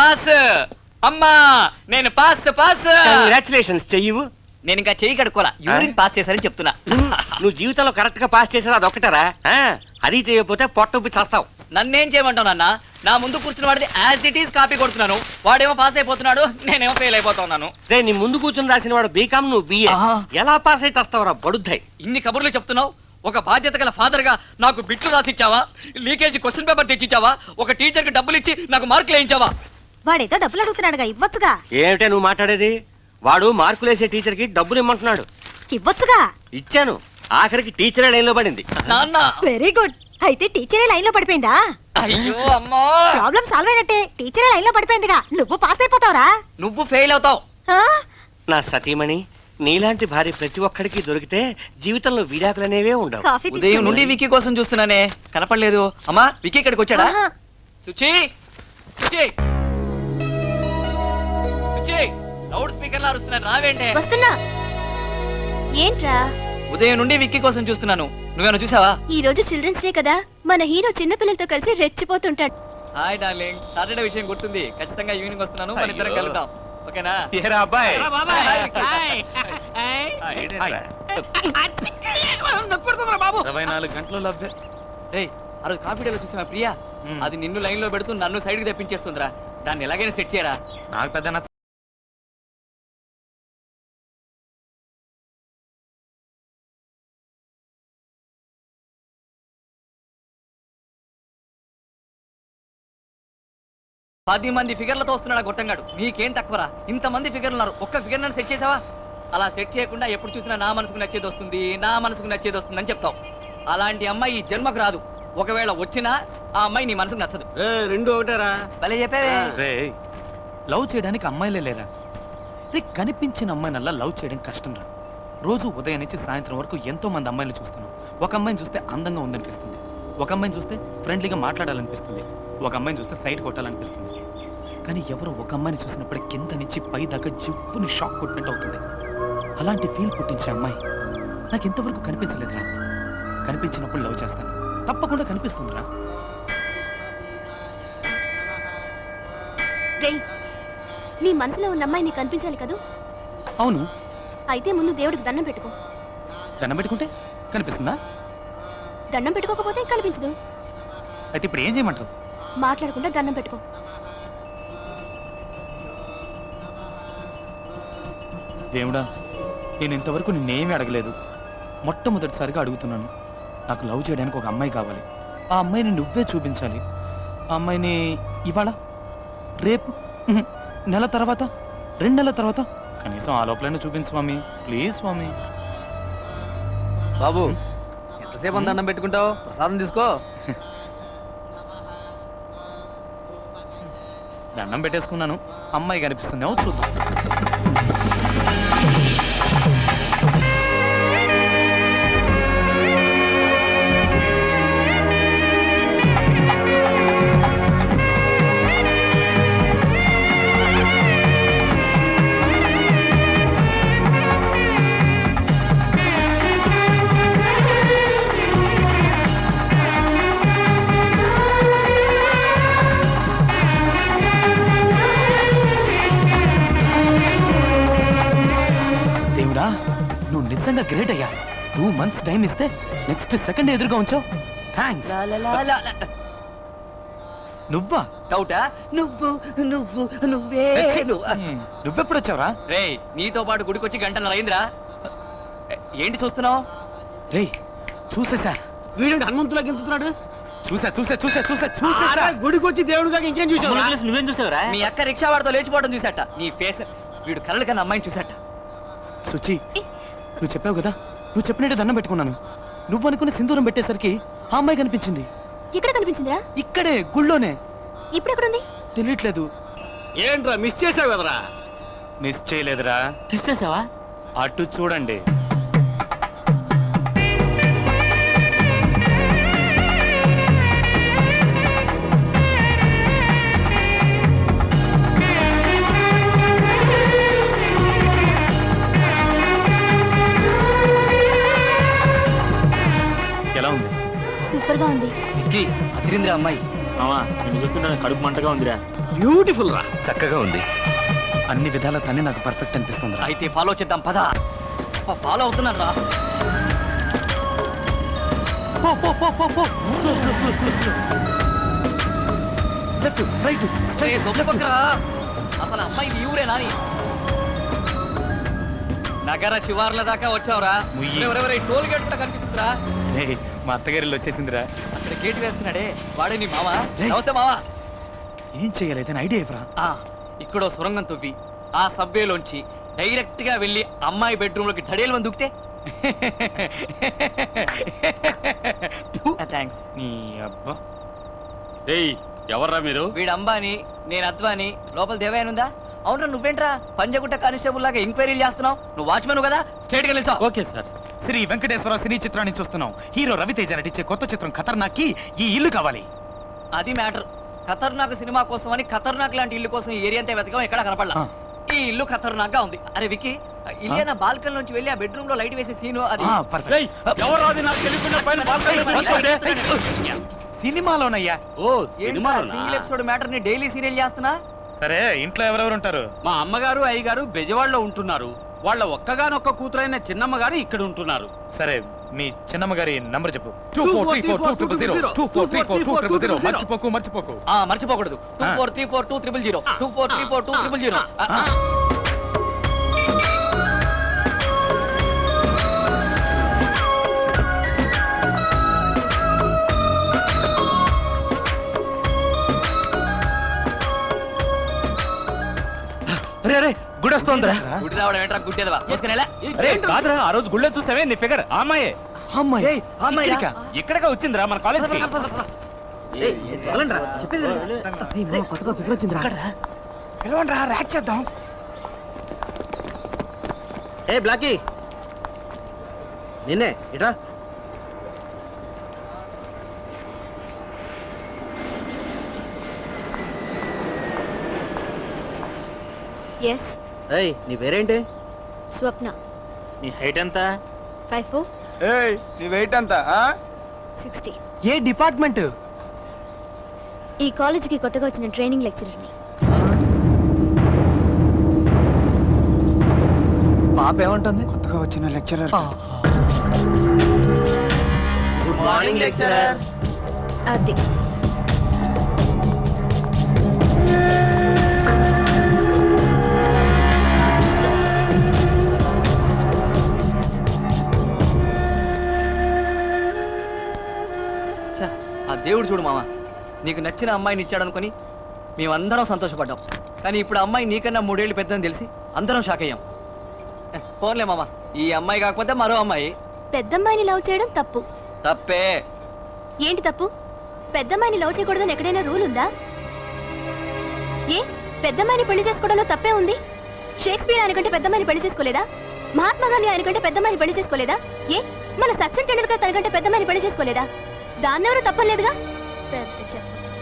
Pass. అమ్మా నేను pass pass. Congratulations. చెయ్యవు. నేను ఇంకా చెయ్యి కడుక్కోలా, యూరిన్ పాస్ చేశారని చెప్తున్నా. నువ్వు జీవితంలో కరెక్ట్ గా పాస్ చేసేది అదొక్కటారా? అది చేయకపోతే పొట్ట ఉబ్బి చేస్తావు. నన్నేం చేయమంటావు నాన్న? నా ముందు కూర్చున్న వాడిది యాజ్ ఇట్ ఈస్ కాపీ కొడుతున్నాను. వాడేమో పాస్ అయిపోతున్నాడు, నేనేమో ఫెయిల్ అయిపోతున్నాను. రే, నీ ముందు కూర్చుని రాసిన వాడు బీకామ్, నువ్వు బిఏ. ఎలా పాస్ అయితే వస్తావురా బడుద్దాయి? ఇన్ని కబుర్లు చెప్తున్నావు. ఒక బాధ్యత గల ఫాదర్ గా నాకు బిట్లు రాసిచ్చావా? లీకేజీ క్వశ్చన్ పేపర్ తెచ్చిచ్చావా? ఒక టీచర్ కి డబ్బులు ఇచ్చి నాకు మార్కులు వేయించావా? వాడేదో డబ్బులు అడుగుతున్నాడుగా, ఇవ్వచ్చుగా. ఏమిటే నువ్వు మాట్లాడేది? వాడు మార్కులేసే టీచర్ కి డబ్బులు ఇమ్మంటున్నాడు. ఇవ్వచ్చుగా. ఇచ్చాను. ఆఖరికి టీచరే లైన్ లో పడింది. నాన్న వెరీ గుడ్. అయితే టీచరే లైన్ లో పడిపోయిందా? అయ్యో అమ్మా, ప్రాబ్లం సాల్వ్ అయినట్టే. టీచరే లైన్ లో పడిపోయిందిగా, నువ్వు పాస్ అయిపోతావురా. నువ్వు ఫెయిల్ అవుతావు. నా సతీమణి, నీలాంటి భార్య ప్రతి ఒక్కడికి దొరికితే జీవితంలో విడాకులనేవే ఉండవు. కాఫీ ఉదయం నుండి విక్కీ కోసం చూస్తున్నానే, కనపడలేదు. అమ్మా విక్కీ ఇక్కడికి వచ్చాడా? సుచి, సుచి, సుచి, లౌడ్ స్పీకర్ లా అరుస్తున్నాను, రావేంటే? వస్తున్నా. ఏంట్రా? ఉదయం నుండి విక్కీ కోసం చూస్తున్నాను, నువ్వేనా చూసావా? ఈ రోజు చిల్డ్రన్స్ డే కదా, మన హీరో చిన్న పిల్లలతో కలిసి రెచ్చిపోతుంటాడు. హాయ్ డార్లింగ్, సాటర్డే విషయం గుర్తుంది. ఖచ్చితంగా ఈవినింగ్ వస్తున్నాను, మన ఇద్దరం కలుద్దాం. ఓకేనా? అబ్బాయి బాబు 24 గంటలు లభ్య. ఏయ్, ఆ రోజు కాఫీ డేలో చూసావా ప్రియా? అది నిన్ను లైన్ లో పెడుతూ నన్ను సైడ్ కి తెప్పించేస్తుందిరా. దాన్ని ఎలాగైనా సెట్ చేయరా. నాకు పెద్ద 10 మంది ఫిగర్లతో వస్తున్నాడు గొట్టంగాడు. నీకేం తక్కువరా? ఇంతమంది ఫిగర్లు ఉన్నారు, ఒక్క ఫిగర్ నన్ను సెట్ చేసావా? అలా సెట్ చేయకుండా ఎప్పుడు చూసినా నా మనసుకు నచ్చేది వస్తుంది, నా మనసుకు నచ్చేది వస్తుంది అని చెప్తావు. అలాంటి అమ్మాయి ఈ జన్మకు రాదు. ఒకవేళ వచ్చినా ఆ అమ్మాయి నీ మనసుకు నచ్చదు. రెండు ఒకటేరా. భలే చెప్పావే. లవ్ చేయడానికి అమ్మాయిలే లేరా? రే, కనిపించిన అమ్మాయినల్లా లవ్ చేయడం కష్టం రా. రోజు ఉదయం నుంచి సాయంత్రం వరకు ఎంతో మంది అమ్మాయిలు చూస్తున్నాం. ఒక అమ్మాయిని చూస్తే అందంగా ఉందనిపిస్తుంది, ఒక అమ్మాయిని చూస్తే ఫ్రెండ్లీగా మాట్లాడాలనిపిస్తుంది, ఒక అమ్మాయిని చూస్తే సైడ్ కొట్టాలనిపిస్తుంది. కానీ ఎవరో ఒక అమ్మాయిని చూసినప్పుడు కింద నుంచి పై దాకా జివ్వుని షాక్ కొట్టినట్టు అవుతుంది. అలాంటి ఫీల్ పుట్టించే అమ్మాయి నాకు ఇంతవరకు కనిపించలేదురా. కనిపించినప్పుడు లవ్ చేస్తాను, తప్పకుండా కనిపిస్తుందిరా. నీ మనసులో ఉన్న అమ్మాయి నీకు కనిపించాలి కదా? అవును. అయితే ముందు దేవుడికి దండం పెట్టుకో. దండం పెట్టుకుంటే కనిపిస్తుందా? దండం పెట్టుకోకపోతే కనిపించదు. అయితే ఇప్పుడు ఏం చేయమంటావు? మాట్లాడకుండా దండం పెట్టుకో. దేవుడా, నేను ఇంతవరకు నిన్నేమీ అడగలేదు, మొట్టమొదటిసారిగా అడుగుతున్నాను. నాకు లవ్ చేయడానికి ఒక అమ్మాయి కావాలి. ఆ అమ్మాయిని నువ్వే చూపించాలి. ఆ అమ్మాయిని ఇవాళ, రేపు, నెల తర్వాత, 2 నెలల తర్వాత, కనీసం ఆ లోపలైనా చూపించు స్వామి, ప్లీజ్ స్వామి. బాబు, ఎంతసేపు దండం పెట్టుకుంటావు? ప్రసాదం తీసుకో. దండం పెట్టేసుకున్నాను, అమ్మాయి కనిపిస్తుందేమో చూద్దాం. నువ్వు నిజంగా గ్రేట్ అయ్యా. 2 months టైం ఇస్తే నెక్స్ట్ సెకండ్ ఎదురుగా ఉంచావు. థ్యాంక్స్. నువ్వా? డౌటా? నువ్వు నువ్వు నువ్వే. నువ్వెప్పుడు వచ్చావురా? రే, నీతో పాటు గుడికొచ్చి గంటన్నర అయిందిరా. ఏంటి చూస్తున్నావు? రే, చూసేసా. వీడు హనుమంతులా గెంతుతున్నాడు. చూసా చూసా చూసా చూసా చూసా. గుడికొచ్చి దేవుడుగా ఇంకేం చూసావు? నువ్వేం చూసావురా? మీ అక్క రిక్షా వాడితో లేచిపోవడం చూసాట. నీ ఫేస్, వీడు కలలు కన్నా అమ్మాయిని చూసాట. సుచి, నువ్వు చెప్పావు కదా, నువ్వు చెప్పినట్టు దండం పెట్టుకున్నాను. నువ్వు అనుకుని సింధూరం పెట్టేసరికి ఆ అమ్మాయి కనిపించింది. ఎక్కడ కనిపించిందిరా? ఇక్కడే, గుళ్ళోనే. ఇప్పుడు ఎక్కడుంది? తెలియట్లేదు. ఏంట్రా మిస్ చేసావు కదరా? మిస్ చేయలేదురా. మిస్ చేసావా? అటు చూడండి. ఎలా ఉంది? సూపర్ గా ఉంది. అదిరిందిరా అమ్మాయి. నిన్ను చూస్తుంటే కడుపు మంటగా ఉందిరా. బ్యూటిఫుల్ రా, చక్కగా ఉంది. అన్ని విధాల తనే నాకు పర్ఫెక్ట్ అనిపిస్తుంది. అయితే ఫాలో చేద్దాం పద. ఫాలో అవుతున్నాను రా. పో, పో, పో, పో, పో. లెఫ్ట్ రైట్ ఏ, దొబ్బకురా. అసలు అమ్మాయి ఈ ఊరే నాని. నగర శివార్ల దాకా వచ్చావురా. ముయ్యి. టోల్ గేట్ కూడా కనిపిస్తుందిరా. మా అత్తగారిలో వచ్చేసిందిరా. అక్కడ గేట్ వేస్తున్నాడే వాడే నీ మావా? రేయ్. నమస్తే మావా. ఏం చెయ్యాలి అయితే ఐడియా ఇవ్వరా? ఆ, ఇక్కడో సొరంగం తవ్వి ఆ సబ్వేలోంచి డైరెక్ట్ గా వెళ్ళి అమ్మాయి బెడ్రూమ్ లోకి ధడేలు మంది దూకితే. థ్యాంక్స్. నీ అబ్బా. ఏయ్, ఎవర్రా మీరు? వీడు అంబాని, నేను అద్వాని. లోపల దేవయానుందా? అవునరా, నువ్వేంట్రా పంజగుట్ట కానిస్టేబుల్ లాగా ఎంక్వైరీలు చేస్తున్నావు? నువ్వు వాచ్మెన్ కదా, స్ట్రేట్ గా నిల్చో. Okay sir. Shri Venkateswara cine చిత్రాన్ని చూస్తున్నాం. హీరో రవితేజ నటించే కొత్త చిత్రం ఖతర్నాక్ కి ఈ ఇల్లు కావాలి. అది మ్యాటర్. ఖతర్నాక్ సినిమా కోసం అని ఖతర్నాక్ లాంటి ఇల్లు కోసం ఈ ఏరియా అంతా వెతకం, ఎక్కడ కనపడలా. ఆ. ఈ ఇల్లు ఖతర్నాక్ గా ఉంది. అరే వికి, ఇల్లేనా బాల్కన్ నుంచి వెళ్ళి ఆ బెడ్రూమ్ లో లైట్ వేసే సీను అది. పర్ఫెక్ట్. ఏయ్, ఎవర్రా అది? నాకు తెలియకుండా పైన బాల్కనీలో కూర్చోండి. సినిమాలోనయ్యా. ఓ, సినిమాలోనా? సింగిల్ ఎపిసోడ్ మ్యాటర్ ని డైలీ సీరియల్ చేస్తున్నా. సరే ఇంట్లో ఎవరెవరు ఉంటారు? మా అమ్మగారు అయ్యగారు బెజవాడలో ఉంటున్నారు. వాళ్ళ ఒక్కగానొక్క కూతురైన చిన్నమ్మ గారు ఇక్కడ ఉంటున్నారు. సరే మీ చిన్నమ్మ గారి నంబర్ చెప్పు. 24342000 24342000. మర్చిపోకు మర్చిపోకు. మర్చిపోకూడదు. 24342000 24342000. అరే గుడి వస్తోందిరా. గుడి రావడం ఏంట్రా గుడ్డేదవా? మోసుకునేలా? అరే కాదురా, ఆ రోజు గుళ్ళో చూసావే నీ ఫిగర్ ఆ అమ్మాయే. అమ్మాయి అమ్మాయి ఇక్కడికా? ఇక్కడగా వచ్చిందిరా మన కాలేజ్ కి. పిలవండ్రా, ర్యాక్ చేద్దాం. ఏ బ్లాకీ నిన్నే ఇటా. ఎస్, ఏయ్ నీ పేరేంటి? స్వప్న. నీ హైట్ ఎంత? 5'4", ఏయ్ నీ వెయిట్ ఎంత? 60. ఏ డిపార్ట్మెంట్? ఈ కాలేజీకి కొత్తగా వచ్చిన ట్రైనింగ్ లెక్చరర్ని. పాప ఏమంటుంది? కొత్తగా వచ్చిన లెక్చరర్. Good morning lecturer. అది ఛ, ఆ దేవుడు చూడు మామ, నీకు నచ్చిన అమ్మాయిని ఇచ్చాడనుకొని మేమందరం సంతోషపడ్డాం. కానీ ఇప్పుడు అమ్మాయి నీకన్నా 3 ఏళ్ళు పెద్దని తెలిసి అందరం షాక్ అయ్యాం. పోన్లే మామ, ఈ అమ్మాయి కాకపోతే మరో అమ్మాయి. పెద్దమ్మాయిని లవ్ చేయడం తప్పు. తప్పే. ఏంటి తప్పు? పెద్దమ్మాయిని లవ్ చేయకూడదని ఎక్కడైనా రూల్ ఉందా? ఏ పెద్దమ్మాయిని పెళ్లి చేసుకోవడంలో తప్పే ఉంది? షేక్స్పియర్ ఆయనకంటే పెద్దమ్మాయిని పెళ్లి చేసుకోలేదా? మహాత్మా గాంధీ ఆయనకంటే పెద్దమ్మాయిని పెళ్లి చేసుకోలేదా? ఏ మన సచిన్ టెండూల్కర్ తనకంటే పెద్దమ్మాయిని పెళ్లి చేసుకోలేదా? దాన్నెవరూ తప్పలేదుగా. పెద్ద చెప్పచ్చు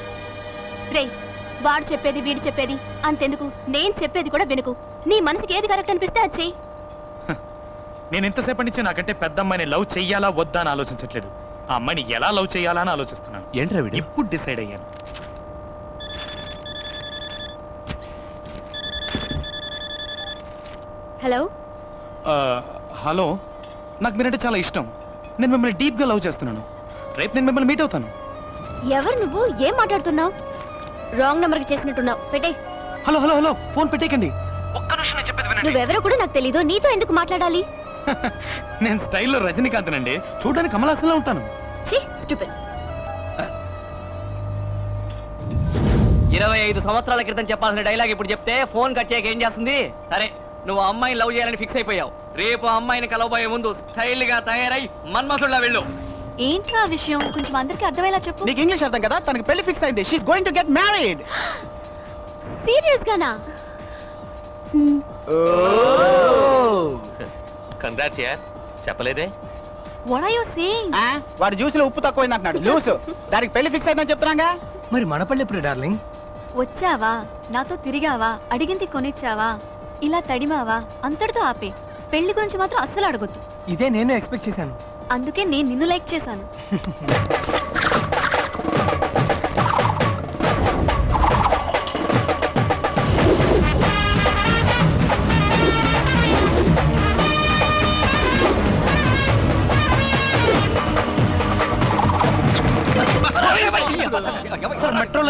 రే, వాడు చెప్పేది వీడు చెప్పేది అంతెందుకు, నేను చెప్పేది కూడా వినుకు. నీ మనసుకి ఏది కరెక్ట్ అనిపిస్తే అది చెయ్యి. నేను ఇంతసేపటి నుంచి నాకంటే పెద్ద అమ్మాయిని లవ్ చెయ్యాలా వద్దా అని ఆలోచించట్లేదు. ఆ అమ్మాయిని ఎలా లవ్ చేయాలా అని ఆలోచిస్తున్నాను. ఏంట్రా వీడు? ఇప్పుడు డిసైడ్ అయ్యాను. హలో, హలో, నాకు మీరంటే చాలా ఇష్టం. నేను మిమ్మల్ని డీప్గా లవ్ చేస్తున్నాను. రేపు నేను మిమ్మల్ని మీట్ అవుతాను. ఎవరు నువ్వు? ఏం మాట్లాడుతున్నావు? రాంగ్ నెంబర్కి చేసినట్టున్నావు. పెట్టే. హలో హలో హలో, ఫోన్ పెట్టేయకండి. నువ్వెవరో కూడా నాకు తెలీదు. నీతో ఎందుకు మాట్లాడాలి? నేను స్టైల్లో రజనీకాంత్నండి. చూడడానికి కమలాసంలో ఉంటాను. ఛీ, స్టూపిడ్. 25 సంవత్సరాల క్రితం చెప్పాల్సిన డైలాగ్ ఇప్పుడు చెప్తే ఫోన్ కట్ చేయక ఏం చేస్తుంది? సరే, నువ్వు ఆ అమ్మాయిని లవ్ చేయాలని ఫిక్స్ అయిపోయావు. రేపు ఆ అమ్మాయిని కలవబోయే ముందు స్టైల్ గా తయారై మన్మథుల్లా వెళ్ళు. ఏంట్రా విషయం? కొంచెం అందరికి అర్థమయ్యేలా చెప్పు. నీకు ఇంగ్లీష్ అర్థం కదా? తనకి పెళ్లి ఫిక్స్ అయింది. She is going to get married. సీరియస్ గానా? కంగ్రాట్స్ యార్, చెప్పలేదే. What are you saying? వాడు జ్యూస్ లో ఉప్పు తక్కువైంది అంటున్నాడు. లూస్. దానికి పెళ్లి ఫిక్స్ అయిందని చెప్తున్నాగా. మరి మన పళ్ళె ఎప్పుడు డార్లింగ్? వచ్చావా, నాతో తిరిగావా, అడిగింది కొనిచ్చావా, ఇలా తడిమావా, అంతటితో ఆపే. పెళ్లి గురించి మాత్రం అస్సలు అడగొద్దు. ఇదే నేను ఎక్స్పెక్ట్ చేశాను. అందుకే నేను నిన్ను లైక్ చేశాను.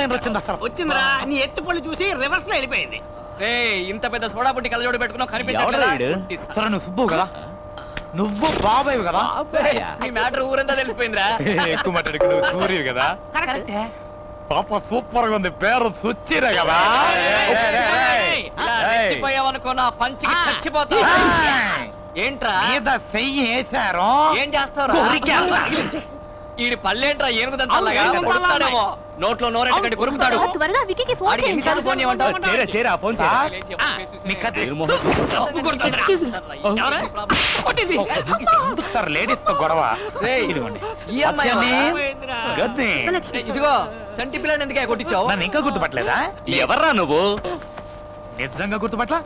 లైన్ వచ్చింది అసలు వచ్చిందిరా నీ ఎత్తు పళ్ళు చూసి రివర్స్ లో వెళ్ళిపోయింది. రేయ్ ఇంత పెద్ద సోడా పుట్టి కళ్ళజోడు పెట్టుకున్నావు ఎవడ్రా వీడు? కనిపించట్లేదా? సరే నువ్వు సుబ్బు కదా, నువ్వు బాబాయ్ కదా, నీ మ్యాటర్ ఊరంతా తెలిసిపోయిందిరా. ఎక్కువ మాట్లాడుకు నువ్వు సూర్యు కదా, పాప సూపర్ గా ఉంది, పేరు సుచ్చిరే కదా. ఇలా రెచ్చిపోయావనుకో నా పంచికి చచ్చిపోతావు. ఏంట్రా మీద చెయ్యి వేశారు, ఏం చేస్తావు? ఈడి పళ్ళేంట్రా ఏనుగుదంతాలాగా కొడుతాడేమో. నోట్లో నోరెట్టకండి కొరుకుతాడు. త్వరగా విక్కీకి ఫోన్ ఆడికి ఎన్నిసార్లు ఫోన్ చేయమంటావు? చేరా ఫోన్ సార్, లేడీస్ తో గొడవ. రేయ్, ఇదిగోండి ఈ అమ్మాయి గద్ది. ఇదిగో చంటి పిల్లని ఎందుకే కొట్టించావు? నన్ను ఇంకా గుర్తుపట్టలేదా? ఎవర్రా నువ్వు? నిజంగా గుర్తుపట్ల?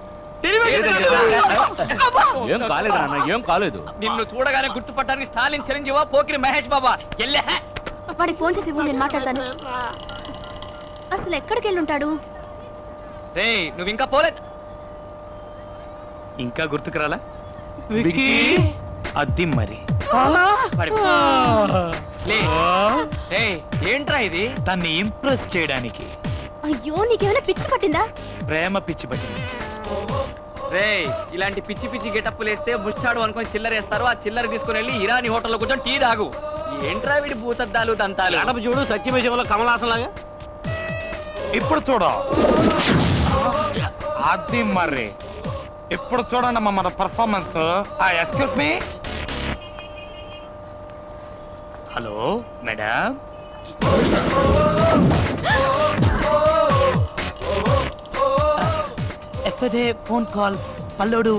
ఏం కాలేదు నాన్న, ఏం కాలేదు. నిన్ను చూడగానే గుర్తుపట్టడానికి స్టాలిన్ చిరంజీవా పోకిరి మహేష్ బాబా ఎల్లే. వాడికి ఫోన్ చేసి ఇవ్వు, నేను మాట్లాడతాను. అసలు ఎక్కడికి వెళ్ళి ఉంటాడు? రేయ్ నువ్వు ఇంకా పోలేదు. ఇంకా గుర్తుకురాలా? అది మరి లే. రేయ్ ఏంట్రా ఇది? తన్ని ఇంప్రెస్ చేయడానికి అయ్యో నీకేమైనా పిచ్చి పట్టిందా? ప్రేమ పిచ్చి పట్టింది. రేయ్ ఇలాంటి పిచ్చి పిచ్చి గెటప్పులు వేస్తే ముష్టాడు అనుకొని చిల్లర వేస్తారు. ఆ చిల్లర తీసుకుని వెళ్ళి ఇరానీ హోటల్లో కూర్చొని టీ తాగు. ఏంట్రా వీడి భూతద్దాలు దంతాలు? అడప చూడు సత్యమేశంలో కమలాసన్ లాగా. ఇప్పుడు చూడు, అది మరి ఇప్పుడు చూడండి అమ్మా మన performance. Excuse me, hello madam. Yesterday phone call పల్లోడు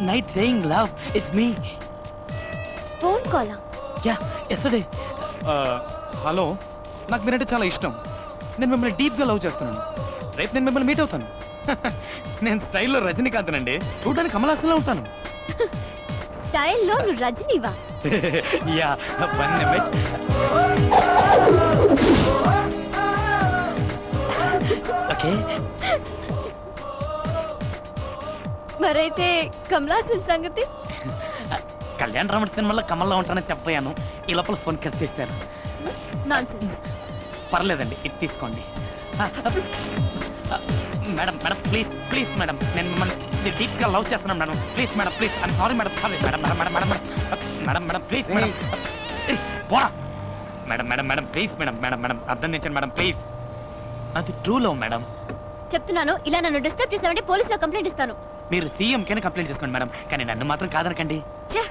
night saying love it's me. Phone కాలా? Yeah yesterday. హలో, నాకు మీరంటే చాలా ఇష్టం. నేను మిమ్మల్ని డీప్గా లవ్ చేస్తున్నాను. రేపు నేను మిమ్మల్ని మీట్ అవుతాను. నేను స్టైల్లో రజనీకాంత్ అండి, చూడడానికి కమలాసంలో ఉంటాను. స్టైల్లో నువ్వు రజనీవా? Yeah one minute. ఓకే, మరైతే కమలాసన్ సంగతి? కళ్యాణ రాముడి సినిమాలో కమల్లో ఉంటానని చెప్పాను. ఈ లోపల ఫోన్ కట్ చేశాను. నాన్సెన్స్. పర్లేదండి, ఇది తీసుకోండి. Madam madam please please madam, నేను మిమ్మల్ని డీప్గా లవ్ చేస్తున్నాను madam. Please madam, please. I'm sorry madam, sorry madam madam madam madam madam madam please madam. పోరా madam madam madam please madam madam madam అర్థం చేయండి మేడం ప్లీజ్. అది true love madam. చెప్తున్నాను, ఇలా నన్ను డిస్టర్బ్ చేసావంటే పోలీసులో కంప్లైంట్ ఇస్తాను. మీరు సీఎం కైనా కంప్లైంట్ చేసుకోండి మేడం, కానీ నన్ను మాత్రం కాదనకండి. ఛే!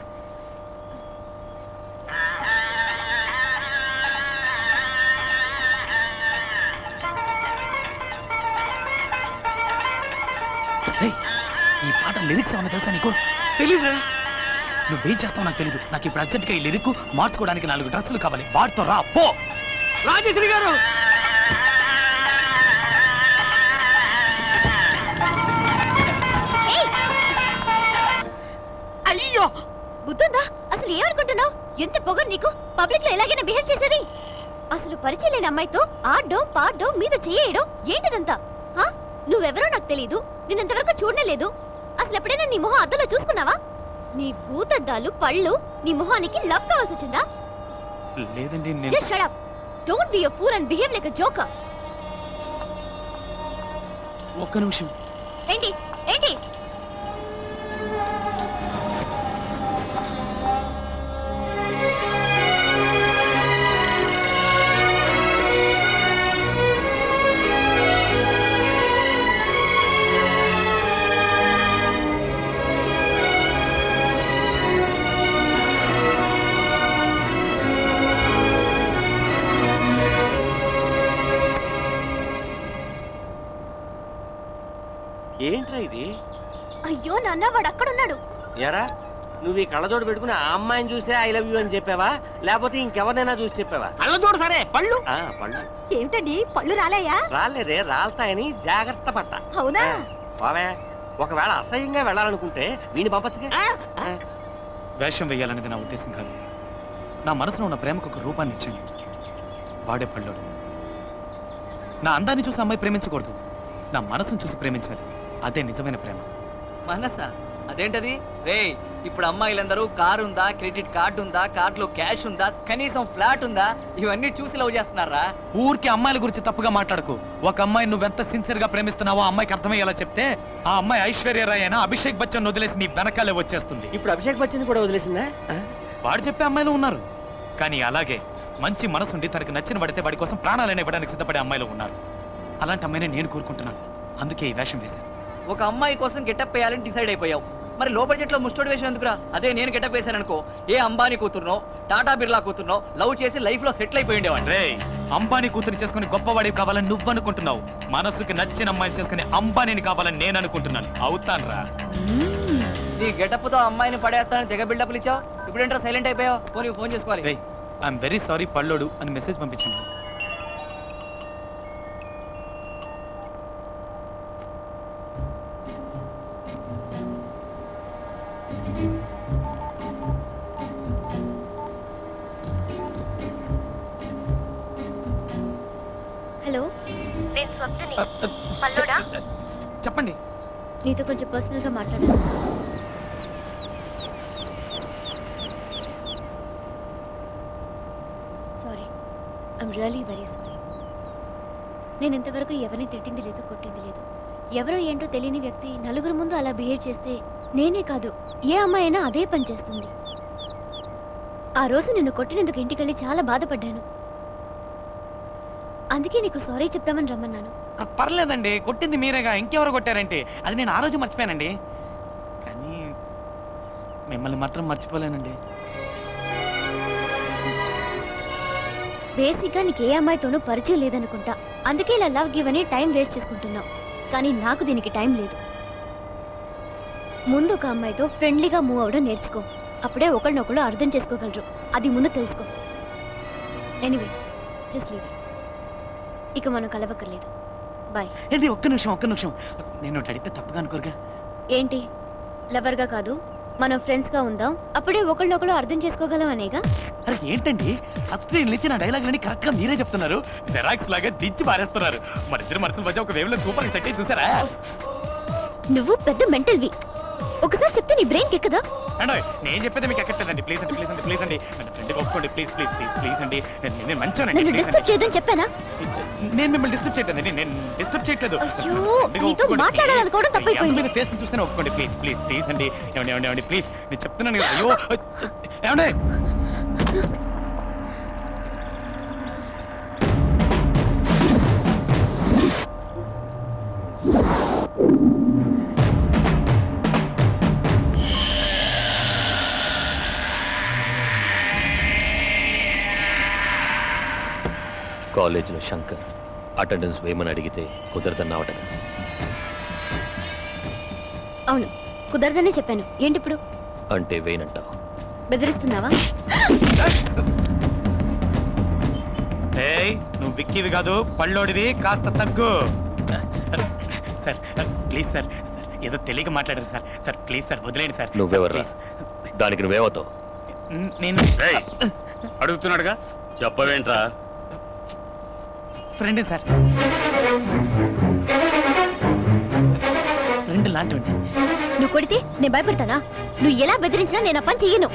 ఏయ్, ఈ పాట లిరిక్స్ ఏమన్నా తెలుసా నీకు? తెలీదు. నువ్వేం చేస్తావు నాకు తెలీదు. నాకు ఇప్పుడు అర్జెంట్గా ఈ లిరిక్ మార్చుకోవడానికి 4 డ్రెస్సులు కావాలి. వాటితో రా పో. రాజేశ్వరి గారు, అయ్యో బుద్ధుందా? అసలు ఏమనుకుంటున్నావు? ఎంత పొగరు నీకు? పబ్లిక్ లో ఎలాగైనా బిహేవ్ చేసేది? అసలు పరిచయం లేని అమ్మాయితో ఆడడం పాడడం మీద చేయడం ఏంటిదంతా? హా? నువ్వెవరో నాకు తెలీదు, నిన్నంతవరకు చూడనే లేదు. అసలు ఎప్పుడైనా నీ మొహం అద్దంలో చూసుకున్నావా? నీ భూతద్దాలు పళ్ళు నీ మొహానికి లవ్ కావాల్సి వచ్చిందా? లేదండి, నేను just shut up. Don't be a fool and behave like a joker. ఒక్క నిమిషం. ఏంటి ఏంటి? ఏంట్రా ఇది? అయ్యో నాన్న, వాడు అక్కడున్నాడు. ఎరా నువ్వు ఈ కళ్ళజోడు పెట్టుకుని ఆ అమ్మాయిని చూసే ఐ లవ్ యూ అని చెప్పావా, లేకపోతే ఇంకెవరినైనా చూసి చెప్పావా? కళ్ళజోడు సరే, పళ్ళు పళ్ళు ఏమిటండి పళ్ళు రాలేయా? రాలేదే, రాలతాయని జాగ్రత్త పట్ట. అవునా? బావే, ఒకవేళ అసహ్యంగా వెళ్ళాలనుకుంటే వీని పంపచ్చుగా. వేషం వేయాలనేది నా ఉద్దేశం కాదు. నా మనసులో ఉన్న ప్రేమకు ఒక రూపాన్ని ఇచ్చాను. వాడే పళ్ళోడు. నా అందాన్ని చూసి అమ్మాయి ప్రేమించకూడదు, నా మనసును చూసి ప్రేమించాలి. అదే నిజమైన ప్రేమ. మనసా? అదేంటది? రేయ్ ఇప్పుడు అమ్మాయిలందరూ కారు ఉందా, క్రెడిట్ కార్డు ఉందా, కార్డులో క్యాష్ ఉందా, కనీసం ఫ్లాట్ ఉందా, ఇవన్నీ చూసి లవ్ చేస్తున్నారా? ఊరికి అమ్మాయిల గురించి తప్పుగా మాట్లాడకు. ఒక అమ్మాయి నువ్వెంత సిన్సియర్ గా ప్రేమిస్తున్నావో ఆ అమ్మాయికి అర్థమయ్యేలా చెప్తే ఆ అమ్మాయి ఐశ్వర్య రాయ్ అయినా అభిషేక్ బచ్చన్ వదిలేసి నీ వెనకాలే వచ్చేస్తుంది. ఇప్పుడు అభిషేక్ బచ్చన్ కూడా వదిలేసిందా? వాడు చెప్పే అమ్మాయిలు ఉన్నారు, కానీ అలాగే మంచి మనసుండి తనకి నచ్చిన పడితే వాడి కోసం ప్రాణాలైనా ఇవ్వడానికి సిద్ధపడే అమ్మాయిలు ఉన్నారు. అలాంటి అమ్మాయినే నేను కోరుకుంటున్నాను. అందుకే ఈ వేషం వేశాను. ఒక అమ్మాయి కోసం గెటప్ వేయాలని డిసైడ్ అయిపోయావు. మరి లో బడ్జెట్ లో ముస్టోడి వేషన్ ఎందుకురా? అదే నేను గెటప్ వేశాను అనుకో, ఏ అంబానీ కూతురునో టాటా బిర్లా కూతురునో లవ్ చేసి లైఫ్ లో సెటిల్ అయిపోయి ఉండేవాడిని. రే, అంబానీ కూతురు చేసుకుని గొప్పవాడి కావాలని నువ్వు అనుకుంటున్నావు. మనసుకి నచ్చిన అమ్మాయిని చేసుకుని అంబానీని కావాలని నేను అనుకుంటున్నాను. అవుతాన్రా. నీ గెటప్ తో అమ్మాయిని పడేస్తానని తెగ బిల్డప్లు ఇచ్చావు. ఇప్పుడు ఏంటో సైలెంట్ అయిపోయావు. ఫోన్ చేసుకోవాలి. రే, ఐఎమ్ వెరీ సారీ పల్లోడు అని మెసేజ్ పంపించండి. హలో, నేను స్వప్నని. పల్లోడా? చెప్పండి. నీతో కొంచెం పర్సనల్ గా మాట్లాడాలి. Sorry, I'm really very sorry. నేను ఇంతవరకు ఎవరిని తిట్టింది లేదు, కొట్టింది లేదు. ఎవరో ఏంటో తెలియని వ్యక్తి నలుగురు ముందు అలా బిహేవ్ చేస్తే నేనే కాదు, ఏ అమ్మాయి అయినా అదే పని చేస్తుంది. ఆ రోజు నిన్ను కొట్టినందుకు ఇంటికెళ్ళి చాలా బాధపడ్డాను. అందుకే నీకు సారీ చెప్తామని రమ్మన్నాను. పర్లేదండి, కొట్టింది మీరేగా, ఇంకెవరు కొట్టారంటే అది నేను ఆ రోజు మర్చిపోయానండి. కానీ మిమ్మల్ని మాత్రం మర్చిపోలేనండి. బేసిక్గా నీకు ఏ అమ్మాయితోనూ పరిచయం లేదనుకుంటా. అందుకే ఇలా లవ్ గివ్ అని టైం వేస్ట్ చేసుకుంటున్నావు. కానీ నాకు దీనికి టైం లేదు. ముందు ఒక అమ్మాయితో ఫ్రెండ్లీగా మూవ్ అవడం నేర్చుకో. అప్పుడే ఒకళ్ళనొకళ్ళు అర్థం చేసుకోగలరు. అది ముందు తెలుసుకో. Anyway, just leave. ఇక మనం కలవక్కర్లేదు. బాయ్. ఏంటి, ఒక్క నిమిషం. నేను ఒకటి అడిగితే తప్పుగా అనుకోరుగా? ఏంటి, లవర్గా కాదు మనం ఫ్రెండ్స్గా ఉందాం, అప్పుడే ఒకళ్ళనొకళ్ళు అర్థం చేసుకోగలం అనేగా? అరే ఏంటండి, అసలు నిలిచిన డైలాగులన్నీ కరెక్ట్ గా మీరే చెప్తున్నారు. జెరాక్స్ లాగా దించి పారేస్తున్నారు. మన ఇద్దరు మనసుల మధ్య ఒక వేవ్ లో సూపర్ సెట్ అయ్యి చూసారా? నువ్వు పెద్ద మెంటల్వి. ఒకసారి చెప్తే నీ బ్రెయిన్ ఎక్కదా? అండి, నేను చెప్పేది మీకు ఎక్కట్లేదండి. ప్లీజ్ అండి నన్ను ఫ్రెండ్గా ఒప్పుకోండి. ప్లీజ్ అండి. నేను మంచోనండి. నన్ను డిస్టర్బ్ చేయదని చెప్పానా? నేను మిమ్మల్ని డిస్టర్బ్ చేయట్లేదండి. నేను డిస్టర్బ్ చేయట్లేదు. అయ్యో, నీతో మాట్లాడాలనుకోవడం తప్పైపోయింది. ఫేస్ చూస్తేనే ఒప్పుకోండి. ప్లీజ్ అండి. ఏమండి ప్లీజ్, నేను చెప్తున్నాను కదా. అయ్యో ఏమండి, కాలేజీలో శంకర్ అటెండెన్స్ వేయమని అడిగితే కుదరదన్నావట. అవును, కుదరదనే చెప్పాను. ఏంటి ఇప్పుడు? అంటే వేయనంటావు? బెదిరిస్తున్నావా? ఏయ్, నువ్వు విక్కివి కాదు, పళ్ళోడివి. కాస్త తగ్గు. సార్ ప్లీజ్ సార్, ఏదో తెలియక మాట్లాడారు సార్. ప్లీజ్ సార్, వదిలేండి సార్. నువ్వెవర్రా? దానికి నువ్వేమవుతావు? నేను అడుగుతున్నాడుగా, చెప్పవేంట్రా? Friend sir. ఫ్రెండ్ లాంటివండి. నువ్వు కొడితే నేను భయపడతానా? నువ్వు ఎలా బెదిరించినా నేను ఆ పని చెయ్యను.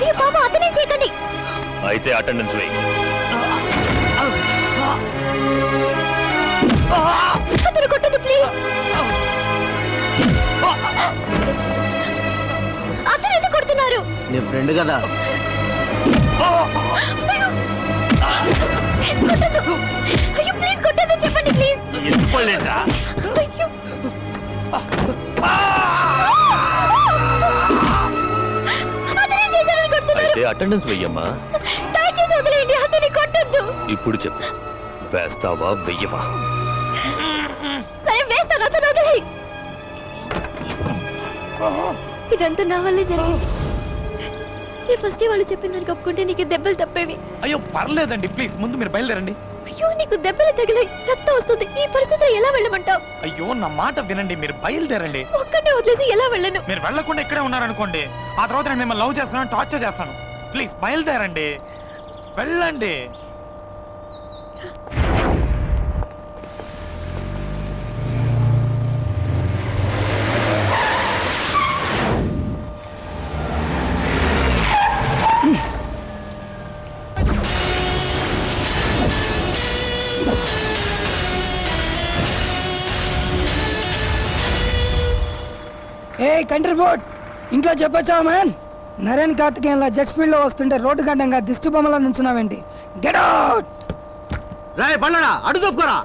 అయ్యో బాబా, అతనే చేయకండి. అయితే అటెండెన్స్ వేయి. అతను కొట్టదు ప్లీజ్. అతను ఎందుకు కొడుతున్నారు? నీ ఫ్రెండ్ కదా. కొట్టదు. అయ్యో ప్లీజ్ కొట్టదు, చెప్పండి ప్లీజ్. ఎందుకోలేదా? అయ్యో. అతనే చేశారని కొడుతున్నారు. అయితే అటెండెన్స్ వెయ్యమ్మా. దయచేసి వదిలేయండి, అతన్ని కొట్టొద్దు. ఇప్పుడు చెప్పు, వేస్తావా వెయ్యవా? సరే వేస్తాను, అతను వదిలేయ్. ఇదంతా నా వల్లే జరిగింది. నీ ఫస్ట్ వాళ్ళు చెప్పిన దానికి ఒప్పుకుంటే నీకు దెబ్బలు తప్పేవి. అయ్యో పర్లేదండి, ప్లీజ్ ముందు మీరు బయలుదేరండి. అయ్యో, నీకు దెబ్బలు తగిలాయి, రక్తం వస్తుంది. ఈ పరిస్థితిలో ఎలా వెళ్ళమంటావు? అయ్యో నా మాట వినండి, మీరు బయలుదేరండి. ఒక్కడే వదిలేసి ఎలా వెళ్ళను? మీరు వెళ్ళకుండా ఇక్కడే ఉన్నారనుకోండి, ఆ తర్వాత నేను మిమ్మల్ని లవ్ చేస్తాను, టార్చర్ చేస్తాను. ప్లీజ్ బయలుదేరండి, వెళ్ళండి. కంట్రీ బోర్డ్ ఇంట్లో చెప్పొచ్చా మ్యాన్? నరేన్ కార్తికేయన్లా జెట్ స్పీడ్ లో వస్తుంటే రోడ్డు గడ్డంగా దిష్టి బొమ్మలా నుంచున్నావేంటి? Get out! రాయ్ బళ్ళడా అడుగు తప్పుకోరా.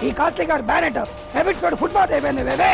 ఈ కాస్ట్లీ కార్ బ్యానెట్ హ్యాబిట్స్ తోటి ఫుట్బాల్ అయిపోయింది బేబే.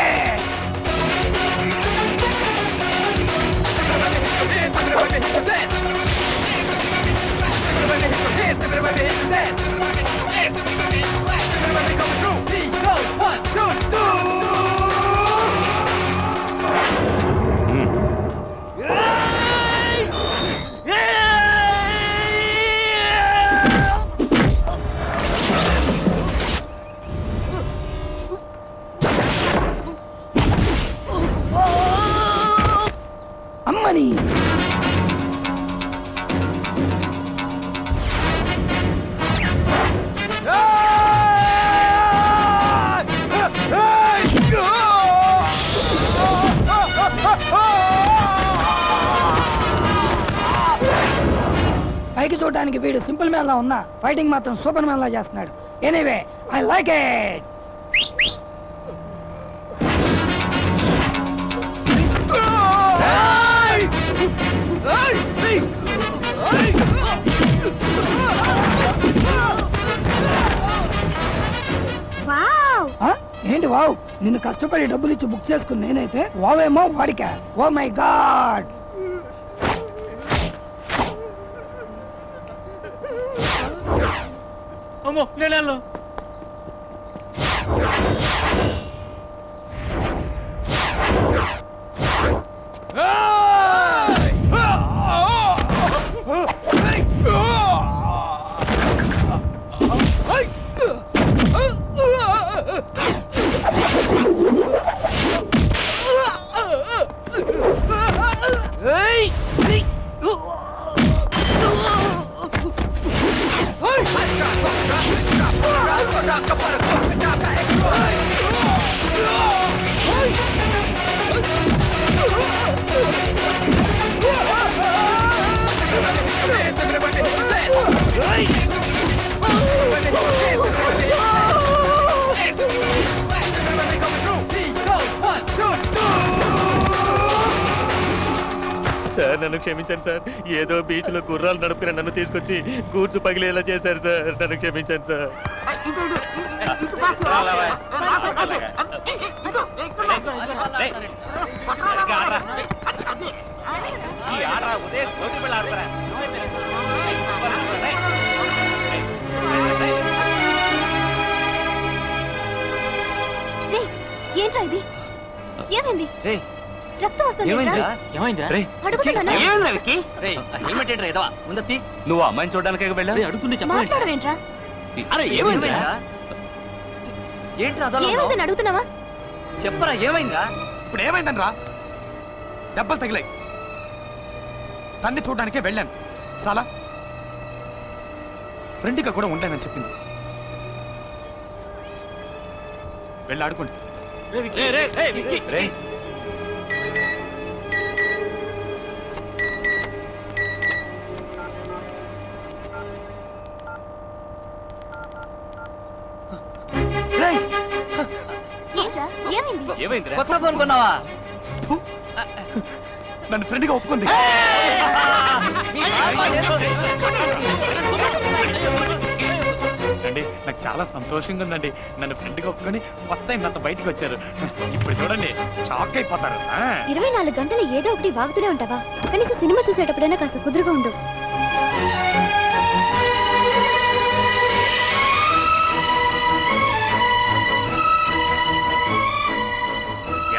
అమ్మని పైకి చూడడానికి వీడు సింపుల్ మ్యాన్ లా ఉన్నా ఫైటింగ్ మాత్రం సూపర్ మ్యాన్ లా చేస్తున్నాడు. Anyway I like it. ఏంటి వావ్? నిన్ను కష్టపడి డబ్బులు ఇచ్చి బుక్ చేసుకుని నేనైతే వావేమో వాడికా? Oh my God! అమ్మో నేను సార్ నన్ను క్షమించండి సార్. ఏదో బీచ్ లో గుర్రాలు నడుపుకుని నన్ను తీసుకొచ్చి కూర్చు పగిలేలా చేశారు సార్. నన్ను క్షమించండి సార్. ఏంట్రా ఇది? ఏమైంది? రక్తం వస్తుంది. నువ్వు అమ్మాయిని చూడడానికి వెళ్ళావు అడుగుతుండే మాట్లాడవేంట్రా? అరే ఏమైందా? ఏంట్రా అదోలా ఉన్నావ్? ఏమైందని అడుగుతున్నావా? చెప్పరా ఏమైందా? ఇప్పుడు ఏమైందని రా? దెబ్బలు తగిలాయి. తన్ని చూడడానికే వెళ్ళాను. చాలా ఫ్రెండ్గా కూడా ఉంటానని చెప్పింది. వెళ్ళి ఆడుకోండి. ఏమైంది? కొత్త ఫోన్ కొన్నావా? నన్ను ఫ్రెండ్గా ఒప్పుకుంది. అండి నాకు చాలా సంతోషంగా ఉందండి. నన్ను ఫ్రెండ్గా ఒప్పుకొని ఫస్ట్ టైం నాతో బయటకు వచ్చారు. ఇప్పుడు చూడండి షాక్ అయిపోతారు. 24 గంటలు ఏదో ఒకటి వాగుతూనే ఉంటావా? కనీసం సినిమా చూసేటప్పుడైనా కాస్త కుదురుగా ఉండు.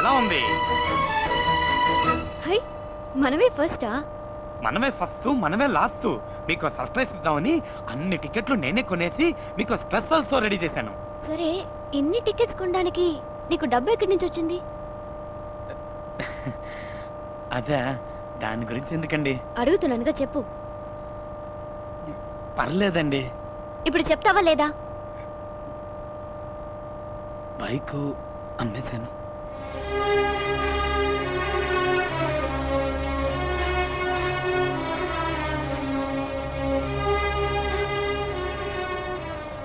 ఎలా ఉంది? హై, మనమే ఫస్టా? మనమే ఫస్ట్, మనమే లాస్ట్. మీకు సర్ప్రైజ్ ఇద్దామని అన్ని టికెట్లు నేనే కొనేసి మీకు స్పెషల్ షో రెడీ చేశాను. సరే, ఇన్ని టికెట్స్ కొనడానికి నీకు డబ్బు ఎక్కడి నుంచి వచ్చింది? అదే, దాని గురించి ఎందుకండి? అడుగుతున్నానుగా, చెప్పు. పర్లేదండి. ఇప్పుడు చెప్తావా లేదా? బైకు అమ్మేశాను.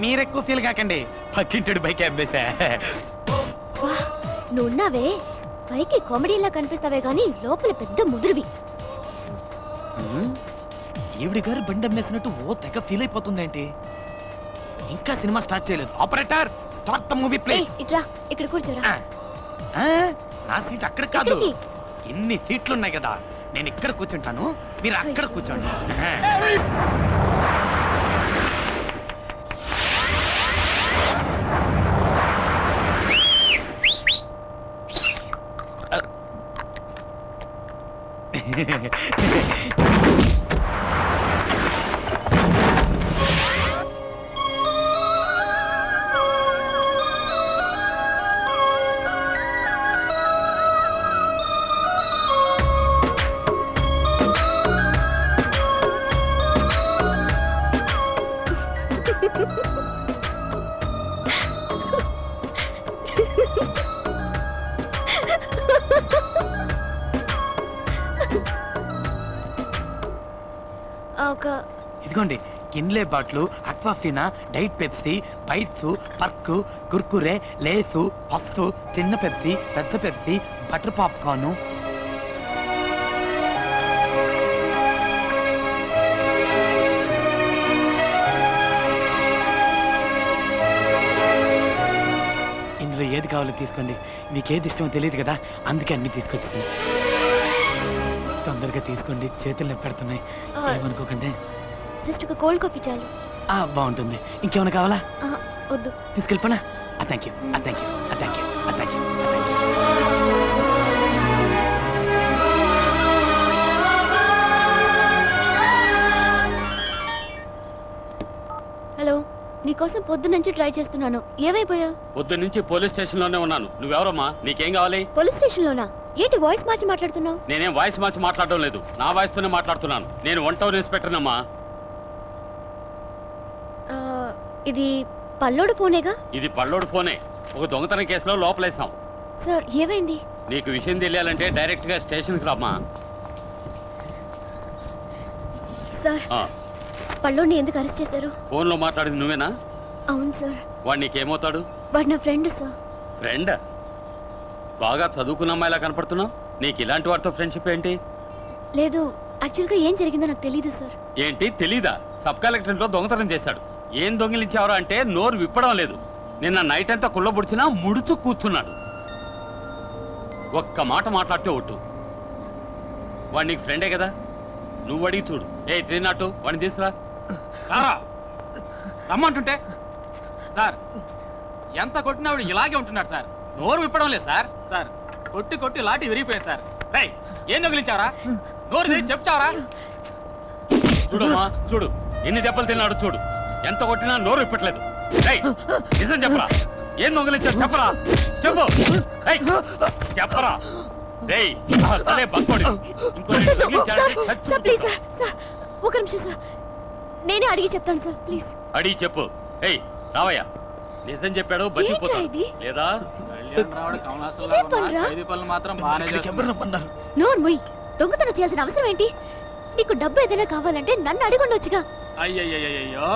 మీరెక్కువ ఫీల్ కాకండి, పక్కింటి బైక్ అమ్మేశా. వా, నువ్వున్నావే, పైకి కామెడీలా కనిపిస్తావే గానీ లోపల పెద్ద ముదురువి. ఈవిడి గారు బండి అమ్మేసినట్టు ఓ తెగ ఫీల్ అయిపోతుందేంటి? ఇంకా సినిమా స్టార్ట్ చేయలేదు. Operator, start the movie please. ఇట్రా, ఇక్కడ కూర్చోరా. నా సీట్ అక్కడ కాదు. ఎక్కడికి? ఎన్ని సీట్లు ఉన్నాయి కదా, నేను ఇక్కడ కూర్చుంటాను, మీరు అక్కడ కూర్చోండి. ఇదిగోండి, Kinley bottle, Aquafina, diet Pepsi, Bites, Perk, Kurkure, Lay's, puffs, చిన్న పెప్సీ, పెద్ద పెప్సీ, బటర్ పాప్కార్న్. ఇందులో ఏది కావాలో తీసుకోండి. మీకు ఏది ఇష్టమో తెలియదు కదా, అందుకే అన్ని తీసుకొచ్చింది. తొందరగా తీసుకోండి, చేతులు నొప్పి పెడుతున్నాయి. ఏమనుకోకండి. జస్ట్ ఒక కోల్డ్ కాఫీ చాలు. బాగుంటుంది. ఇంకేమైనా కావాలా? వద్దు. తీసుకెళ్ళిపోనా? Thank you, thank you, thank you, thank you. Hello, నీకోసం పొద్దున్నుంచి ట్రై చేస్తున్నాను. ఏమైపోయావు? పొద్దు నుంచి పోలీస్ స్టేషన్ లోనే ఉన్నాను. నువ్వెవరమ్మా? నీకేం కావాలి? పోలీస్ స్టేషన్ లోనా? ఏంటి వాయిస్ మార్చి మాట్లాడుతున్నావు? నేనేం వాయిస్ మార్చి మాట్లాడడం లేదు, నా వాయిస్ తోనే మాట్లాడుతున్నాను. నేను 1 టౌన్ ఇన్స్పెక్టర్ అమ్మా. ఇది పల్లోడు ఫోనేగా? ఇది పల్లోడు ఫోనే. ఒక దొంగతనం కేసులో లోపలేసాం. సార్, ఏమైంది? నీకు విషయం తెలియాలంటే డైరెక్ట్ గా స్టేషన్ కి రమ్మా. సార్, పల్లోడిని ఎందుకు అరెస్ట్ చేశారు? ఫోన్ లో మాట్లాడింది నువ్వేనా? అవును సార్. వాడు నీకేమవుతాడు? వాడు నా ఫ్రెండ్ సార్. ఫ్రెండ్? బాగా చదువుకున్న అమ్మాయిలా కనపడుతున్నావు. నీకు ఇలాంటి వాడితో ఫ్రెండ్షిప్ ఏంటి? లేదు, యాక్చువల్గా ఏం జరిగిందో నాకు తెలీదు సార్. ఏంటి తెలీదా? సబ్ కలెక్టరేట్ లో దొంగతనం చేశాడు. ఏం దొంగిలించావరా అంటే నోరు విప్పడం లేదు. నిన్న నైట్ అంతా కుళ్ళబుడిచినా ముడుచు కూర్చున్నాడు. ఒక్క మాట మాట్లాడితే ఒట్టు. వాడు నీకు ఫ్రెండే కదా, నువ్వు అడిగి చూడు. 302 వాడిని తీసుకురా. రారా, రమ్మంటుంటే. సార్, ఎంత కొట్టినా వాడు ఇలాగే ఉంటున్నాడు సార్. నోరు విప్పడం లేదు సార్. సార్, కొట్టి కొట్టి లాఠీ విరిగిపోయింది సార్. రేయ్, ఏం దొంగిలించావరా? నోరు తెరిచి చెప్తావరా? చూడమ్మా, చూడు ఎన్ని దెబ్బలు తిన్నాడు చూడు. ఎంత కొట్టినా నోరు విప్పట్లేదు. రేయ్, నిజం చెప్పరా? ఏం దొంగిలించాడు చెప్పరా? చెప్పు. రేయ్, చెప్పరా? రేయ్, అసలే బంకోడి. ఇంకో సార్, ప్లీజ్ సార్, సార్, ఒక నిమిషం సార్, నేనే అడిగి చెప్తాను సార్, ప్లీజ్. అడిగి చెప్పు. ఏయ్, రావయ్యా. నిజం చెప్పాడు బతికిపోతాడు. ఇది? లేదా నోరు ముయ్. దొంగతనం చేయాల్సిన అవసరం ఏంటి? నీకు డబ్బు ఏదైనా కావాలంటే నన్ను అడిగొండొచ్చుగా. అయ్యయ్యో,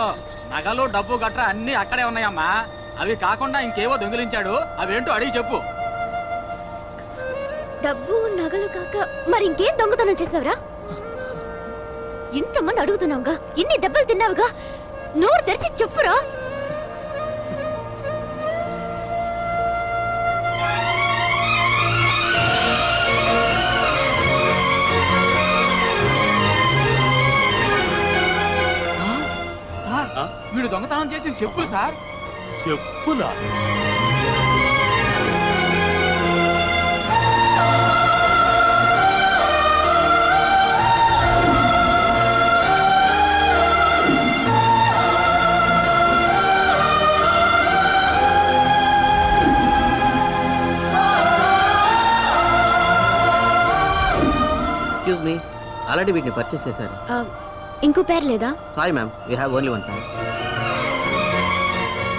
నగలు డబ్బు గట్రా అన్ని అక్కడే ఉన్నాయమ్మా. అవి కాకుండా ఇంకేవో దొంగిలించాడు. అవేంటో అడిగి చెప్పు. డబ్బు నగలు కాక మరి ఇంకేం దొంగతనం చేసావురా? ఇంతమంది అడుగుతున్నావుగా, ఇన్ని దెబ్బలు తిన్నావుగా, నోరు తెరిచి చెప్పురా. వీడు దొంగతనం చేసిన చెప్పులు సార్. చెప్పులా? ఎక్స్క్యూజ్ మీ, ఆల్రెడీ వీటిని పర్చేస్ చేశారు. ఇంకో పేరు లేదా? Sorry ma'am, we have only one time.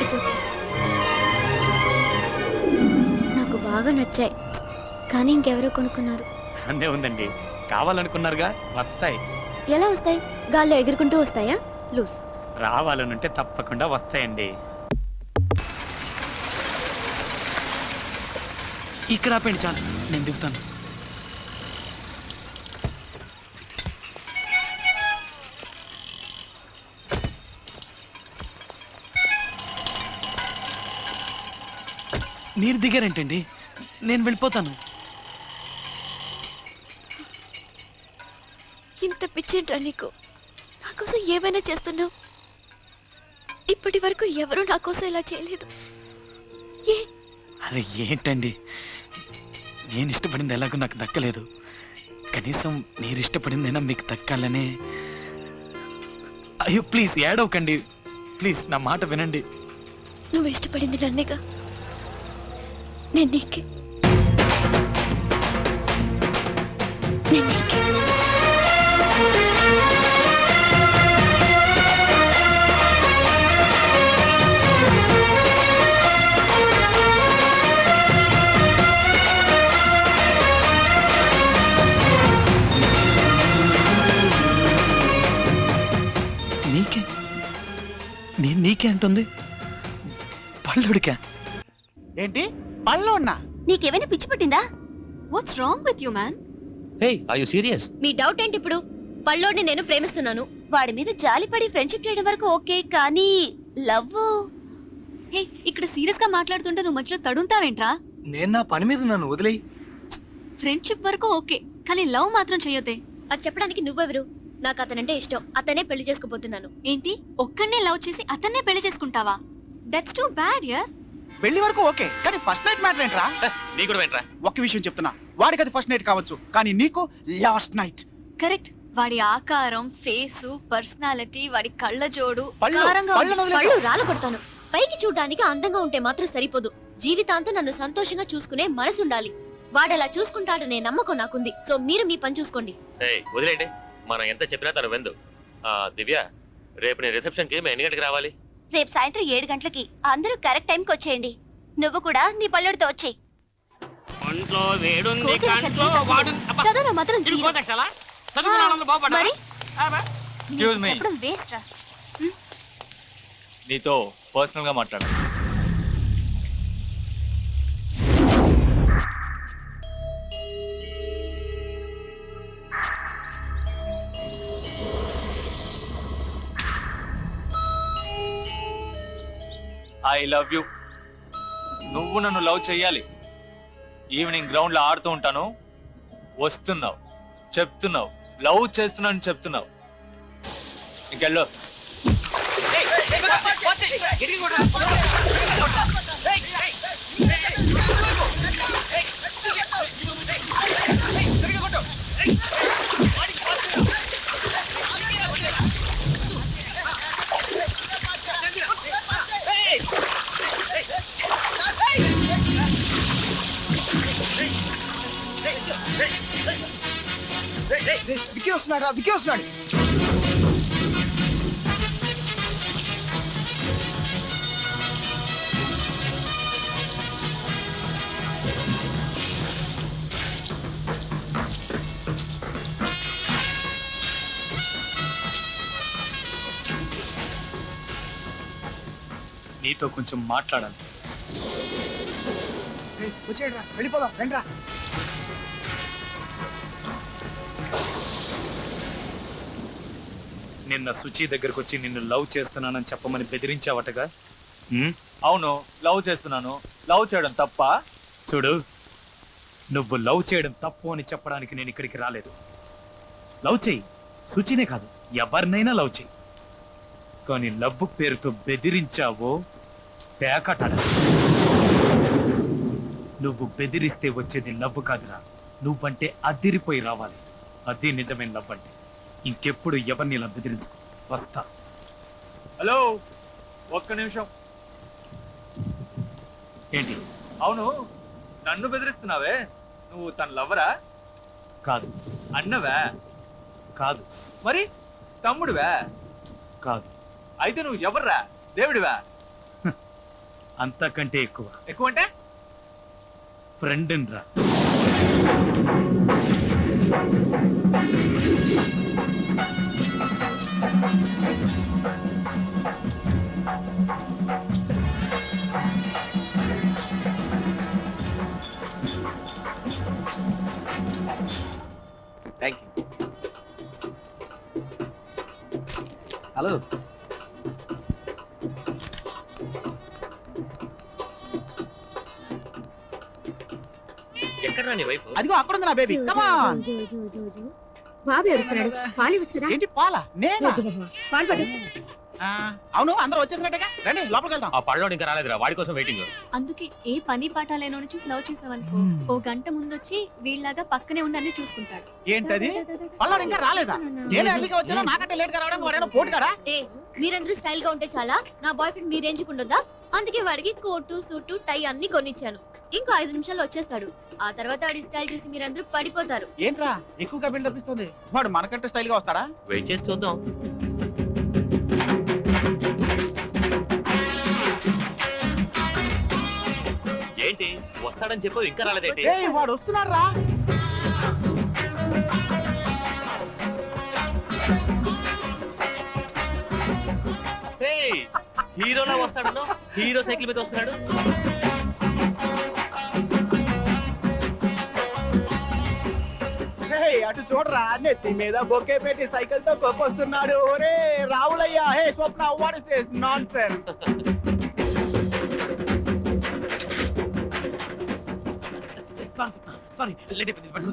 It's okay. నాకు బాగా నచ్చాయి, కానీ ఇంకెవరో కొనుక్కున్నారు. అందే ఉందండి, కావాలనుకున్నారుగా, వస్తాయి. ఎలా వస్తాయి? గాల్లో ఎగురుకుంటూ వస్తాయా? లూస్. రావాలనుంటే తప్పకుండా వస్తాయండి. ఇక్కడ ఆపండి చాలు, నేను దిగుతాను. మీరు దిగారేంటండి? నేను వెళ్ళిపోతాను. ఇంత పిచ్చేంట్రా నీకు? నా కోసం ఏమైనా చేస్తున్నావు. ఇప్పటి వరకు ఎవరూ నా కోసం ఇలా చేయలేదు. ఏ? అరే ఏంటండి, నేను ఇష్టపడింది ఎలాగో నాకు దక్కలేదు, కనీసం మీరు ఇష్టపడిందైనా మీకు దక్కాలనే. అయ్యో ప్లీజ్ ఏడవకండి, ప్లీజ్ నా మాట వినండి. నువ్వు ఇష్టపడింది నన్నేగా, నేను నీకే. నేను నీకే. నీకే? నేను నీకే అంటుంది, పళ్ళుడికా? ఏంటి పళ్ళు ఉన్నా? నీకేమైనా పిచ్చి పట్టిందా? What's wrong with you man? Hey are you serious? మీ డౌట్ ఏంటి ఇప్పుడు? పల్లోడిని నేను ప్రేమిస్తున్నాను. వాడి మీద జాలిపడి ఫ్రెండ్షిప్ చేయడం వరకు ఓకే, కానీ లవ్ హే, ఇక్కడ సీరియస్ గా మాట్లాడుతుంటే నువ్వు మధ్యలో తడుంతావేంట్రా? నేను నా పని మీద ఉన్నాను, వదిలేయి. ఫ్రెండ్షిప్ వరకు ఓకే, కానీ లవ్ మాత్రం చెయ్యొద్దే. అది చెప్పడానికి నువ్వెవరు? నాకు అతనంటే ఇష్టం, అతనే పెళ్లి చేసుకోబోతున్నాను. ఏంటి, ఒక్కడనే లవ్ చేసి అతన్నే పెళ్లి చేసుకుంటావా? దట్స్ టూ బ్యాడ్ యార్. పెళ్లి వరకు ఓకే, కానీ ఫస్ట్ నైట్ మ్యాటర్ ఏంట్రా? నీ కూడా వెంట్రా. ఒక్క విషయం చెప్తున్నా, వాడికి అది ఫస్ట్ నైట్ కావచ్చు, కానీ నీకు లాస్ట్ నైట్. కరెక్ట్. వాడి ఆకారం, ఫేసు, పర్సనాలిటీ, వాడి కళ్ళ జోడు పళ్ళు, కారంగా ఉంది. పళ్ళను వదిలేసావు. పళ్ళు రాలు కొడతాను. పైకి చూడడానికి అందంగా ఉంటే మాత్రం సరిపోదు, జీవితాంతం నన్ను సంతోషంగా చూసుకునే మనసు ఉండాలి. వాడలా చూసుకుంటాడనే నమ్మకం నాకుంది. సో మీరు మీ పని చూసుకోండి. వదిలేండి, మనం ఎంత చెప్పినా తను వెందు. దివ్య, రేపు నీ రిసెప్షన్ కి మేము ఎన్ని గంటకి రావాలి? రేపు సాయంత్రం 7 గంటలకి. అందరూ కరెక్ట్ టైంకి వచ్చేయండి. నువ్వు కూడా నీ పల్లెడితో వచ్చేయి. ఒంట్లో వేడుంది, కంట్లో వాడు. అబ్బా, చదువు మాత్రం ఇది zero. కోతక్షలా? చదువుకున్న వాళ్ళందరూ బాగుపడ్డారా? మరి Excuse me. చెప్పడం వేస్ట్ రా. నీతో పర్సనల్ గా మాట్లాడాలి. I love you. నువ్వు నన్ను లవ్ చెయ్యాలి. ఈవినింగ్ గ్రౌండ్ లో ఆడుతూ ఉంటాను, వస్తున్నావు, చెప్తున్నావు లవ్ చేస్తున్నాను చెప్తున్నావు. ఇంకెళ్ళు. విక్కీ వస్తున్నాడు రా, విక్కీ వస్తున్నాడు. నీతో కొంచెం మాట్లాడాలి. వచ్చేయండి రా, వెళ్ళిపోదాం రండి రా. నిన్న సుచి దగ్గరకు వచ్చి నిన్ను లవ్ చేస్తున్నానని చెప్పమని బెదిరించావటగా? అవును, లవ్ చేస్తున్నాను. లవ్ చేయడం తప్ప? చూడు, నువ్వు లవ్ చేయడం తప్పు అని చెప్పడానికి నేను ఇక్కడికి రాలేదు. లవ్ చెయ్యి, సుచినే కాదు ఎవరినైనా లవ్ చెయ్యి, కానీ లవ్ పేరుతో బెదిరించావో పేకట. నువ్వు బెదిరిస్తే వచ్చేది లవ్ కాదురా, నువ్వంటే అదిరిపోయి రావాలి. అది నిజమైన లవ్ అంటే. ఇంకెప్పుడు ఎవరిని ఇలా బెదిరించుకో. వస్తా. హలో, ఒక్క నిమిషం. ఏంటి? అవును, నన్ను బెదిరిస్తున్నావే, నువ్వు తన లవరా? కాదు. అన్నవా? కాదు. మరి తమ్ముడివా? కాదు. అయితే నువ్వు ఎవర్రా? దేవుడివా? అంతకంటే ఎక్కువ. ఎక్కువ అంటే? ఫ్రెండ్ రా. Thank you. హలో ఎక్కడ నీ వైఫ్? అదిగో అక్కడ ఉంది నా బేబీ. Come on. బాబు ఏడుస్తున్నాడు. పాలు ఇవ్వచ్చు కదా. ఏంటి పాలా? నేనా? పాలు పడు. అవును, అందరూ వచ్చేసినట్టుగా. రండి లోపలికి వెళ్దాం. ఆ పళ్ళోడు ఇంకా రాలేదురా, వాడి కోసం వెయిటింగ్. అందుకే ఏ పని పాట లేనోని చూసి లవ్ చేసావనుకో, ఓ గంట ముందొచ్చి వీళ్ళలాగా పక్కనే ఉందని చూసుకుంటాడు. ఏంటది? పల్లాడు ఇంకా రాలేదా? నేను ఎల్లిగా వచ్చాను, నాకంటే లేట్ గా రావడానికి వాడేమో పోటీ కదా. ఏ మీరందరూ స్టైల్ గా ఉంటే చాలా, నా బాయ్ ఫ్రెండ్ మీ రేంజ్ ఉండొద్దా? అందుకే వాడికి కోటు సూటు టై అన్ని కొనిచ్చాను. ఇంకో 5 నిమిషాల్లో వచ్చేస్తాడు. ఆ తర్వాత వాడి స్టైల్ చూసి మీరందరూ పడిపోతారు. ఏంట్రా ఎక్కువగా బిల్డప్ ఇస్తుంది? వాడు మనకంటే స్టైల్ గా వస్తాడా? వెయిట్ చేసి చూద్దాం. ఏంటి వస్తాడని చెప్పు, ఇంకా రాలేదేంటి? ఏయ్, వాడు వస్తున్నాడు రా. హీరోలా వస్తాడు, హీరో సైకిల్ మీద వస్తున్నాడు. ఏయ్, అటు చూడరా, నెత్తి మీద బొకే పెట్టి సైకిల్ తో కొక్కొస్తున్నాడు. ఒరే Ravulayya. Hey Swapna, what is this nonsense? Sorry, late అయిపోయింది.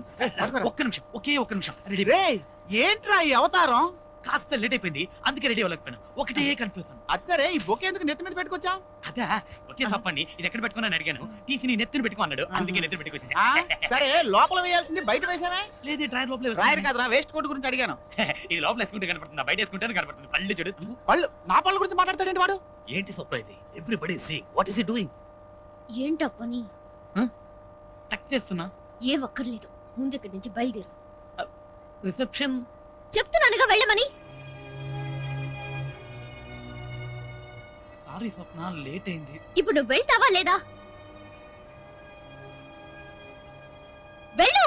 ఒక్క నిమిషం, ఒక్క నిమిషం. రెడీ. రేయ్, ఏంట్రా ఈ అవతారం? కాస్త లేట్ అయిపోయింది, అందుకే రెడీ అవ్వలేకపోయాను. ఒకటే కన్ఫ్యూజన్. అది సరే, ఈ బొకే ఎందుకు నెత్తి మీద పెట్టుకొచ్చా? అదే ఒకే తప్పండి, ఇది ఎక్కడ పెట్టుకున్నాను అడిగాను. తీసి నీ నెత్తిని పెట్టుకో అన్నాడు, అందుకే నెత్తిని పెట్టుకొచ్చేసా. సరే, లోపల వేయాల్సింది బయట వేసావే. లేదు, డ్రైవర్ లోపల రాయరు కాదురా, వేస్ట్ కోట్ గురించి అడిగాను. ఇది లోపల వేసుకుంటే కనపడుతుంది, బయట వేసుకుంటే కనపడుతుంది. పళ్ళు చూడు. పళ్ళు? నా పళ్ళ గురించి మాట్లాడతాడేంటి వాడు? ఏంటి surprise? Everybody see what is he doing? ఏంటో పని? టక్ చేస్తున్నా. ఏ ఒక్కర్లేదు, ముందు ఇక్కడి నుంచి బయలుదేరు. రిసెప్షన్. చెప్తున్నానుగా వెళ్ళమని. సారీ స్వప్న, లేట్ అయింది. ఇప్పుడు నువ్వు వెళ్తావా లేదా? వెళ్ళు.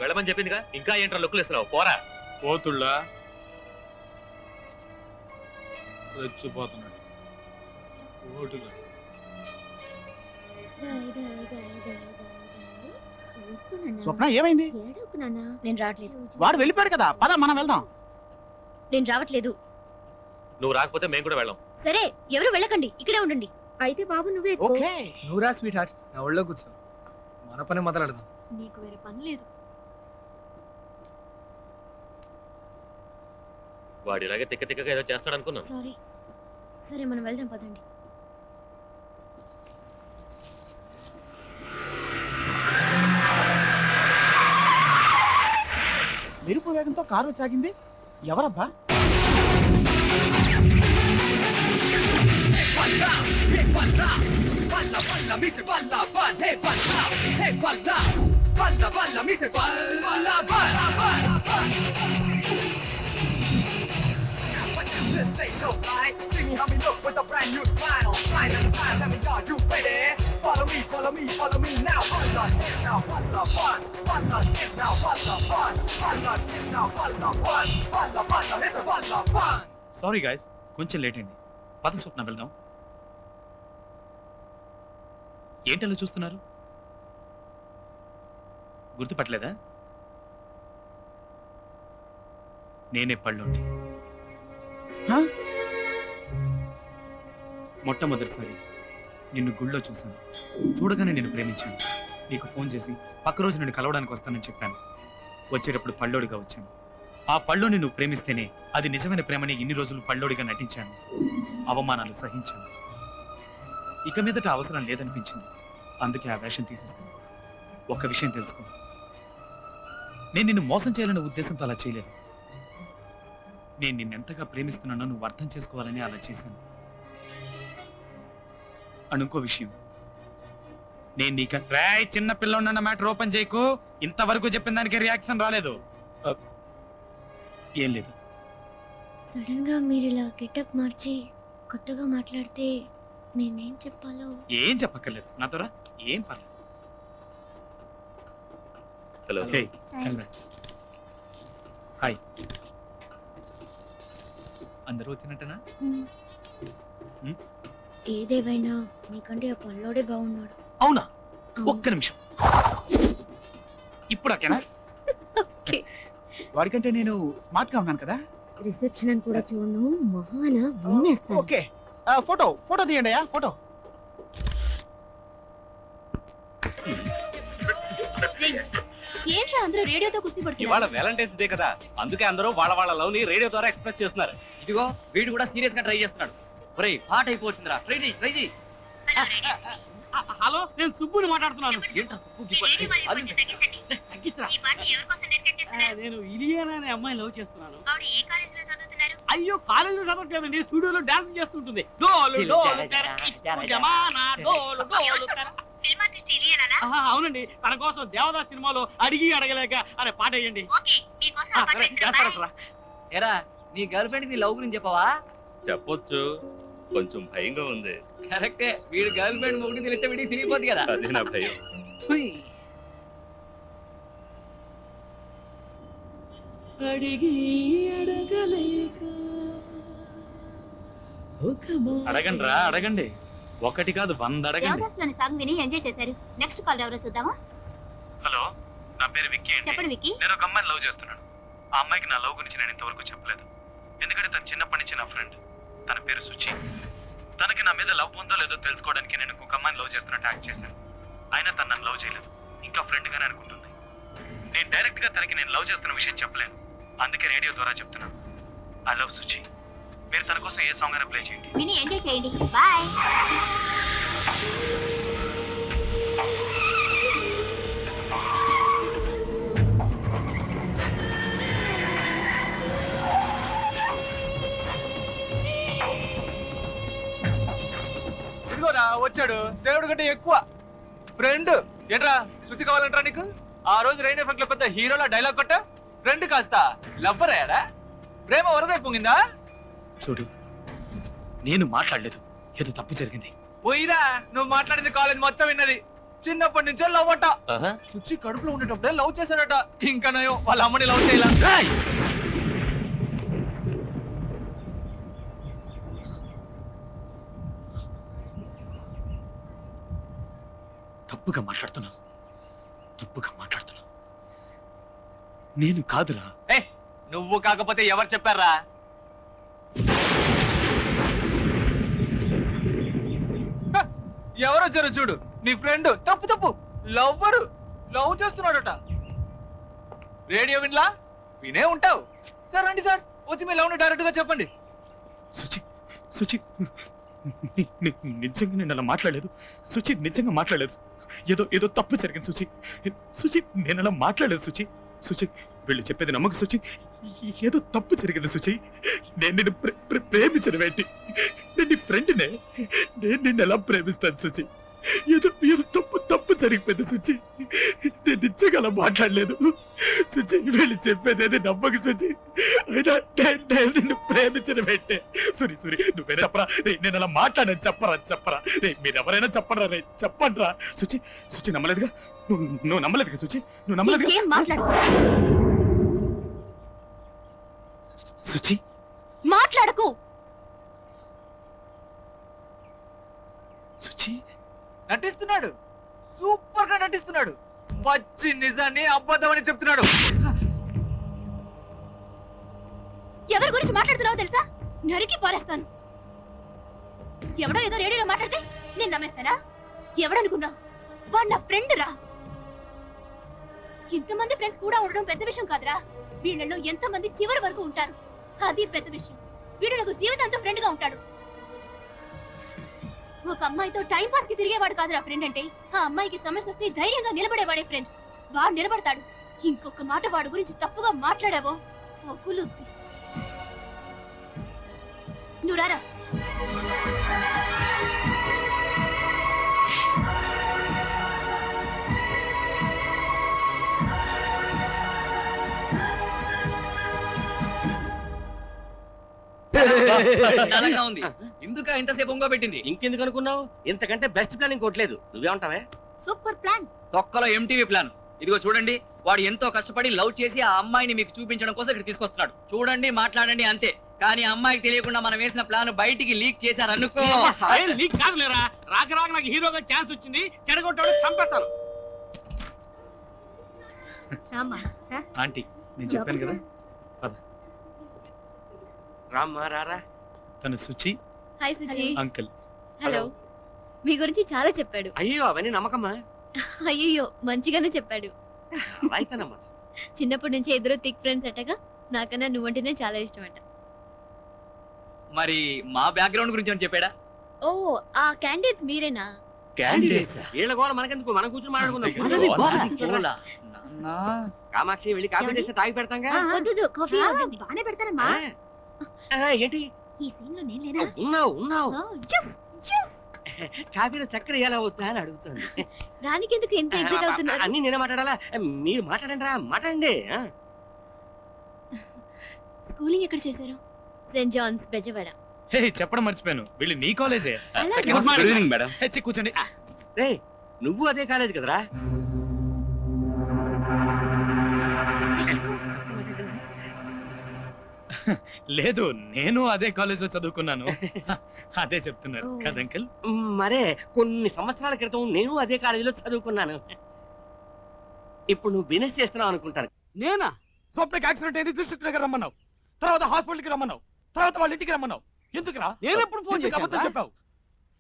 వెళ్ళమని చెప్పిందిగా, ఇంకా ఏంట్రా లుక్కులు ఇస్తున్నావు? పోరా. పోతుళ్ళా రెచ్చిపోతున్నాడు. ఓటుగా స్వప్న ఏమైంది? నేను రావట్లేదు. వాడు వెళ్ళిపోయాడు కదా, పద మనం వెళ్దాం. నేను రావట్లేదు. నువ్వు రాకపోతే మేము కూడా వెళ్ళాం. సరే, ఎవరు వెళ్ళకండి, ఇక్కడే ఉండండి. అయితే బాబు నువ్వే ఓకే. నువ్వురా స్వీట్ హార్ట్, నా ఒళ్ళో కూర్చో. మన పని మొదలెడదాం. నీకు వేరే పని లేదు. వాడు ఇలాగే తిక్క తిక్కగా ఏదో చేస్తాడు అనుకున్నాను. సారీ. సరే మనం వెళ్దాం పదండి. మెరుపు వేగంతో కారు వచ్చాగింది. ఎవరబ్బా? సారీ గాయస్, కొంచెం లేట్ అయింది. పద స్వప్న వెళ్దాం. ఏంటలా చూస్తున్నారు? గుర్తుపట్టలేదా? నేనే పళ్ళుండి. మొట్టమొదటిసారి నిన్ను గుళ్ళో చూశాను. చూడగానే నేను ప్రేమించాను. నీకు ఫోన్ చేసి పక్క రోజు నిన్ను కలవడానికి వస్తానని చెప్పాను. వచ్చేటప్పుడు పళ్ళోడిగా వచ్చాను. ఆ పళ్ళోని నువ్వు ప్రేమిస్తేనే అది నిజమైన ప్రేమని ఇన్ని రోజులు పళ్ళోడిగా నటించాను. అవమానాలు సహించాను. ఇక మీదట అవసరం లేదనిపించింది. అందుకే ఆ వేషం తీసేస్తాను. ఒక్క విషయం తెలుసుకో, నేను నిన్ను మోసం చేయాలనే ఉద్దేశంతో అలా చేయలేదు. నేను నిన్నెంతగా ప్రేమిస్తున్నానో నువ్వు అర్థం చేసుకోవాలని అలా చేశాను. ఇంకో విషయం, నేను నీకు చిన్న పిల్ల మ్యాటర్ ఓపెన్ చేయకు. ఇంతవరకు చెప్పిన దానికి రియాక్షన్ రాలేదు. ఏం లేదు. సడన్ గా మీరు ఇలా గెటప్ మార్చి కొత్తగా మాట్లాడితే నేనేం చెప్పాలో. ఏం చెప్పక్కర్లేదు, నాతో రా. ఏం పర్లేదు. హలో. హాయ్. అందరూ వచ్చినట్టనా? ఏదేవైనా నీకంటే ఆ పల్లోడే బాగున్నాడు. అవునా? అవును. ఒక్క నిమిషం. ఇప్పుడు ఓకేనా? ఓకే. వాడికంటే నేను స్మార్ట్ గా ఉన్నాను కదా. రిసెప్షన్ అని కూడా చూడను, మహాన విన్నేస్తాను. ఓకే, ఫోటో తీయండి అయ్యా, ఫోటో. ఏంట్రా అందరూ రేడియోతో కుస్తీ ఇవాళ పడుతున్నారు? వ్యాలంటైన్స్ డే కదా, అందుకే అందరూ వాళ్ళ లవ్ ని రేడియో ద్వారా ఎక్స్ప్రెస్ చేస్తున్నారు. ఇదిగో వీడు కూడా సీరియస్ గా ట్రై చేస్తున్నాడు. ఒరేయ్ పాట అయిపోవచ్చుందిరా. ట్రై చేయి. హలో, నేను సుబ్బుని మాట్లాడుతున్నాను. ఏంట్రా సుబ్బు గిబ్బు? తగ్గించరా. నేను ఇలియానా అనే అమ్మాయి లవ్ చేస్తున్నాను. అయ్యో, కాలేజీలో చదవట్లేదండి, స్టూడియోలో డాన్స్ చేస్తుంటుంది. డోలు డోలు తెర, ఇస్కు జమానా, డోలు డోలు తెర. అవునండి, తన కోసం దేవదాస్ సినిమాలో అడిగి అడగలేక అనే పాట వేయండి. సరే చేస్తారట్రా. ఎరా నీ గర్ల్ ఫ్రెండ్ నీ లవ్ గురించి చెప్పవా? చెప్పొచ్చు, కొంచెం భయంగా ఉంది. కరెక్టే, వీడు గర్ల్ ఫ్రెండ్ మొగుడు తెలిస్తే వీడికి తిరిగిపోద్ది కదా. అదే నా భయం. హుయ్. అడగండి రా, అడగండి. ఒకటి కాదు 100 అడగండి. దేవదాసులోని సాంగ్ విని ఎంజాయ్ చేశారు. నెక్స్ట్ కాల్ ఎవరో చూద్దామా? హలో, నా పేరు విక్కీ అండి. చెప్పండి విక్కీ. నేను ఒక అమ్మాయిని లవ్ చేస్తున్నాను. ఆ అమ్మాయికి నా లవ్ గురించి నేను ఇంతవరకు చెప్పలేదు. ఎందుకంటే తను చిన్నప్పటి నుంచి నా ఫ్రెండ్. తన పేరు సుచి. తనకి నా మీద లవ్ ఉందో లేదో తెలుసుకోవడానికి నేను ఒక అమ్మాయిని లవ్ చేస్తున్నట్టు యాక్ట్ చేశాను. అయినా తను నన్ను లవ్ చేయలేదు, ఇంకా ఫ్రెండ్ గానే అనుకుంటుంది. నేను డైరెక్ట్ గా తనకి నేను లవ్ చేస్తున్న విషయం చెప్పలేను, అందుకే రేడియో ద్వారా చెప్తున్నాను. I love Suchi. మీరు తన కోసం ఏ సాంగ్ అయినా ప్లే చేయండి. విని ఎంజాయ్ చేయండి. బాయ్. ఇదిగోరా వచ్చాడు, దేవుడి కంటే ఎక్కువ ఫ్రెండ్. ఏంట్రా శుచి కావాలంటరా నీకు? ఆ రోజు రైన్ ఎఫెక్ట్ లో పెద్ద హీరోలా డైలాగ్ కొట్ట. ఫ్రెండ్ కాస్త లవ్వర్ అయ్యాడా? ప్రేమ వరదై పొంగిందా? చూడు, నేను మాట్లాడలేదు, ఏదో తప్పు జరిగింది. పోయిరా, నువ్వు మాట్లాడింది కాలేజ్ మొత్తం విన్నది. చిన్నప్పటి నుంచే లవ్ అట. సుచి కడుపులో ఉండేటప్పుడే లవ్ చేశాడట. ఇంకా నయం వాళ్ళ అమ్మని లవ్ చేయాల. తప్పుగా మాట్లాడుతున్నావు. నేను కాదురా. నువ్వు కాకపోతే ఎవరు చెప్పారా? ఎవరు వచ్చారు చూడు, నీ ఫ్రెండ్. తప్పు లవ్వరు లవ్ చేస్తున్నాడట. రేడియో వినలా? వినే ఉంటావు. సార్ రండి సార్, వచ్చి మీ లవ్ ని డైరెక్ట్ గా చెప్పండి. సుచి నిజంగా నేను అలా మాట్లాడలేదు. సుచి నిజంగా మాట్లాడలేదు. ఏదో తప్పు జరిగింది సుచి. నేను అలా మాట్లాడలేదు సుచి. వీళ్ళు చెప్పేది నమ్మకు సుచి. ఏదో తప్పు జరిగింది సుచి. నేను నిన్ను ప్రేమించడం ఏంటి? నేను నీ ఫ్రెండ్నే. నేను నిన్ను ఎలా ప్రేమిస్తాను సుచి? ఏదో తప్పు జరిగిపోయింది సుచి. నేను నిజంగా అలా మాట్లాడలేదు సుచి. వీళ్ళు చెప్పేది నమ్మకు సుచి. అయినా నేను నిన్ను ప్రేమించడం ఏంటే? సురి నువ్వేనా చెప్పరా? నేను అలా మాట్లాడాను. చెప్పరా? మీరెవరైనా చెప్పరా? చెప్పండిరా. సుచి నమ్మలేదుగా? నువ్వు నమ్మలేదుగా సుచి? నువ్వు నమ్మలేదుగా? ఏం మాట్లాడు? సుచి మాట్లాడకు. సుచి నటిస్తున్నాడు, సూపర్ గా నటిస్తున్నాడు. పచ్చి నిజాన్ని అబద్ధం అని చెప్తున్నాడు. ఎవరి గురించి మాట్లాడుతున్నావో తెలుసా? నరికి పారేస్తాను. ఎవడో ఏదో రేడియోలో మాట్లాడితే నేను నమ్మేస్తానా? ఎవడనుకున్నావు? వాడు నా ఫ్రెండ్ రా. ఇంతమంది ఫ్రెండ్స్ కూడా ఉండడం పెద్ద విషయం కాదురా. వీళ్ళలో ఎంతమంది చివరి వరకు ఉంటారు, అది పెద్ద విషయం. వీడు నాకు జీవితంతో ఫ్రెండ్ గా ఉంటాడు. ఒక అమ్మాయితో టైం పాస్ కి తిరిగేవాడు కాదురా ఫ్రెండ్ అంటే. ఆ అమ్మాయికి సమస్య వస్తే ధైర్యంగా నిలబడేవాడే ఫ్రెండ్. వాడు నిలబడతాడు. ఇంకొక మాట వాడి గురించి తప్పుగా మాట్లాడావో పగులుద్ది. నువ్వు రారా. చండాలంగా ఉంది. ఎందుక ఇంతసేపు ఒంగో పెట్టింది? ఇంకెందుకు అనుకున్నావు? ఇంతకంటే బెస్ట్ ప్లాన్ ఇంకోట్లేదు. నువ్వేమంటావే? Super plan. తొక్కలో ఎంటీవీ ప్లాన్. ఇదిగో చూడండి, వాడు ఎంతో కష్టపడి లవ్ చేసి ఆ అమ్మాయిని మీకు చూపించడం కోసం ఇక్కడ తీసుకొస్తున్నాడు. చూడండి, మాట్లాడండి అంతే. కానీ అమ్మాయికి తెలియకుండా మనం వేసిన ప్లాన్ బయటికి లీక్ చేశారనుకో. లీక్ కాదులేరా, రాక రాక నాకు హీరోగా ఛాన్స్ వచ్చింది, చెడగొట్టాడు, చంపేస్తాను. ఆంటీ నేను చెప్పాను కదా, రామ్మా రారా. తను Suchi hi Suchi. Uncle. Hello. మీ గురించి చాలా చెప్పాడు. అయ్యో అవన్నీ నమ్మకమ్మా. అయ్యో మంచిగానే చెప్పాడు. అలా అయితేనమ్మా. చిన్నప్పటి నుంచి ఇద్దరు థిక్ ఫ్రెండ్స్ అట్టగా. నాకన్నా నువ్వంటేనే చాలా ఇష్టం అంట. మరి మా బ్యాక్గ్రౌండ్ గురించి అని చెప్పాడా? ఓ ఆ క్యాండిడేట్స్ మీరేనా? క్యాండిడేట్స్ వీళ్ళ గోడ మనకెందుకు, మనం కూర్చొని అది గోల. మాట్లాడుకుందాం. కామాక్షి వెళ్ళి కాఫీ చేస్తే తాగి పెడతాంగా. వద్దు కాఫీ వద్దండి. బానే పెడతానమ్మా. ఏంటి ఈ సీన్ లో నేను లేనా? ఉన్నావు ఉన్నావు. Yes. కాఫీలో చక్కెర ఎలా అవుతా అని అడుగుతుంది. దానికి ఎందుకు ఎంత ఎగ్జైట్ అవుతున్నారు? అన్ని నేనే మాట్లాడాలా? మీరు మాట్లాడండి రా, మాట్లాడండి. స్కూలింగ్ ఎక్కడ చేశారు? Saint Johne's Bezawada. హే చెప్పడం మర్చిపోయాను, వీళ్ళు నీ కాలేజే. అలాగే. Good evening madam. కూర్చోండి. రే నువ్వు అదే కాలేజ్ కదరా? లేదు, నేను అదే కాలేజ్ లో చదువుకున్నాను. అదే చెప్తున్నారు ఓ. కదా అంకుల్? మరే కొన్ని సంవత్సరాల క్రితం నేను అదే కాలేజీలో చదువుకున్నాను. ఇప్పుడు నువ్వు బిజినెస్ చేస్తున్నావు అనుకుంటాను. నేనా? స్వప్నకి యాక్సిడెంట్ అయింది, డిస్ట్రిక్ట్ దగ్గర రమ్మన్నావు, తర్వాత హాస్పిటల్కి రమ్మన్నావు, తర్వాత వాళ్ళ ఇంటికి రమ్మన్నావు. ఎందుకురా? నేను ఎప్పుడు ఫోన్ ఎందుకు చేశాను అబద్ధం రా? చెప్పావు?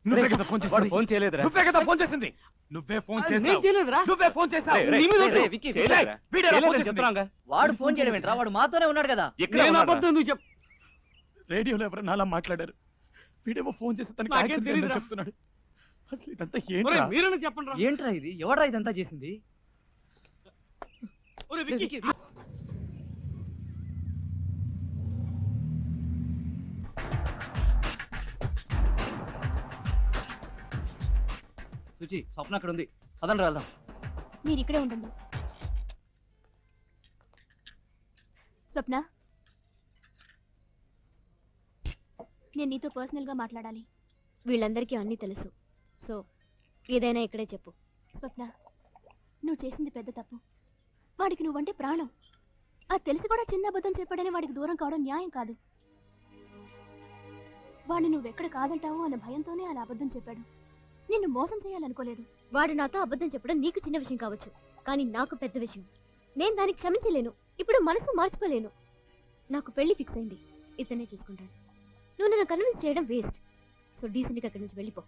నువ్వే కదా ఫోన్ చేసింది. ఫోన్ చేయలేదురా. నువ్వే కదా ఫోన్ చేసింది. నువ్వే ఫోన్ నేను చేసావు. చేయలేదురా. నువ్వే ఫోన్ చేసావు. రేయ్, రేయ్, నీ మీద రేయ్, ఒట్టు. రేయ్, విక్కీ, రేయ్, వీడేరా ఫోన్ చేసింది? చెప్తాంగా. వాడు ఫోన్ చేయడం ఏంట్రా? వాడు మాతోనే ఉన్నాడు కదా. నేను అబద్ధం ఎందుకు చెప్పు? రేడియోలో ఎవరైనా అలా మాట్లాడారు. వీడేమో ఫోన్ చేసి తనకి నాకేం యాక్సిడెంట్ తెలీదురా. అయిందని చెప్తున్నాడు. అసలు ఇదంతా ఒరేయ్, ఏంట్రా? మీరైనా చెప్పండి రా. ఏంట్రా ఇది? ఎవడ్రా ఇదంతా చేసింది? ఒరేయ్, విక్కీ. సుచి, స్వప్న అక్కడ ఉంది. పదండి వెళ్దాం. మీరు ఇక్కడే ఉండండి. స్వప్న, నేను నీతో పర్సనల్ గా మాట్లాడాలి. వీళ్ళందరికీ అన్నీ తెలుసు. సో ఏదైనా ఇక్కడే చెప్పు. స్వప్న, నువ్వు చేసింది పెద్ద తప్పు. వాడికి నువ్వంటే ప్రాణం. అది తెలిసి కూడా చిన్న అబద్ధం చెప్పాడని వాడికి దూరం కావడం న్యాయం కాదు. వాడిని నువ్వెక్కడ కాదంటావు అన్న భయంతోనే అలా అబద్ధం చెప్పాడు. నిన్ను మోసం చేయాలనుకోలేదు. వాడు నాతో అబద్ధం చెప్పడం నీకు చిన్న విషయం కావచ్చు, కానీ నాకు పెద్ద విషయం. నేను దానికి క్షమించలేను. ఇప్పుడు మనసు మార్చుకోలేను. నాకు పెళ్లి ఫిక్స్ అయింది. ఇతనే చూసుకుంటాను. నువ్వు నన్ను కన్విన్స్ చేయడం వేస్ట్. సో డీసెంట్గా అక్కడి నుంచి వెళ్ళిపో.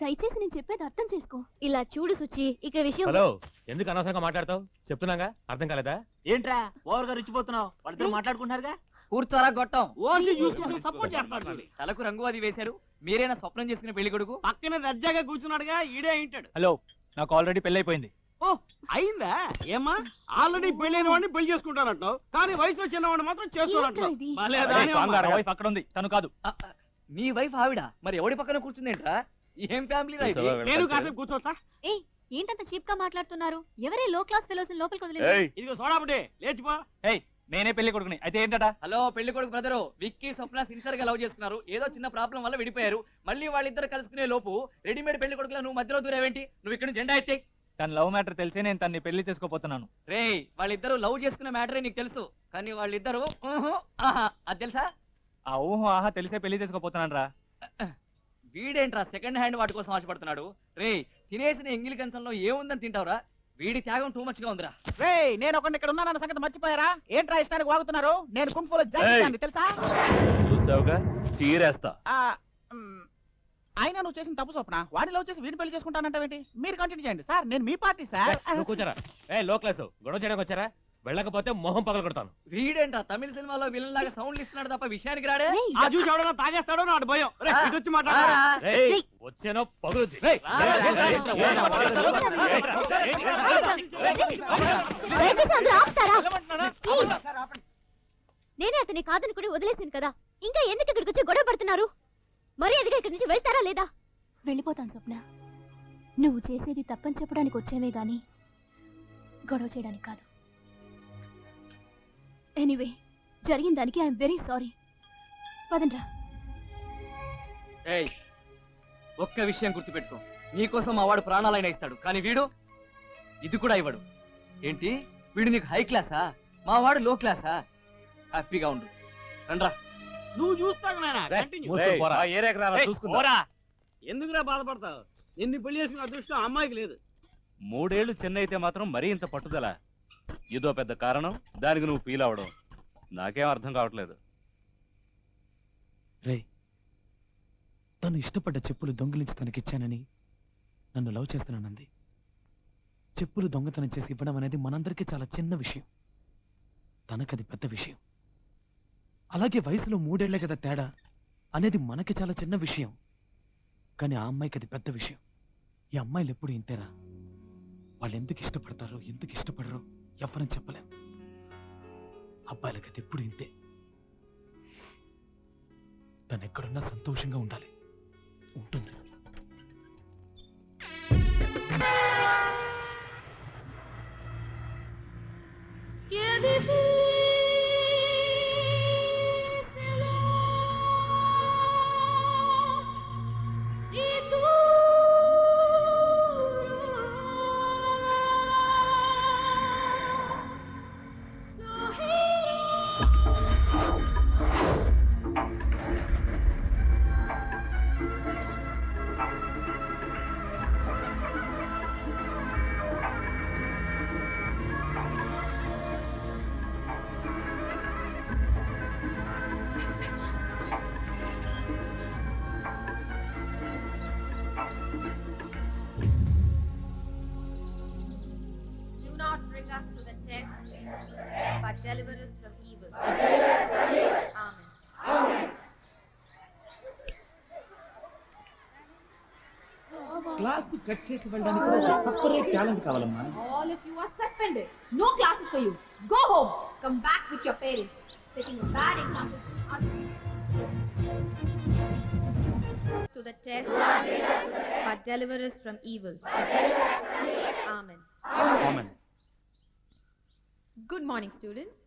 దయచేసి నేను చెప్పేది అర్థం చేసుకో. ఇలా చూడు సుచి, ఇక విషయం హలో, ఎందుకు అనవసరంగా మాట్లాడతావు? చెప్తున్నాగా, అర్థం కాలేదా? ఏంట్రా ఓవర్ గా రిచ్చిపోతున్నావు? వాళ్ళిద్దరు మాట్లాడుకుంటున్నారుగా. కూర్చోరా గొట్టం. ఓసి చూసుకొని సపోర్ట్ చేస్తాడు. తలకు రంగు అది వేశారు. మీరేనా స్వప్నం చేసుకునే పెళ్లి కొడుకు? పక్కనే దర్జాగా కూర్చున్నాడుగా, ఈడే అయింటాడు. హలో, నాకు ఆల్రెడీ పెళ్లి అయిపోయింది. ఓ అయిందా? ఏమ్మా, ఆల్రెడీ పెళ్ళైన వాడిని పెళ్లి చేసుకుంటానంటావు, కానీ వయసులో చిన్నవాడిని మాత్రం ఏంట్రా చేసుకోనంటావు. ఇది? వైఫ్ అక్కడ ఉంది, తను కాదు. మీ వైఫ్ ఆవిడ మరి ఎవడి పక్కన కూర్చుందేంట్రా? ఏం ఫ్యామిలీ రా ఇది? నేను కాసేపు కూర్చోవచ్చా? ఏంటంత చీప్ గా మాట్లాడుతున్నారు? ఎవరే లో క్లాస్ ఫెలోస్ లోపలికి వదిలేదు? ఇదిగో సోడాబుడే, లేచిపో. నేనే పెళ్లి కొడుకుని, అయితే ఏంటట? హలో పెళ్లి కొడుకు బ్రదరు, విక్కీ స్వప్న సిన్సియర్ గా లవ్ చేసుకున్నారు. ఏదో చిన్న ప్రాబ్లం వల్ల విడిపోయారు. మళ్ళీ వాళ్ళిద్దరు కలుసుకునే లోపు రెడీమేడ్ పెళ్లి కొడుకులా నువ్వు మధ్యలో దూరేవేంటి? నువ్వు ఇక్కడ జెండా ఎత్తే. తన లవ్ మ్యాటర్ తెలిసే నేను తన్ని పెళ్లి చేసుకోపోతున్నాను. రే, వాళ్ళిద్దరు లవ్ చేసుకున్న మ్యాటరే నీకు తెలుసు, కానీ వాళ్ళిద్దరు అది తెలుసా? ఆ ఊహో ఆహా తెలిసే పెళ్లి చేసుకోపోతున్నాను రా. వీడేంట్రా సెకండ్ హ్యాండ్ వాటి కోసం ఆశపడుతున్నాడు? రే, తినేసిన ఎంగిలి కంచంలో ఏముందని తింటావురా? వీడి త్యాగం టూ మచ్ గా ఉందిరా. నేను ఒకటి ఇక్కడ ఉన్నానన్న సంగతి మర్చిపోయారా? ఏంట్రా ఇష్టానికి వాగుతున్నారు? నేను కుంఫులో జాయింట్ తెలుసా? చూసావుగా, చీరేస్తా. అయినా నువ్వు చేసిన తప్పు స్వప్న. వాడిని లవ్ చేసి వీడిని పెళ్లి చేసుకుంటానంటావేంటి? మీరు కంటిన్యూ చేయండి సార్, నేను మీ పార్టీ సార్. నువ్వు కూర్చోరా. లో క్లాస్ గొడవ చేయడానికి వచ్చారా? వెళ్ళకపోతే మొహం పగల కొడతాను. వీడేంట్రా తమిళ సినిమాలో విలన్ లాగా సౌండ్లు ఇస్తున్నాడు తప్ప విషయానికి రాడే. ఆ చూసి ఎవడన్నా తాగేస్తాడో నాడు భయం. ఇది వచ్చి రారా. మాట్లాడారా? వచ్చానో పగులుద్ది. దయచేసి అందరూ ఆపుతారా? Please. నేనే అతని కాదనుకుని వదిలేసాను కదా, ఇంకా ఎందుకు ఇక్కడికి వచ్చి గొడవ పడుతున్నారు? మరీ ఎదిగా ఇక్కడి నుంచి వెళ్తారా లేదా? వెళ్ళిపోతాను స్వప్న. నువ్వు చేసేది తప్పని చెప్పడానికి వచ్చేవే గాని గొడవ చేయడానికి కాదు. ఎనీవే, జరిగిన దానికి ఐఎమ్ వెరీ సారీ. పదండ్రా. ఏయ్, ఒక్క విషయం గుర్తుపెట్టుకో, నీకోసం మా వాడు ప్రాణాలైనా ఇస్తాడు, కానీ వీడు ఇది కూడా ఇవ్వడు. ఏంటి, వీడు నీకు హై క్లాసా, మా వాడు లో క్లాసా? హ్యాపీగా ఉండు, రండ్రా. నువ్వు చూస్తావు నాయనా, రేయ్, కంటిన్యూ. మూసుకొని పోరా. చూసుకుందా ఎందుకురా బాధపడతావు? నిన్ను పెళ్లి చేసుకున్న అదృష్టం అమ్మాయికి లేదు. 3 ఏళ్ళు చెన్నై అయితే మాత్రం మరీ ఇంత పట్టుదల. ఇదో పెద్ద కారణం, దానికి నువ్వు ఫీల్ అవ్వడం నాకేం అర్థం కావట్లేదు. రే, తను ఇష్టపడ్డ చెప్పులు దొంగిలించి తనకిచ్చానని నన్ను లవ్ చేస్తున్నానంది. చెప్పులు దొంగతనం చేసి ఇవ్వడం అనేది మనందరికీ చాలా చిన్న విషయం, తనకది పెద్ద విషయం. అలాగే వయసులో 3 ఏళ్లే కదా తేడా అనేది మనకి చాలా చిన్న విషయం, కానీ ఆ అమ్మాయికి అది పెద్ద విషయం. ఈ అమ్మాయిలు ఎప్పుడు ఇంతేరా, వాళ్ళు ఎందుకు ఇష్టపడతారో ఎందుకు ఇష్టపడరో ఎవరని చెప్పలేం. అబ్బాయిలకి అది ఎప్పుడు ఇంతే. తను ఎక్కడున్నా సంతోషంగా ఉండాలి, ఉంటుంది. Bring us to the test, but deliver us from evil. Amen. Class cut చేసి వెళ్ళడానికి ఒక సెపరేట్ టాలెంట్ కావాలమ్మా. All of you are suspended. No classes for you. Go home. Come back with your parents. Setting a bad example to others. To the test, but deliver us from evil. Amen. Amen. Good morning, students.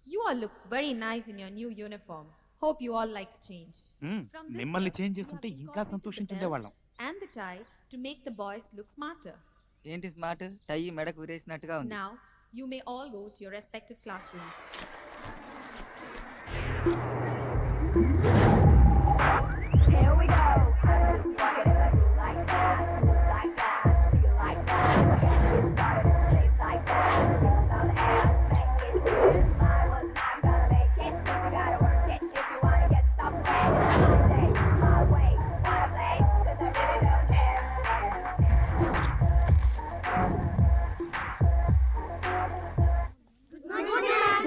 You all look very nice in your new uniform. Hope you all like the change. From this మిమ్మల్ని year, change you చేస్తుంటే have been ఇంకా copied to the సంతోషించుండేవాళ్ళం. belt and the tie to make the boys look smarter. ఏంటి smart, టై మెడకు ఉరేసినట్టుగా ఉంది. Now, you may all go to your respective classrooms. Here we go. Just walk it up like that, like that, feel like that. Get started in a place like that. Give some ass, make it good. My was not gonna make it. You gotta work it if you wanna get somewhere. It's my day, my way. Wanna play? 'Cause I really don't care.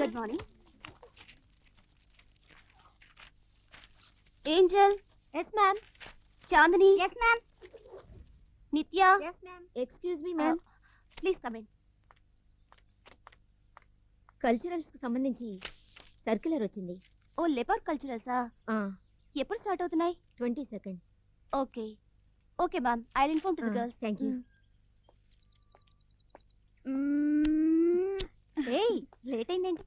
Good morning. Angel. Yes, ma'am. Chandani. Yes, ma'am. Nitya. Yes, ma'am. Excuse me, ma'am. Please come in. Culturals కి సంబంధించి circular వచ్చింది. ఓ leopard కల్చరల్సా? ఎప్పుడు start అవుతున్నాయి? 22nd. Okay okay ma'am, I will inform to the girls. Thank you. ఏయ్, late అయిందేంటి?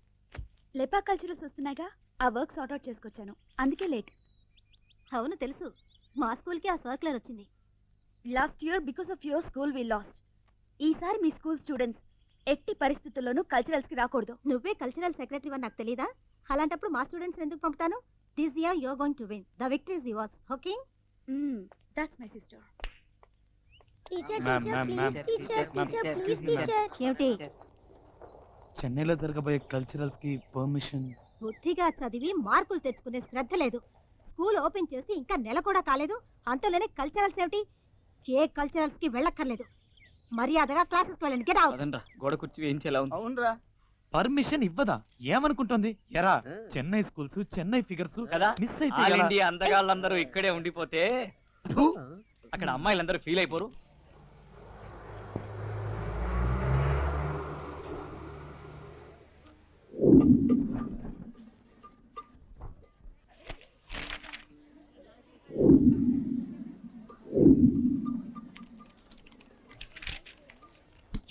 Leopard culturals వస్తున్నాయిగా, ఆ work sort out చేసుకొచ్చాను, అందుకే late. అవును తెలుసు, మా స్కూల్కి ఆ సర్క్యులర్ వచ్చింది. Last year because of your school we lost. ఈసారి మీ స్కూల్ స్టూడెంట్స్ ఎట్టి పరిస్థితుల్లోనూ కల్చరల్స్కి రాకూడదు. నువ్వే కల్చరల్ సెక్రటరీ అని నాకు తెలీదా? అలాంటప్పుడు మా స్టూడెంట్స్ ఎందుకు పంపుతాను? This year you are going to win. The victory is yours. Okay, that's my sister. Teacher Ma'am, teacher ma'am, please ma'am. Teacher Ma'am, teacher excuse please me, ma'am. Teacher. ఏమిటి? చెన్నైలో జరగబోయే కల్చరల్స్ కి permission. బుద్ధిగా చదివి మార్కులు తెచ్చుకునే శ్రద్ధ లేదు. School open చేసి ఇంకా నెల కూడా కాలేదు, అంతలోనే కల్చరల్స్ ఏమిటి? ఏ కల్చరల్స్ కి వెళ్ళక్కర్లేదు. మర్యాదగా క్లాసెస్ వెళ్ళండి. Get out. అదండ్రా, గోడ కుర్చీ వేయించేలా ఉంది. అవునరా, పర్మిషన్ ఇవ్వదా? ఏమనుకుంటుంది? ఎరా, చెన్నై స్కూల్స్ చెన్నై ఫిగర్స్ కదా, మిస్ అయితే ఆల్ ఎలా? ఇండియా అందగాళ్ళందరూ ఇక్కడే ఉండిపోతే థు, అక్కడ అమ్మాయిలందరూ ఫీల్ అయిపోరు.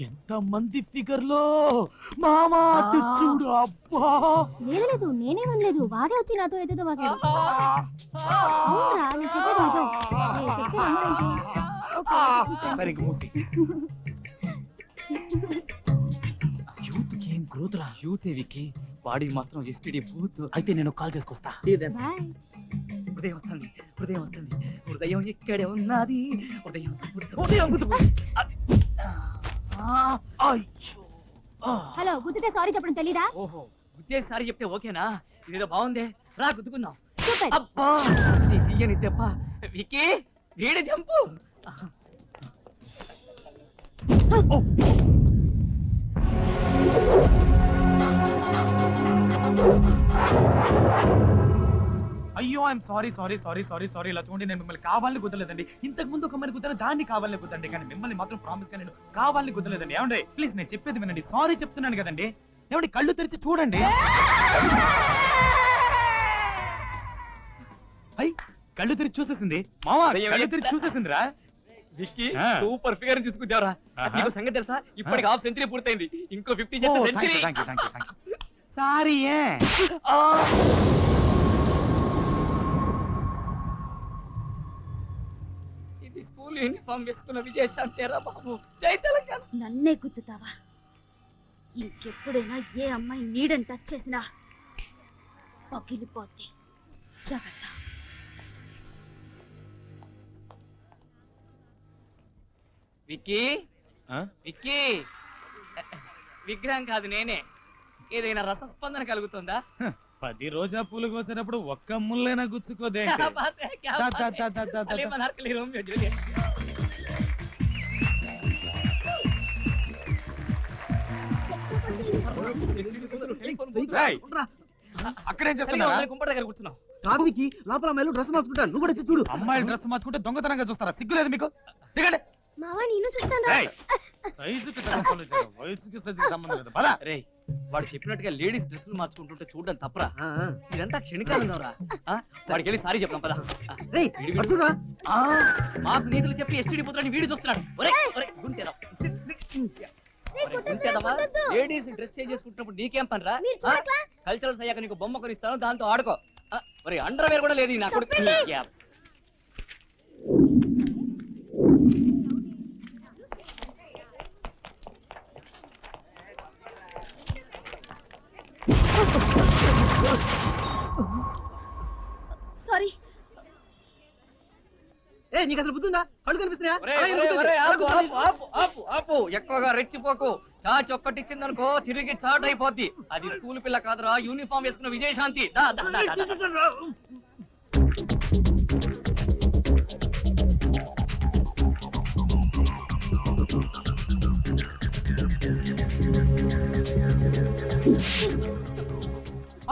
ఎంత ఇంతమంది ఫిగర్ లో మామా అటు చూడు అబ్బా. లేదు నేనేమనలేదు, వాడే వచ్చి నాతో ఏదేదో వాగాడు. అవునరా, నేను చెప్పేది నిజం. నేను చెప్తే నమ్మరేంటి? ఓకే. సరే ఇంక మూసి. యూత్ కి ఏం గ్రోత్ రా. యూతే విక్కీ, బాడీ మాత్రం ఎస్టీడీ బూత్. అయితే నేను కాల్ చేసుకొస్తా. బాయ్. హృదయం వస్తుంది, హృదయం వస్తుంది, హృదయం ఇక్కడే ఉన్నది. హృదయం హృదయం గుద్దు- అయ్యో. హలో, గుద్దితే సారీ చెప్పడం తెలీదా? ఓహో, గుద్దేసారి చెప్తే ఓకేనా? ఇదేదో బాగుందే, రా గుద్దుకుందాం. సూపర్. అబ్బా, నీ తీయని దెబ్బ. విక్కీ, వీడి జంపు. అయ్యో I'm sorry sorry sorry sorry sorry. ఇలా చూడండి, నేను మిమ్మల్ని కావాలని గుద్దలేదండి. ఇంతకు ముందు ఒక అమ్మాయిని గుద్దాను, దాన్ని కావాలని గుద్దండి, కానీ మిమ్మల్ని మాత్రం ప్రామిస్ గా నేను కావాలని గుద్దలేదండి. ఏమండి ప్లీజ్ నేను చెప్పేది వినండి. సారీ చెప్తున్నాను కదండి. ఏమండి కళ్ళు తెరిచి చూడండి. అయ్యి కళ్ళు తెరిచి చూసేసింది మామా, కళ్ళు తెరిచి చూసేసిందిరా. విక్కీ, ఆ. సూపర్ ఫిగర్ చూసుకుంటావరా. ఆహా. నీకు సంగతి తెలుసా? ఇప్పటికి హాఫ్ సెంచరీ పూర్తయింది, ఇంకో 50 చేస్తే సెంచరీ. సారీ ఏ ఇది స్కూల్ యూనిఫామ్ వేసుకున్న విజయశాంతేరా బాబు. జై తెలంగాణ. నన్నే గుద్దుతావా? ఇంకెప్పుడైనా ఏ అమ్మాయి నీడని టచ్ చేసినా పగిలిపోద్ది. జాగ్రత్త. విక్కీ, ఆ? విక్కీ, విగ్రహం కాదు నేనే. ఏదైనా రసస్పందన కలుగుతుందా? 10 రోజా పూలు కోసేటప్పుడు ఒక్క ముళ్ళైనా గుచ్చుకోదే. क्या बात है, क्या बात है। सलीम अनवर के लिए रोमियो जूलियट। అక్కడేం సలీం చేస్తున్నారా? అందరి కుంపటి దగ్గర కూర్చున్నాం. కాదు వికి, లోపల అమ్మాయిలు డ్రెస్ మార్చుకుంటాను, నువ్వు కూడా వచ్చి చూడు. అమ్మాయిలు డ్రెస్ మార్చుకుంటే దొంగతనంగా చూస్తారా? సిగ్గులేదు మీకు? దిగండి. మావా, నేను చూస్తాను. ఏయ్, సైజుకి తగ్గ పనులు చేయరు. వయసుకి సైజుకి సంబంధం లేదు. పద. రేయ్, వాడు చెప్పినట్టుగా లేడీస్ డ్రెస్సులు మార్చుకుంటుంటే చూడడం తప్పరా? ఆ, ఆ. ఇదంతా క్షణికాలంగా రా. వాడికి వెళ్ళి సారీ చెప్పడం పదా. రేయ్, అటు చూడురా. మాకు నీతులు చెప్పి ఎస్టీడీ పుత్రాన్ని వీడు చూస్తున్నాడు. గుంటేరా, లేడీస్ డ్రెస్ చేంజ్ చేసుకుంటున్నప్పుడు నీకేం పని రా? కల్చరల్స్ అయ్యాక నీకు బొమ్మ కొనిస్తాను, దాంతో ఆడుకో. మరి అండర్ వేర్ కూడా లేదు నా కొడుకు. సారీ. ఏ, నీకు అసలు బుద్ధి ఉందా? కళ్ళు కనిపిస్తున్నాయా? ఎక్కువగా రెచ్చిపోకు. చాచ్ ఒక్కటిచ్చిందనుకో తిరిగి చాట్ అయిపోద్ది. అది స్కూల్ పిల్ల కాదురా, యూనిఫామ్ వేసుకున్న విజయశాంతి. దా, దా, దా, దా, దా.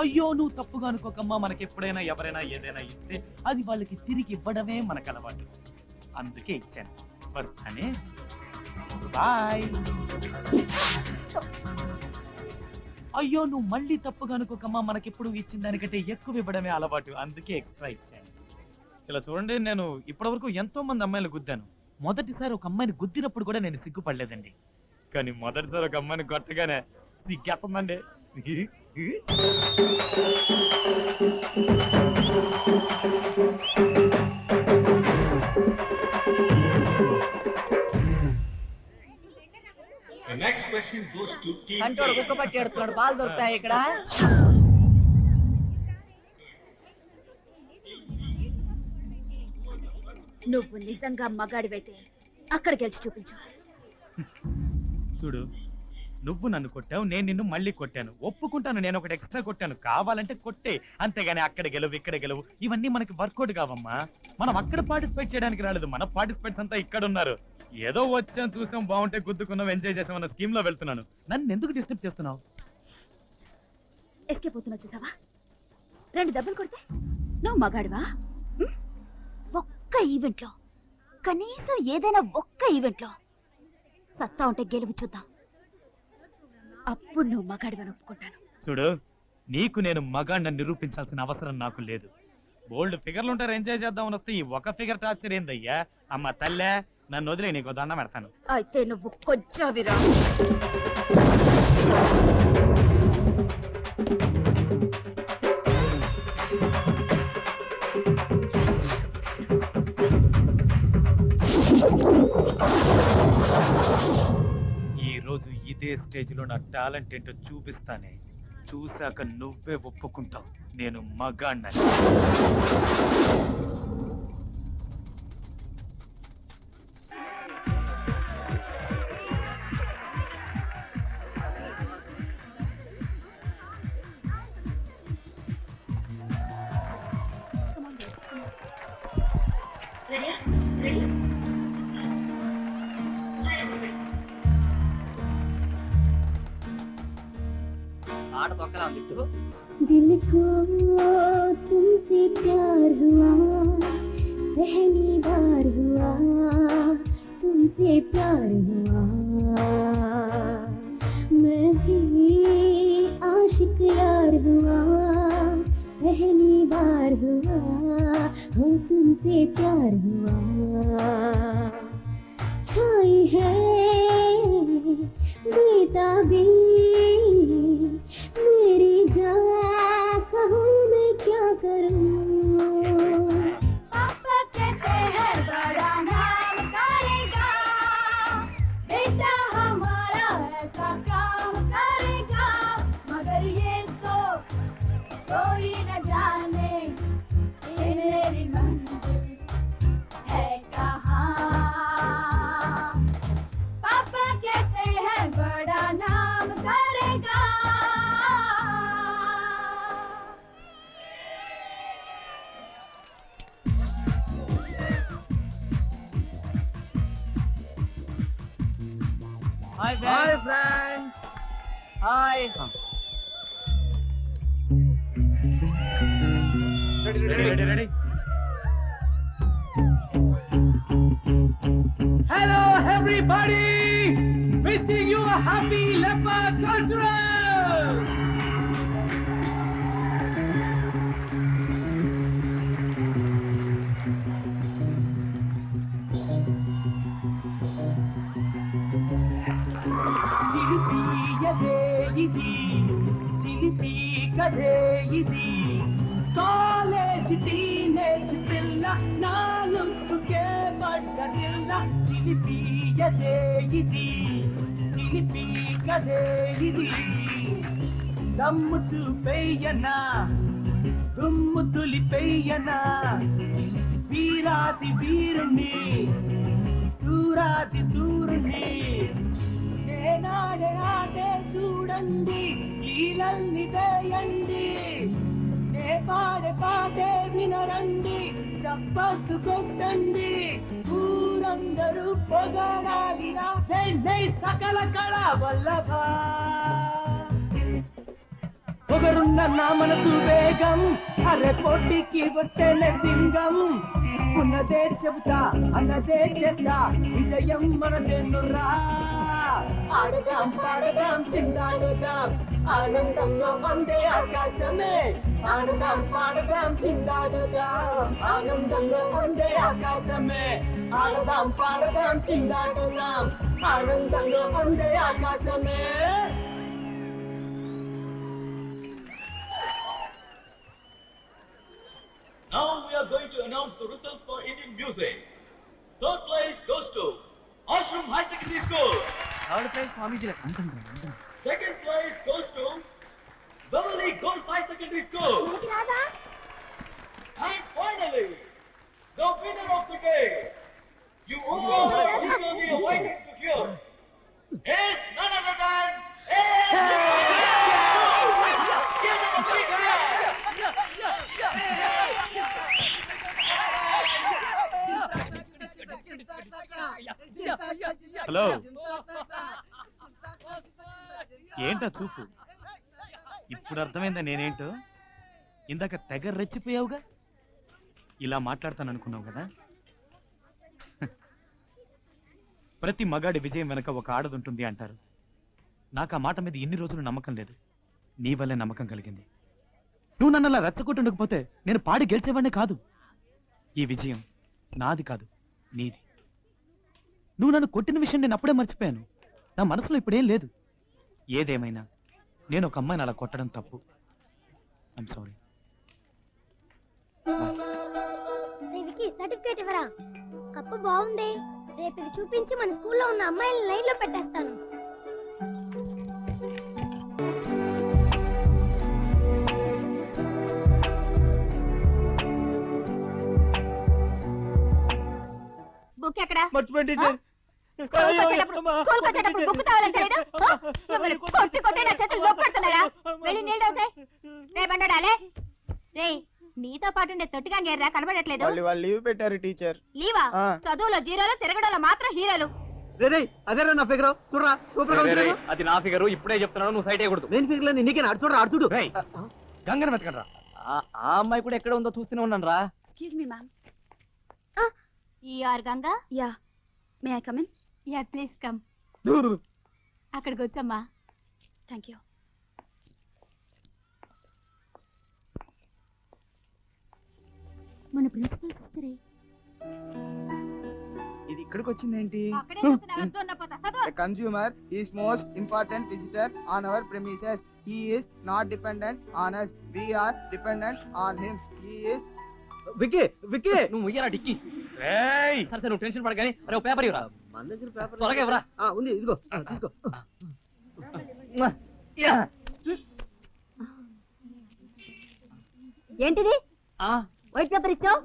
అయ్యో నువ్వు తప్పుగా అనుకోకమ్మా. మనకి ఎప్పుడైనా ఎవరైనా ఏదైనా ఇస్తే అది వాళ్ళకి తిరిగి ఇవ్వడమే మనకు అలవాటు. అందుకే ఇచ్చాను. వస్తానే, బాయ్. అయ్యో నువ్వు మళ్ళీ తప్పుగా అనుకోకమ్మా. మనకెప్పుడు ఇచ్చిన దానికంటే ఎక్కువ ఇవ్వడమే అలవాటు. అందుకే ఎక్స్ట్రా ఇచ్చాను. ఇలా చూడండి, నేను ఇప్పటివరకు ఎంతో మంది అమ్మాయిలు గుద్దాను. మొదటిసారి ఒక అమ్మాయిని గుద్దినప్పుడు కూడా నేను సిగ్గుపడలేదండి. కానీ మొదటిసారి ఒక అమ్మాయిని కొట్టగానే సిగ్గేస్తుందండి. కంటోడు కుక్క పట్టి ఎడుతున్నాడు. పాలు దొరుకుతాయి ఇక్కడ? నువ్వు నిజంగా మగాడివైతే అక్కడ గెలిచి చూపించు. చూడు, నువ్వు నన్ను కొట్టావు, నేను నిన్ను మళ్ళీ కొట్టాను. ఒప్పుకుంటాను, నేను ఒకటి ఎక్స్ట్రా కొట్టాను. కావాలంటే కొట్టే, అంతేగాని అక్కడ గెలువు ఇక్కడ గెలువు ఇవన్నీ మనకి వర్కౌట్ కావమ్మా. మనం అక్కడ పార్టిసిపేట్ చేయడానికి రాలేదు. మన పార్టిసిపేట్స్ అంతా ఇక్కడ ఉన్నారు. ఏదో వచ్చాం, చూసాం, బాగుంటే గుద్దుకున్నాం, ఎంజాయ్ చేసాం అన్న స్కీమ్ లో వెళ్తున్నాను. నన్ను ఎందుకు డిస్టర్బ్ చేస్తున్నావు? ఎస్కేప్ అవుతున్నా చూసావా? 2 దెబ్బలు కొడితే నువ్వు మగాడివా? ఒక్క ఈవెంట్ లో, కనీసం ఏదైనా ఒక్క ఈవెంట్ లో సత్తా ఉంటే గెలువు చూద్దాం. అప్పుడు నువ్వు మగాడివని ఒప్పుకుంటాను. చూడు, నీకు నేను మగాడిని నిరూపించాల్సిన అవసరం నాకు లేదు. బోల్డ్ ఫిగర్లు ఉంటారు, ఎంజాయ్ చేద్దామని వస్తే ఈ ఒక ఫిగర్ టార్చర్ ఏందయ్యా? అమ్మ తల్లే, నన్ను వదిలే నీకు దండం పెడతాను. అయితే నువ్వు కొంచెం ఈ రోజు ఇదే స్టేజ్ లో నా టాలెంట్ ఏంటో చూపిస్తానే. చూశాక నువ్వే ఒప్పుకుంటావు నేను మగాణ్ణని. ఆట తొక్కలా ఉంది ఇప్పుడు. दिल को तुमसे प्यार हुआ पहली बार हुआ तुमसे प्यार हुआ मैं भी आशिक यार हुआ पहली बार हुआ हो तुमसे प्यार हुआ छाई है बेताबी मेरी जान कहूँ मैं क्या करूँ पापा कहते हैं बड़ा नाम करेगा बेटा हमारा ऐसा काम करेगा मगर ये तो कोई न जाने ये मेरी मंजिल है कहाँ पापा कहते हैं बड़ा नाम करेगा hi friends. Hi. Ready. Hello everybody! Wishing you a happy Leopard Cultural! చిలిపియదే ఇది చిలిపి కథే ఇది కాలేజ్ టీనేజ్ పిల్ల నాలుగుకే పడ్డదిల్ల చిలిపియదే ఇది చిలిపి కథే ఇది దమ్ము చూపెయ్యనా దుమ్ము తులిపెయ్యనా వీరాది వీరుణ్ణి సూరాది సూరుణ్ణి నేనాడే ఆటే చూడండి కీలల్ని వేయండి నే పాడే పాటే వినరండి చప్పట్లు కొట్టండి ఊరందరూ పొగడాలిరా చెన్నై సకల కళ వల్లభ పొగరున్న నా మనసు వేగం అరే పోటీకి వస్తేనే సింగం ఉన్నదే చెబుతా అన్నదే చేస్తా విజయం మనదేనురా ఆడదాం పాడదాం చిందాడుదాం ఆనందంలో అందే ఆకాశమే ఆడదాం పాడదాం చిందాడుదాం ఆనందంలో అందే ఆకాశమే ఆడదాం పాడదాం చిందాడుదాం ఆనందంలో అందే ఆకాశమే Now we are going to announce the results for Indian music. Third place goes to Ashram High Secondary School. Third prize Swamiji. Second place goes to Beverly Golf High Secondary School. And finally, the winner of the game, you all have eagerly awaited to hear, is none other than Give them a big hand. Hello, ఏంటా చూపు? ఇప్పుడు అర్థమైందా నేనేంటో? ఇందాక తెగ రెచ్చిపోయావుగా. ఇలా మాట్లాడతాను అనుకున్నావు కదా. ప్రతి మగాడి విజయం వెనక ఒక ఆడదుంటుంది అంటారు. నాకు ఆ మాట మీద ఎన్ని రోజులు నమ్మకం లేదు. నీ వల్లే నమ్మకం కలిగింది. నువ్వు నన్ను అలా రెచ్చగొట్టుండకపోతే నేను పాడి గెలిచేవాడిని కాదు. ఈ విజయం నాది కాదు, నీది. నువ్వు నన్ను కొట్టిన విషయం నేను అప్పుడే మర్చిపోయాను. నా మనసులో ఇప్పుడేం లేదు. ఏదేమైనా నేను ఒక అమ్మాయిని అలా కొట్టడం తప్పు. I'm sorry. సర్టిఫికేట్ ఇవ్వరా? కప్పు బాగుంది. రేపు ఇది చూపించి మన స్కూల్లో ఉన్న అమ్మాయిలను లైన్ లో పెట్టేస్తాను. బుక్ ఎక్కడ? మర్చిపోయింది స్కూల్కి వచ్చేటప్పుడు బుక్ తావాలని తెలీదు? మిమ్మల్ని కొట్టి కొట్టి నా చేతులు నొప్పి పెడుతున్నారా? వెళ్ళి నీళ్ళు అవుతాయి. రే బండడాలే, రే నీతో పాటు ఉండే తొట్టిగా గేర్రా కనబడట్లేదు. వాళ్ళు లీవ్ పెట్టారు టీచర్. లీవా? చదువులో జీరోలు, తిరగడంలో మాత్రం హీరోలు. అదేరా నా ఫిగర్. చూడరా సూపర్ గా ఉంది. అది నా ఫిగర్, ఇప్పుడే చెప్తున్నాను, నువ్వు సైట్ అయ్యకూడదు. నేను ఫిగర్ లేదు, నీకే చూడరా చూడు. గంగన వెతకండి రా. ఆ అమ్మాయి కూడా ఎక్కడ ఉందో చూస్తూనే ఉన్నాను రా. Excuse me ma'am. Ganga? Yeah. May I come in? Yeah please come. అక్కడికి వచ్చమ్మా. Thank you. మన ప్రిన్సిపల్ సిస్టరే. ఇది ఇక్కడికి వచ్చిందేంటి? అక్కడే చూస్తున్నా, వద్దు అన్న పోతా. చదువు. The consumer is most important visitor on our premises. He is not dependent on us. We are dependent on him. He is Vicky Vicky నువ్వు ఉయ్యరా డిక్కి. ఏయ్ సరే సరే, నువ్వు టెన్షన్ పడగానే అరే పేపర్ ఇవ్వరా. మన దగ్గర పేపర్ త్వరగా ఇవ్వరా. ఉంది, ఇదిగో తీసుకో. ఏంటిది? ఆ, వైట్ పేపర్ ఇచ్చావు?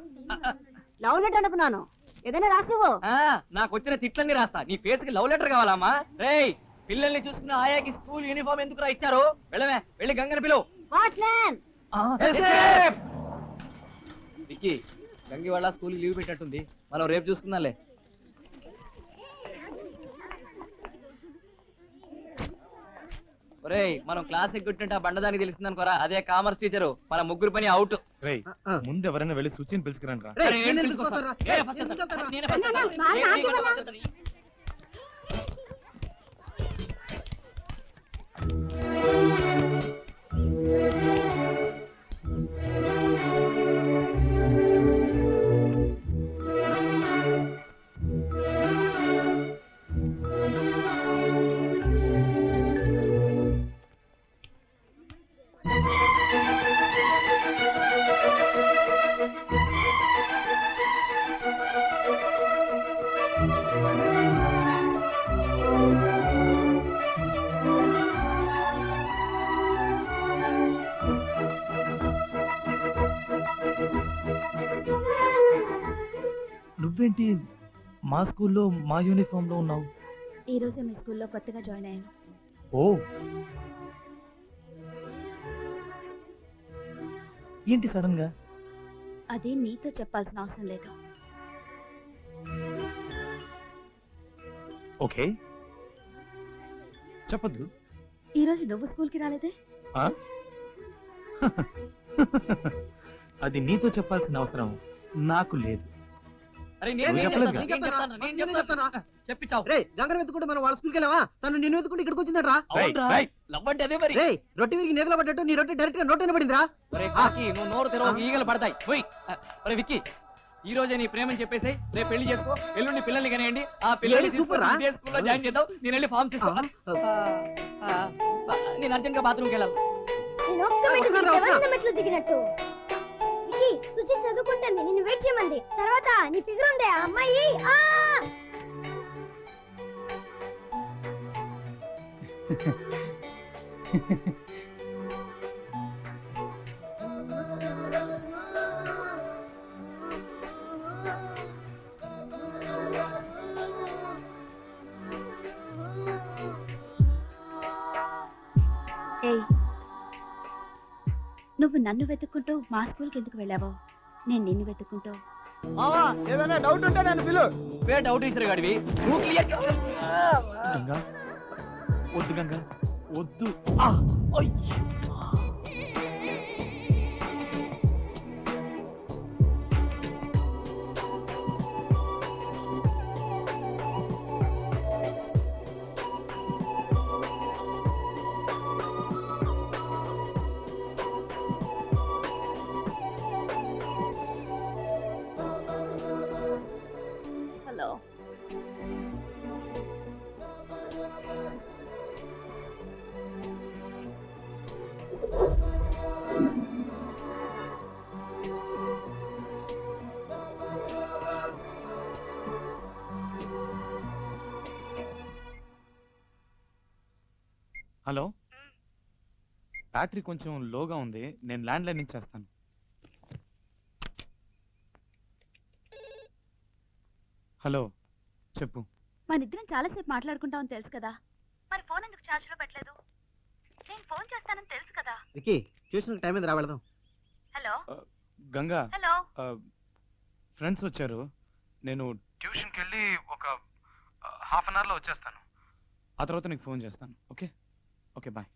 లవ్ లెటర్ అనుకున్నాను. ఏదైనా రాసివ్వు. ఆ, నాకు వచ్చిన తిట్లన్నీ రాస్తా. నీ ఫేస్ కి లవ్ లెటర్ కావాలమ్మా? రేయ్, పిల్లల్ని చూసుకున్న ఆయాకి స్కూల్ యూనిఫామ్ ఎందుకు రా ఇచ్చారు? వెళ్ళవే, వెళ్ళి గంగని పిలువు. వాచ్మ్యాన్. విక్కీ, గంగి వాళ్ళ స్కూల్ లీవ్ పెట్టినట్టుంది, మనం రేపు చూసుకుందాంలే. ఒరేయ్, మనం క్లాస్ ఎగ్గుంటుంటే ఆ బండదానికి తెలిసిందనుకోరా, అదే కామర్స్ టీచరు. మన ముగ్గురు పని అవుట్. రేయ్, ముందు ఎవరైనా వెళ్ళి సూచన పిలుచుకురండి రా. రేయ్, నేను ఎందుకు వస్తానురా? నేనే first వెళ్తాను. నేనే first వెళ్తాను. నువ్వేంటి మా స్కూల్లో మా యూనిఫామ్ లో ఉన్నావు? ఈ రోజు మీ స్కూల్లో కొత్తగా జాయిన్ అయ్యాను. ఓ, ఏంటి సడన్ గా? అది నీతో చెప్పాల్సిన అవసరం లేదు. ఓకే, చెప్పద్దు. ఈ రోజు నువ్వు స్కూల్కి రాలేదే? ఆ? అది నీతో చెప్పాల్సిన అవసరం నాకు లేదు. అరే నువ్వు చెప్తాను. చెప్పించావు. రే గంగర వెతుకుంటే మనం వాళ్ళ స్కూల్కి వెళ్ళావా? తను నిన్ను వెతుకుంటే ఇక్కడికి వచ్చిందట్రా. అవునరా, లవ్ అంటే అదే మరి. రే రొట్టె విరిగి నేతలో పడ్డట్టు నీ రొట్టె డైరెక్ట్ గా నోట్ పడిందిరా. ఒరే కాకి, నువ్వు నోరు తెరవ, ఈగలు పడతాయి. పోయి. ఒరే విక్కీ, ఈ రోజే నీ ప్రేమని చెప్పేసి రేపు పెళ్లి చేసుకో. ఎల్లుండి పిల్లల్ని కనేయండి. ఆ పిల్లల్ని సూపర్ రా. స్కూల్లో జాయిన్ చేద్దాం. నేను వెళ్ళి ఫామ్ తీసుకో. నేను అర్జెంట్ గా బాత్రూమ్కి వెళ్ళాలి. నేను ఒక్క మెట్లు దిగి ఎవరిన మెట్లు దిగినట్టు. విక్కీ, సుచి చదువుకుంటుంది, నిన్ను వెయిట్ చేయమంది. తర్వాత నీ ఫిగర్ ఉందే ఆ అమ్మాయి. ఏయ్, నువ్వు నన్ను వెతుక్కుంటూ మా స్కూల్కి ఎందుకు వెళ్ళావో, నేను నిన్ను వెతుక్కుంటూ. ఏదైనా డౌట్ ఉంటే నన్ను పిలు. నువ్వే డౌట్ ఇస్తారు గాడివి. నువ్వు క్లియర్. గంగా, వద్దు గంగా, వద్దు. హలో. హలో, బ్యాటరీ కొంచెం లోగా ఉంది, నేను ల్యాండ్ లైన్ నుంచి చేస్తాను. హలో, చెప్పు. మనిద్దరం చాలాసేపు మాట్లాడుకుంటామని తెలుసు కదా, మరి ఫోన్ ఎందుకు ఛార్జ్ లో పెట్టలేదు? నేను ఫోన్ చేస్తానని తెలుసు కదా. వికీ, ట్యూషన్ టైం రా వెళ్దాం. Hello Ganga, hello. ఫ్రెండ్స్ వచ్చారు, నేను ట్యూషన్కి వెళ్ళి ఒక హాఫ్ అన్ అవర్లో వచ్చేస్తాను. ఆ తర్వాత నీకు ఫోన్ చేస్తాను. Okay okay, bye.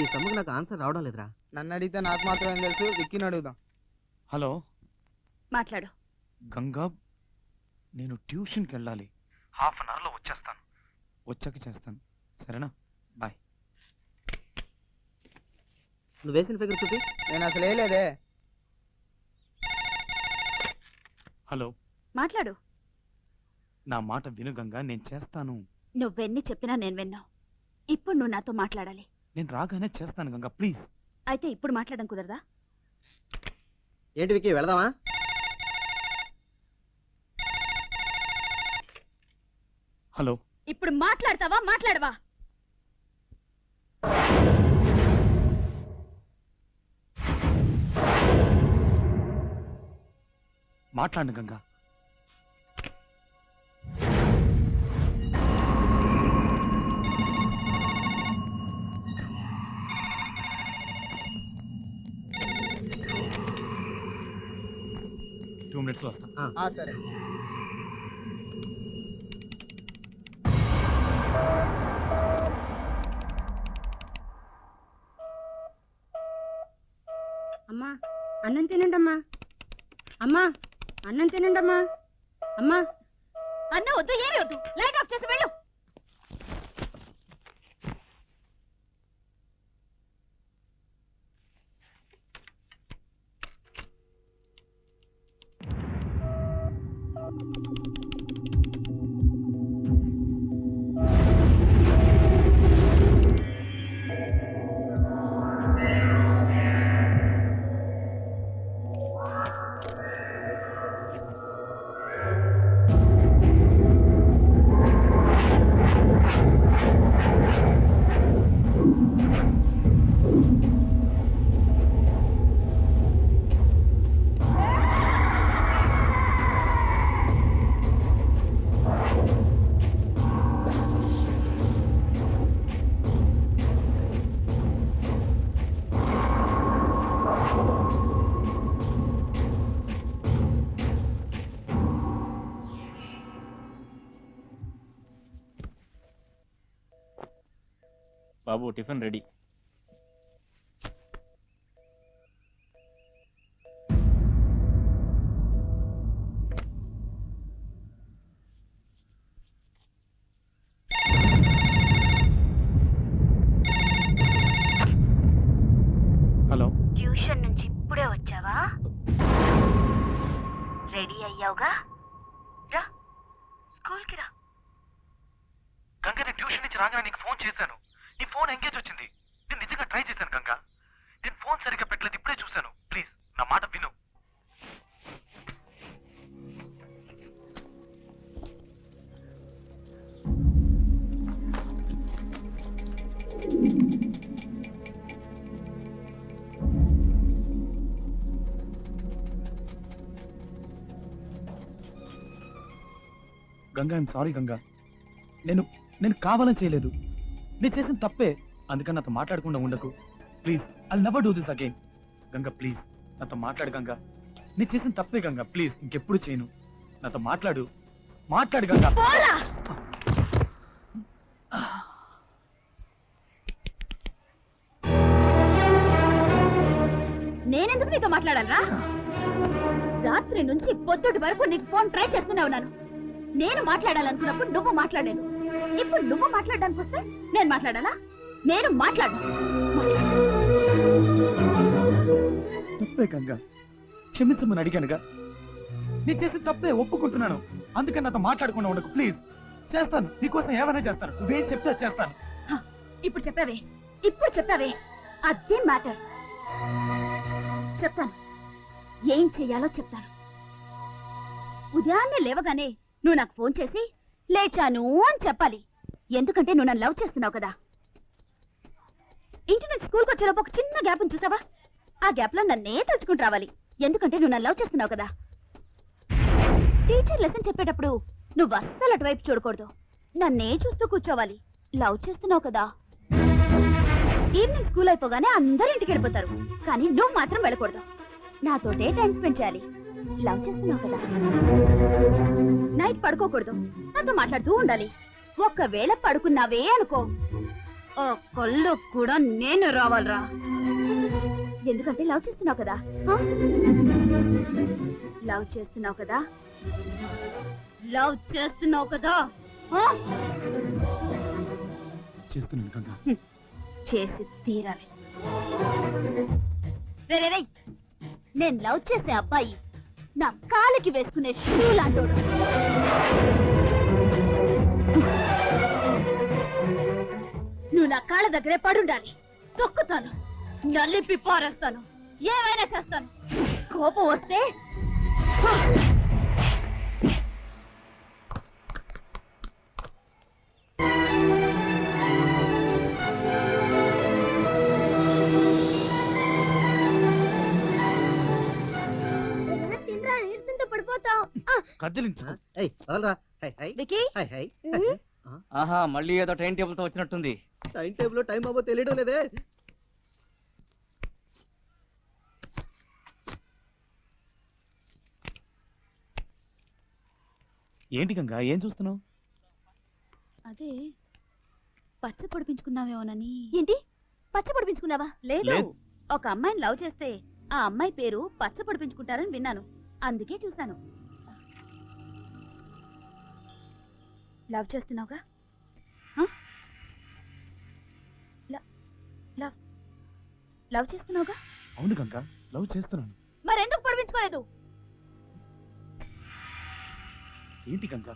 ఈ సమ్ముకు నాకు ఆన్సర్ రావడం లేదురా. నన్ను అడిగితే నాకు మాత్రమే తెలుసు, విక్కీని అడుగుదాం. హలో మాట్లాడు. గంగా, నేను ట్యూషన్కి వెళ్ళాలి, హాఫ్ అన్ అవర్లో వచ్చేస్తాను. వచ్చాక చేస్తాను, సరేనా? బాయ్. నువ్వు వేసిన ఫిగర్ చూపి. నేను అసలు వేయలేదే. హలో, మాట్లాడు. నా మాట విను గంగా, నేను చేస్తాను. నువ్వెన్ని చెప్పినా నేను విన్నావు. ఇప్పుడు నువ్వు నాతో మాట్లాడాలి. నేను రాగానే చేస్తాను గంగా, ప్లీజ్. అయితే ఇప్పుడు మాట్లాడడం కుదరదా? ఏంటి వికీ, వెళదామా? హలో, ఇప్పుడు మాట్లాడతావా మాట్లాడవా? మాట్లాడు గంగా. టూ మినిట్స్లో వస్తాను. సరే. అమ్మా అన్నం తినండమ్మా. అమ్మా అన్నం తినండమ్మా. అమ్మా అన్నం వద్దు, ఏమి వద్దు, లైట్ ఆఫ్ చేసి వెళ్ళు. బాబు, టిఫిన్ రెడీ. హలో, ట్యూషన్ నుంచి ఇప్పుడే వచ్చావా? రెడీ అయ్యావుగా? రా స్కూల్కి రా. గంగా, నేను ట్యూషన్ నుంచి రాగానే నీకు ఫోన్ చేశాను. నీ ఫోన్ ఎంగేజ్ వచ్చింది. నేను నిజంగా ట్రై చేశాను గంగా. నేను ఫోన్ సరిగ్గా పెట్టలేదు, ఇప్పుడే చూశాను. ప్లీజ్ నా మాట విను. Ganga, I'm sorry Ganga. నేను కావాలని చేయలేదు. నేను చేసిన తప్పే. అందుకని నాతో మాట్లాడకుండా ఉండకు please. I never do this again. Ganga please నాతో మాట్లాడు గంగా. నేను చేసిన తప్పే గంగా, ప్లీజ్ ఇంకెప్పుడు చేయను. నాతో మాట్లాడు గంగా. నేనెందుకు నీతో మాట్లాడాలరా? రాత్రి నుంచి పొద్దుటి వరకు నీకు ఫోన్ ట్రై చేస్తూనే ఉన్నాను. నేను మాట్లాడాలనుకున్నప్పుడు నువ్వు మాట్లాడలేదు. ఇప్పుడు నువ్వు మాట్లాడడానికి వస్తే నేను మాట్లాడాలా? నేను మాట్లాడను. తప్పే గంగా, క్షమించమని అడిగానుగా. నేను చేసిన తప్పే, ఒప్పుకుంటున్నాను. అందుకని నాతో మాట్లాడకుండా ఉండకు ప్లీజ్. చేస్తాను, నీకోసం ఏమైనా చేస్తాను. నువ్వేం చెప్తే చేస్తాను. ఇప్పుడు చెప్పావే అదే మ్యాటర్. చెప్తాను, ఏం చెయ్యాలో చెప్తాను. ఉదయాన్నే లేవగానే నువ్వు నాకు ఫోన్ చేసి లేచాను అని చెప్పాలి. ఎందుకంటే నువ్వు నన్ను లవ్ చేస్తున్నావు కదా. ఇంటి నుంచి స్కూల్కి వచ్చేలోపు ఒక చిన్న గ్యాప్ చూసావా? ఆ గ్యాప్ లో నన్నే తలుచుకుంటూ రావాలి. ఎందుకంటే నువ్వు నన్ను లవ్ చేస్తున్నావు కదా. టీచర్ లెసన్ చెప్పేటప్పుడు నువ్వు అస్సలు అటువైపు చూడకూడదు, నన్నే చూస్తూ కూర్చోవాలి. లవ్ చేస్తున్నావు కదా. ఈవినింగ్ స్కూల్ అయిపోగానే అందరూ ఇంటికి వెళ్ళిపోతారు, కానీ నువ్వు మాత్రం వెళ్ళకూడదు. నాతోటే టైం స్పెండ్ చేయాలి. లవ్ చేస్తున్నావు కదా. నైట్ పడుకోకూడదు, నాతో మాట్లాడుతూ ఉండాలి. ఒకవేళ పడుకున్నావే అనుకో, ఓ కళ్ళు కూడా నేను రావాలరా. ఎందుకంటే లవ్ చేస్తున్నావు కదా. లవ్ చేస్తున్నావు కదా. లవ్ చేస్తున్నావు కదా. చేస్తున్నాను గంగా. చేసి తీరాలి. రే, నేను లవ్ చేసే అబ్బాయి నా కాలికి వేసుకునే షూ లాంటోడు. నువ్వు నా కాళ్ళ దగ్గరే పడుండాలి. తొక్కుతాను, నల్లిపి పారేస్తాను, ఏమైనా చేస్తాను. కోపం వస్తే పడిపోతావు. కదిలించు. వికీ, ఆహా, మళ్ళీ ఏదో టైం టేబుల్ తో వచ్చినట్టుంది. టైం టేబుల్ టైం అవ్వో తెలియడం లేదే. ఏంటి గంగా, ఏం చూస్తున్నావు? అదే పచ్చ పొడిపించుకున్నావేమోనని. ఏంటి, పచ్చ పొడిపించుకున్నావా? లేదు, లేదు. ఒక అమ్మాయిని లవ్ చేస్తే ఆ అమ్మాయి పేరు పచ్చ పొడిపించుకుంటారని విన్నాను, అందుకే చూశాను. లవ్ చేస్తున్నావుగా? లవ్ చేస్తున్నావుగా? అవును గంగా, లవ్ చేస్తున్నాను. మరెందుకు పొడిపించుకోలేదు? ఏంటి గంగా,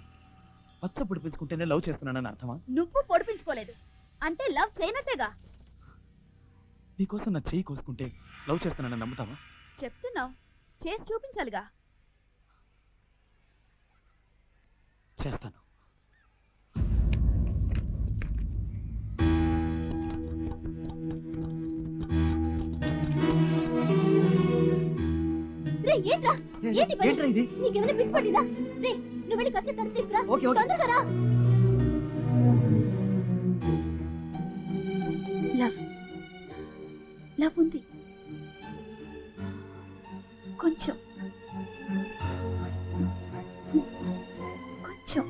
పచ్చ పొడిపించుకుంటేనే లవ్ చేస్తున్నానని అర్థమా? నువ్వు పొడిపించుకోలేదు అంటే లవ్ చేయనట్టేగా. నీకోసం నా చెయ్యి కోసుకుంటే లవ్ చేస్తున్నానని నమ్ముతావా? చెప్తున్నావు, చేసి చూపించాలిగా. చేస్తాను. ఏంట్రా ఇది? నీకేమైనా పిచ్చి పట్టిందా? రే, నువ్వు వెళ్ళి ఖర్చు తడిపి తీసుకురా. తొందరగా రా. లవ్ ఉంది కొంచెం కొంచెం.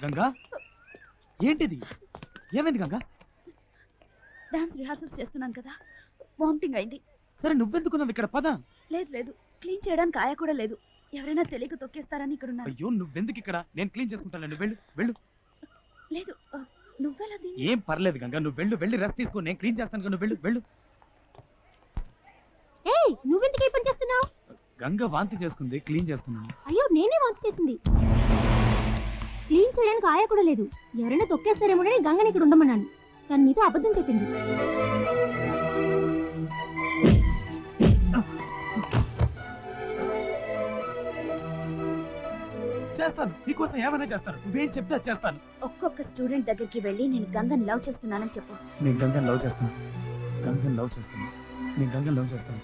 గంగా, ఏంటిది? ఏమైంది గంగా? డాన్స్ రిహార్సల్స్ చేస్తున్నాను కదా, వామిటింగ్ అయింది. సరే, నువ్వెందుకున్నావు ఇక్కడ? పద. లేదు, క్లీన్ చేయడానికి ఆయా కూడా లేదు. ఎవరైనా తెలియక తొక్కేస్తారని ఇక్కడ ఉన్నారు. అయ్యో, నువ్వెందుకు ఇక్కడ? నేను క్లీన్ చేసుకుంటాను. వెళ్ళు వెళ్ళు. లేదు, నువ్వెలా? ఏం పర్లేదు గంగా, నువ్వు వెళ్ళు. వెళ్ళి రెస్ట్ తీసుకో, నేను క్లీన్ చేస్తాను. నువ్వు వెళ్ళు వెళ్ళు. ఏయ్, నువ్వెందుకు ఈ పని చేస్తున్నావు? గంగ వాంతి చేసుకుంది, క్లీన్ చేస్తున్నాను. అయ్యో, నేనే వాంతి చేసింది. క్లీన్ చేయడానికి ఆయా కూడా లేదు. ఎవరైనా తొక్కేస్తారేమో గంగని ఇక్కడ ఉండమన్నాను. తను నీతో అబద్ధం చెప్పింది. చేస్తాను, నీకోసం ఏమైనా చేస్తాను. నువ్వేం చెప్తే అది చేస్తాను. ఒక్కొక్క స్టూడెంట్ దగ్గరికి వెళ్ళి నేను గంగని లవ్ చేస్తున్నానని చెప్పు. నేను గంగని లవ్ చేస్తాను. గంగని లవ్ చేస్తాను. నేను గంగని లవ్ చేస్తాను.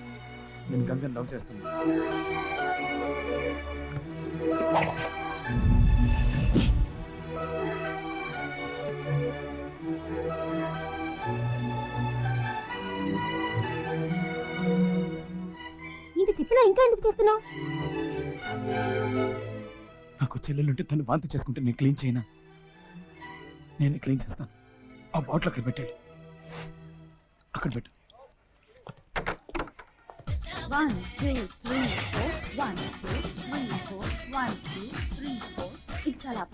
నేను గంగని లవ్ చేస్తాను. ఇంత చెప్పినా ఇంకా ఎందుకు చేస్తున్నావు? నాకు చెల్లెలుంటే తను వాంతి చేసుకుంటే నేను క్లీన్ చేయనా? నేను క్లీన్ చేస్తాను. ఆ బాటిల్ అక్కడ పెట్టాడు, అక్కడ పెట్టు. 1 2 3 4 1 2 3 4 1 2 3 4 it's all up.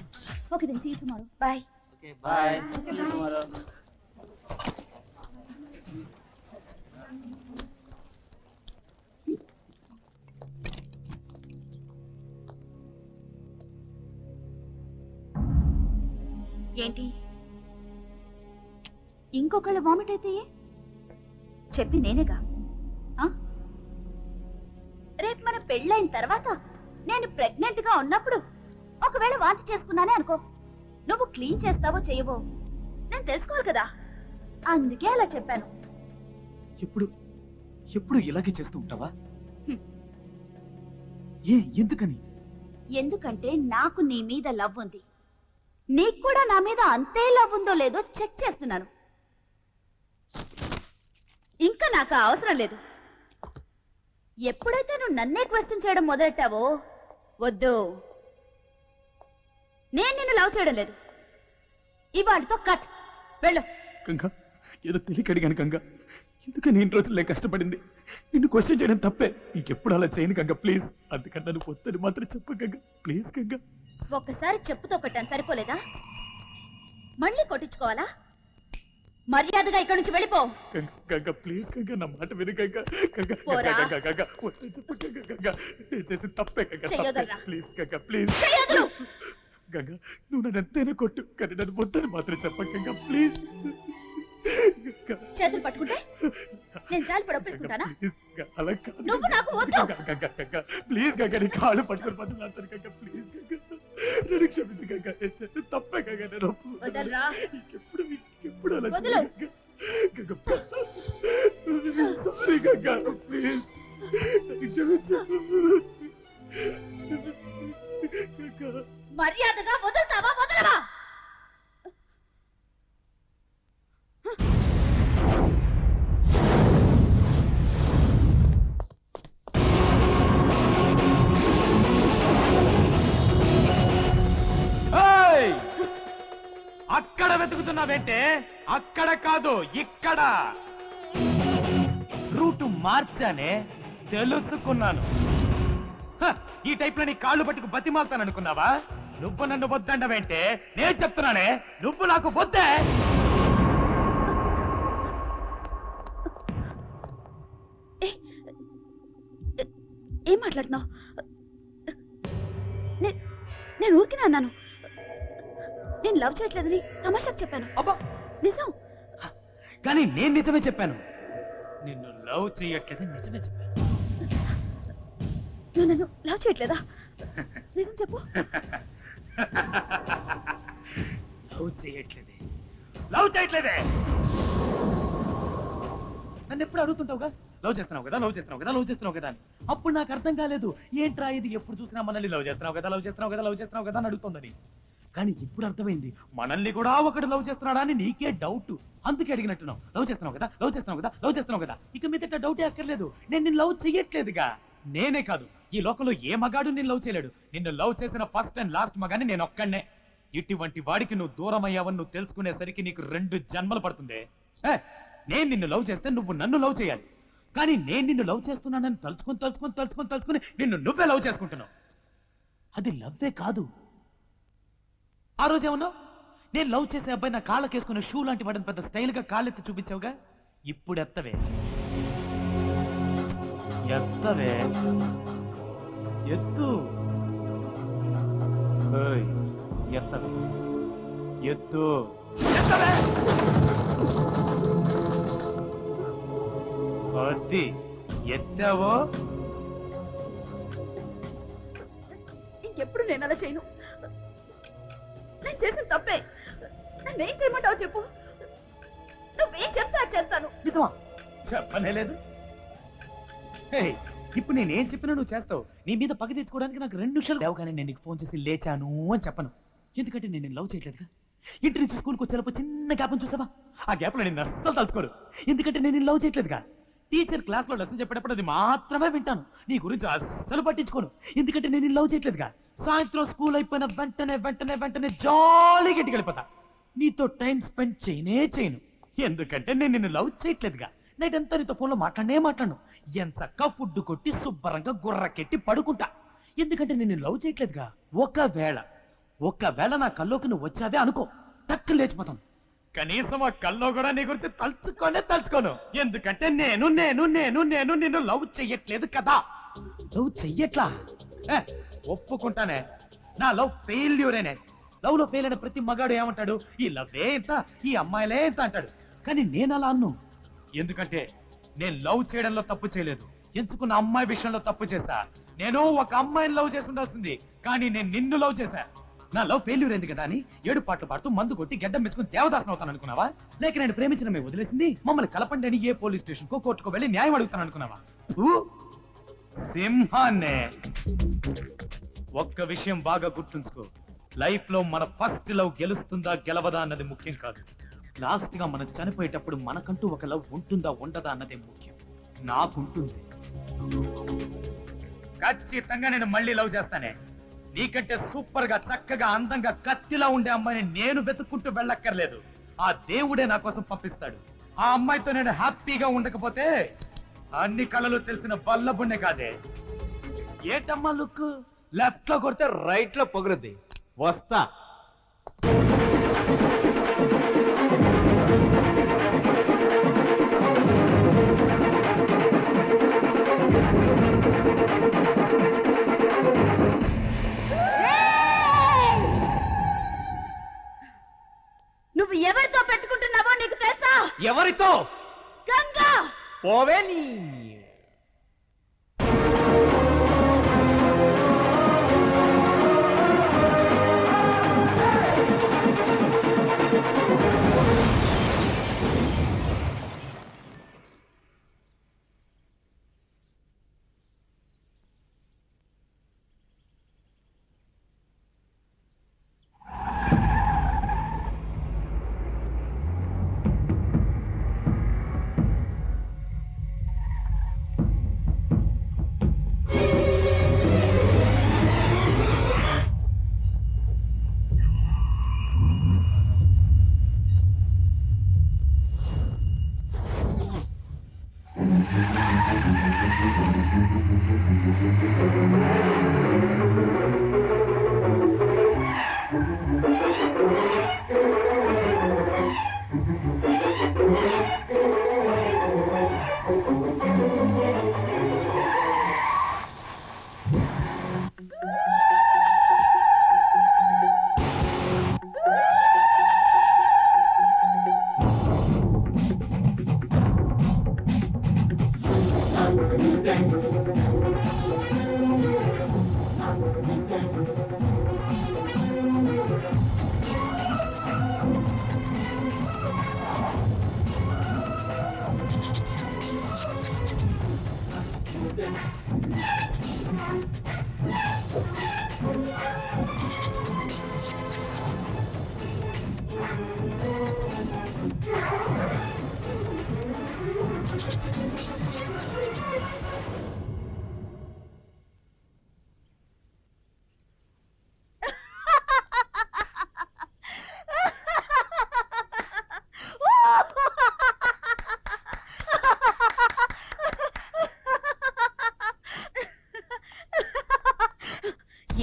Okay then, see you tomorrow. Bye. Okay bye. ఏంటి ఇంకొకళ్ళ వామిట్ అయితే చెప్పి నేనేగా ఆ? రేపు మన పెళ్ళైన తర్వాత నేను ప్రెగ్నెంట్ గా ఉన్నప్పుడు ఒకవేళ వాంతి చేసుకున్నానే అనుకో, నువ్వు క్లీన్ చేస్తావో చేయవో నేను తెలుసుకోవాలి కదా, అందుకే అలా చెప్పాను. ఎప్పుడు ఎప్పుడు ఇలాగే చేస్తూ ఉంటావా? హ్మ్. ఎందుకని? ఎందుకంటే నాకు నీ మీద లవ్ ఉంది, నీకు కూడా నా మీద అంతే లవ్ ఉందో లేదో చెక్ చేస్తున్నాను. ఇంకా నాకు ఆ అవసరం లేదు. ఎప్పుడైతే నువ్వు నన్నే క్వశ్చన్ చేయడం మొదలెట్టావో, వద్దు, నేను నిన్ను లవ్ చేయడం లేదు, ఇవాటితో కట్, వెళ్ళు. గంగా, ఏదో తెలియక అడిగాను గంగా. ఎందుకని ఇన్ని రోజుల్లో కష్టపడింది? నిన్ను క్వశ్చన్ చేయడం తప్పే. ఇంకెప్పుడు అలా చేయను గంగా, ప్లీజ్. అందుకని నన్ను పొద్దుని మాత్రం చెప్పు గంగా, ప్లీజ్ గంగా. ఒక్కసారి చెప్పుతో కొట్టాను, సరిపోలేదా? మళ్ళీ కొట్టించుకోవాలా? మర్యాదగా ఇక్కడి నుంచి వెళ్ళిపో. గంగా గంగా, ప్లీజ్ గంగా, నా మాట విను గంగా. గంగా పోరా. గంగా గంగా, వద్దు చెప్పు గంగా. గంగా, నేను చేసిన తప్పే గంగా, తప్పే. చెయ్యొదరా. Please Ganga, please. చెయ్యొదరు. గంగా, నువ్వు నన్ను ఎంతైనా కొట్టు, కానీ నన్ను వద్దని మాత్రం చెప్ప గంగా, ప్లీజ్. చేతులు పట్టుకుంటే నేను జాలిపడి ఒప్పేసుకుంటానా? ప్లీజ్ గంగా, అలా కాదు నువ్వు నాకు వద్దు. గంగా, గంగా గంగా, ప్లీజ్ గంగా, నీ కాళ్ళు పట్టుకొని బదులాడతాను గంగా, ప్లీజ్ గంగా. నన్ను క్షమించు గంగా, నేను చేసిన తప్పే గంగా, నేను ఒప్పుకోను. వదలరా. ఇంకెప్పుడు అలా వదలు. చేయను గంగా. గంగా, సారీ గంగా, ప్లీజ్ నన్ను క్షమించు గంగా. మర్యాదగా వదులుతావా వదలవా? అక్కడ వెతుకుతున్నావేంటే? అక్కడ కాదు, ఇక్కడ. రూటు మార్చానే, తెలుసుకున్నాను. ఈ టైప్ లో నీ కాళ్ళు పట్టుకు బతిమాలుతాననుకున్నావా? నువ్వు నన్ను వద్దండవేంటే? నేను చెప్తున్నానే, నువ్వు నాకు వద్దే. ఏం మాట్లాడుతున్నావు? నేను ఊరికినే అన్నాను, నేను లవ్ చేయట్లేదని తమాషాకు చెప్పాను. అబ్బా, నిజం. కానీ నేను నిజమే చెప్పాను. నిన్ను లవ్ చేయట్లేదు, నిజమే చెప్పాను. నువ్వు నన్ను లవ్ చేయట్లేదా? నిజం చెప్పు. లవ్ చేయట్లేదే, లవ్ చేయట్లేదే. నన్ను ఎప్పుడు అడుగుతుంటావుగా, లవ్ చేస్తున్నావు కదా, లవ్ చేస్తున్నావు కదా, లవ్ చేస్తున్నావు కదా అని. అప్పుడు నాకు అర్థం కాలేదు, ఏంట్రా ఇది ఎప్పుడు చూసినా మనల్ని లవ్ చేస్తున్నావు కదా, లవ్ చేస్తున్నావు కదా, లవ్ చేస్తున్నావు కదా అని అడుగుతుందని. కానీ ఇప్పుడు అర్థమైంది, మనల్ని కూడా ఒకటి లవ్ చేస్తున్నాడా అని నీకే డౌట్. అందుకే అడిగినట్టున్నావు. లవ్ చేస్తున్నావు కదా, లవ్ చేస్తున్నావు కదా, లవ్ చేస్తున్నావు కదా. ఇక మీద డౌటే అక్కర్లేదు, నేను నిన్ను లవ్ చెయ్యట్లేదుగా. నేనే కాదు, ఈ లోకంలో ఏ మగాడు నిన్ను లవ్ చేయలేడు. నిన్ను లవ్ చేసిన ఫస్ట్ అండ్ లాస్ట్ మగాని నేను ఒక్కడే. ఇటువంటి వాడికి నువ్వు దూరం అయ్యావని నువ్వు తెలుసుకునేసరికి నీకు 2 జన్మలు పడుతుంది. నేను నిన్ను లవ్ చేస్తే నువ్వు నన్ను లవ్ చేయాలి. కానీ నేను నిన్ను లవ్ చేస్తున్నానని తలుచుకొని నిన్ను నువ్వే లవ్ చేసుకుంటున్నావు. అది లవ్వే కాదు. ఆ రోజు ఏమన్నావు? నేను లవ్ చేసే అబ్బాయి నా కాళ్ళకేసుకున్న షూ లాంటి వాడిని పెద్ద స్టైల్గా కాళ్ళెత్తి చూపించావుగా. ఇప్పుడు ఎత్తవే, ఎత్తవే, ఎత్తు, ఎత్తవే, ఎత్తు, ఎత్తవే. అది ఎత్తావో ఇంకెప్పుడు నేను అలా చేయను. నేను చేసిన తప్పే. నన్నేం చేయమంటావు చెప్పు. నువ్వేం చెప్తా చేస్తాను. నిజమా? చెప్పనే లేదు. ఇప్పుడు నేనేం చెప్పినా నువ్వు చేస్తావు. నీ మీద పగ తెచ్చుకోవడానికి నాకు 2 నిమిషాలు లేవగానే నేను నీకు ఫోన్ చేసి లేచాను అని చెప్పను. ఎందుకంటే నేను లవ్ చేయట్లేదుగా. ఇంటి నుంచి స్కూల్కి వచ్చేటప్పుడు చిన్న గ్యాప్ చూసావా? ఆ గ్యాప్ లో నేను అస్సలు తలుచుకోను. ఎందుకంటే నేను లవ్ చేయట్లేదుగా. టీచర్ క్లాస్ లో లెసన్ చెప్పేటప్పుడు అది మాత్రమే వింటాను. నీ గురించి అస్సలు పట్టించుకోను. ఎందుకంటే నేను లవ్ చేయట్లేదుగా. సాయంత్రం స్కూల్ అయిపోయిన వెంటనే జాలీగా ఇంటికి వెళ్ళిపోతా. నీతో టైం స్పెండ్ చేయను. ఎందుకంటే నేను నిన్ను లవ్ చేయట్లేదుగా. నైట్ అంతా నీతో ఫోన్లో మాట్లాడను. ఎంచక్క ఫుడ్ కొట్టి శుభ్రంగా గుర్రకెట్టి పడుకుంటా. ఎందుకంటే నేను లవ్ చేయట్లేదుగా. ఒకవేళ నా కల్లోకి నువ్వు వచ్చావే అనుకో, టక్కున లేచిపోతాను. కనీసం ఆ కల్లో కూడా నీ గురించి తలుచుకోను. ఎందుకంటే నేను నిన్ను లవ్ చెయ్యట్లేదు కదా. లవ్ చెయ్యట్లా? ఒప్పుకుంటానే, నా లవ్ ఫెయిల్యూరేనే. లవ్ లో ఫెయిల్ అయిన ప్రతి మగాడు ఏమంటాడు? ఈ లవ్వే ఇంత, ఈ అమ్మాయిలే ఇంత అంటాడు. కానీ నేను అలా అన్ను. ఎందుకంటే నేను లవ్ చేయడంలో తప్పు చేయలేదు, ఎంచుకున్న అమ్మాయి విషయంలో తప్పు చేశా. నేను ఒక అమ్మాయిని లవ్ చేసి ఉండాల్సింది, కానీ నేను నిన్ను లవ్ చేశా. నా లవ్ ఫెయిల్యూర్ అయింది కదా అని 7 పాటలు పాడుతూ మందు కొట్టి గడ్డం మెచ్చుకుని దేవదాసన అవుతాను అనుకున్నావా? లేక నేను ప్రేమించిన మేము వదిలేసింది మమ్మల్ని కలపండి అని ఏ పోలీస్ స్టేషన్ కో కోర్టుకో వెళ్ళి న్యాయం అడుగుతాను అనుకున్నావా? సింహాన్నే. ఒక్క విషయం బాగా గుర్తుంచుకో, లైఫ్ లో మన ఫస్ట్ లవ్ గెలుస్తుందా గెలవదా అన్నది ముఖ్యం కాదు. లాస్ట్ గా మనం చనిపోయేటప్పుడు మనకంటూ ఒక లవ్ ఉంటుందా ఉండదా అన్నదే ముఖ్యం. నాకుంటుంది. ఖచ్చితంగా నేను మళ్ళీ లవ్ చేస్తానే. నీకంటే సూపర్ గా, చక్కగా, అందంగా, కత్తిలా ఉండే అమ్మాయిని నేను వెతుక్కుంటూ వెళ్ళక్కర్లేదు. ఆ దేవుడే నా కోసం పంపిస్తాడు. ఆ అమ్మాయితో నేను హ్యాపీగా ఉండకపోతే అన్ని కళలు తెలిసిన బల్లబుండే కాదే. ఏంటమ్మా లుక్? లెఫ్ట్ లో కొడితే రైట్ లో పొగురుద్ది. వస్తా. నువ్వు ఎవరితో పెట్టుకుంటున్నావో నీకు తెలుసా? ఎవరితో? గంగా. పోవే నీ.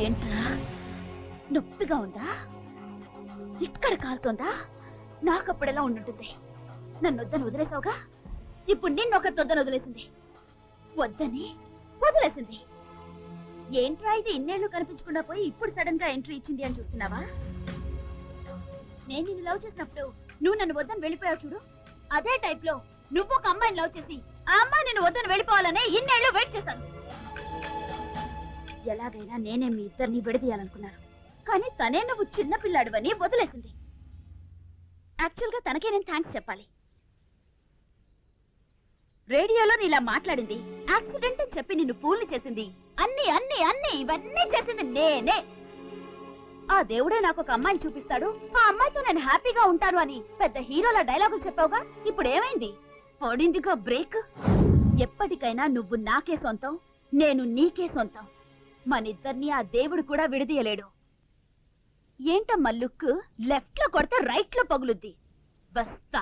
ఏంట్రా, నొప్పిగా ఉందా? ఇక్కడ కాలుతోందా? నాకప్పుడెలా ఉండుంటుంది? నన్ను వద్దని వదిలేసావుగా, ఇప్పుడు నిన్నొక తొద్దని వదిలేసింది. వద్దని వదిలేసింది. ఏంట్రా ఇది, ఇన్నేళ్లు కనిపించకుండా పోయి ఇప్పుడు సడన్ గా ఎంట్రీ ఇచ్చింది అని చూస్తున్నావా? నేను నిన్ను లవ్ చేసినప్పుడు నువ్వు నన్ను వద్దని వెళ్ళిపోయావు చూడు, అదే టైప్ లో నువ్వు ఒక అమ్మాయిని లవ్ చేసి ఆ అమ్మాయి నిన్ను వద్దని వెళ్ళిపోవాలనే ఇన్నేళ్లు వెయిట్ చేశాను. ఎలాగైనా నేనే మీ ఇద్దరిని విడదీయాలనుకున్నాను, కానీ తనే నువ్వు చిన్న పిల్లాడువని వదిలేసింది. యాక్చువల్ గా తనకే నేను థ్యాంక్స్ చెప్పాలి. రేడియోలో నీలా మాట్లాడింది, యాక్సిడెంట్ అని చెప్పి నిన్ను ఫూల్ని చేసింది, అన్ని అన్ని అన్ని ఇవన్నీ చేసింది నేనే. ఆ దేవుడే నాకు ఒక అమ్మాయిని చూపిస్తాడు, ఆ అమ్మాయితో నేను హ్యాపీగా ఉంటాను అని పెద్ద హీరోల డైలాగులు చెప్పావుగా, ఇప్పుడు ఏమైంది? పడిందిగా బ్రేక్. ఎప్పటికైనా నువ్వు నాకే సొంతం, నేను నీకే సొంతం. మనిద్దరిని ఆ దేవుడు కూడా విడదీయలేడు. ఏంటమ్మా లుక్? లెఫ్ట్ లో కొడితే రైట్ లో పగులుద్ది. బస్తా.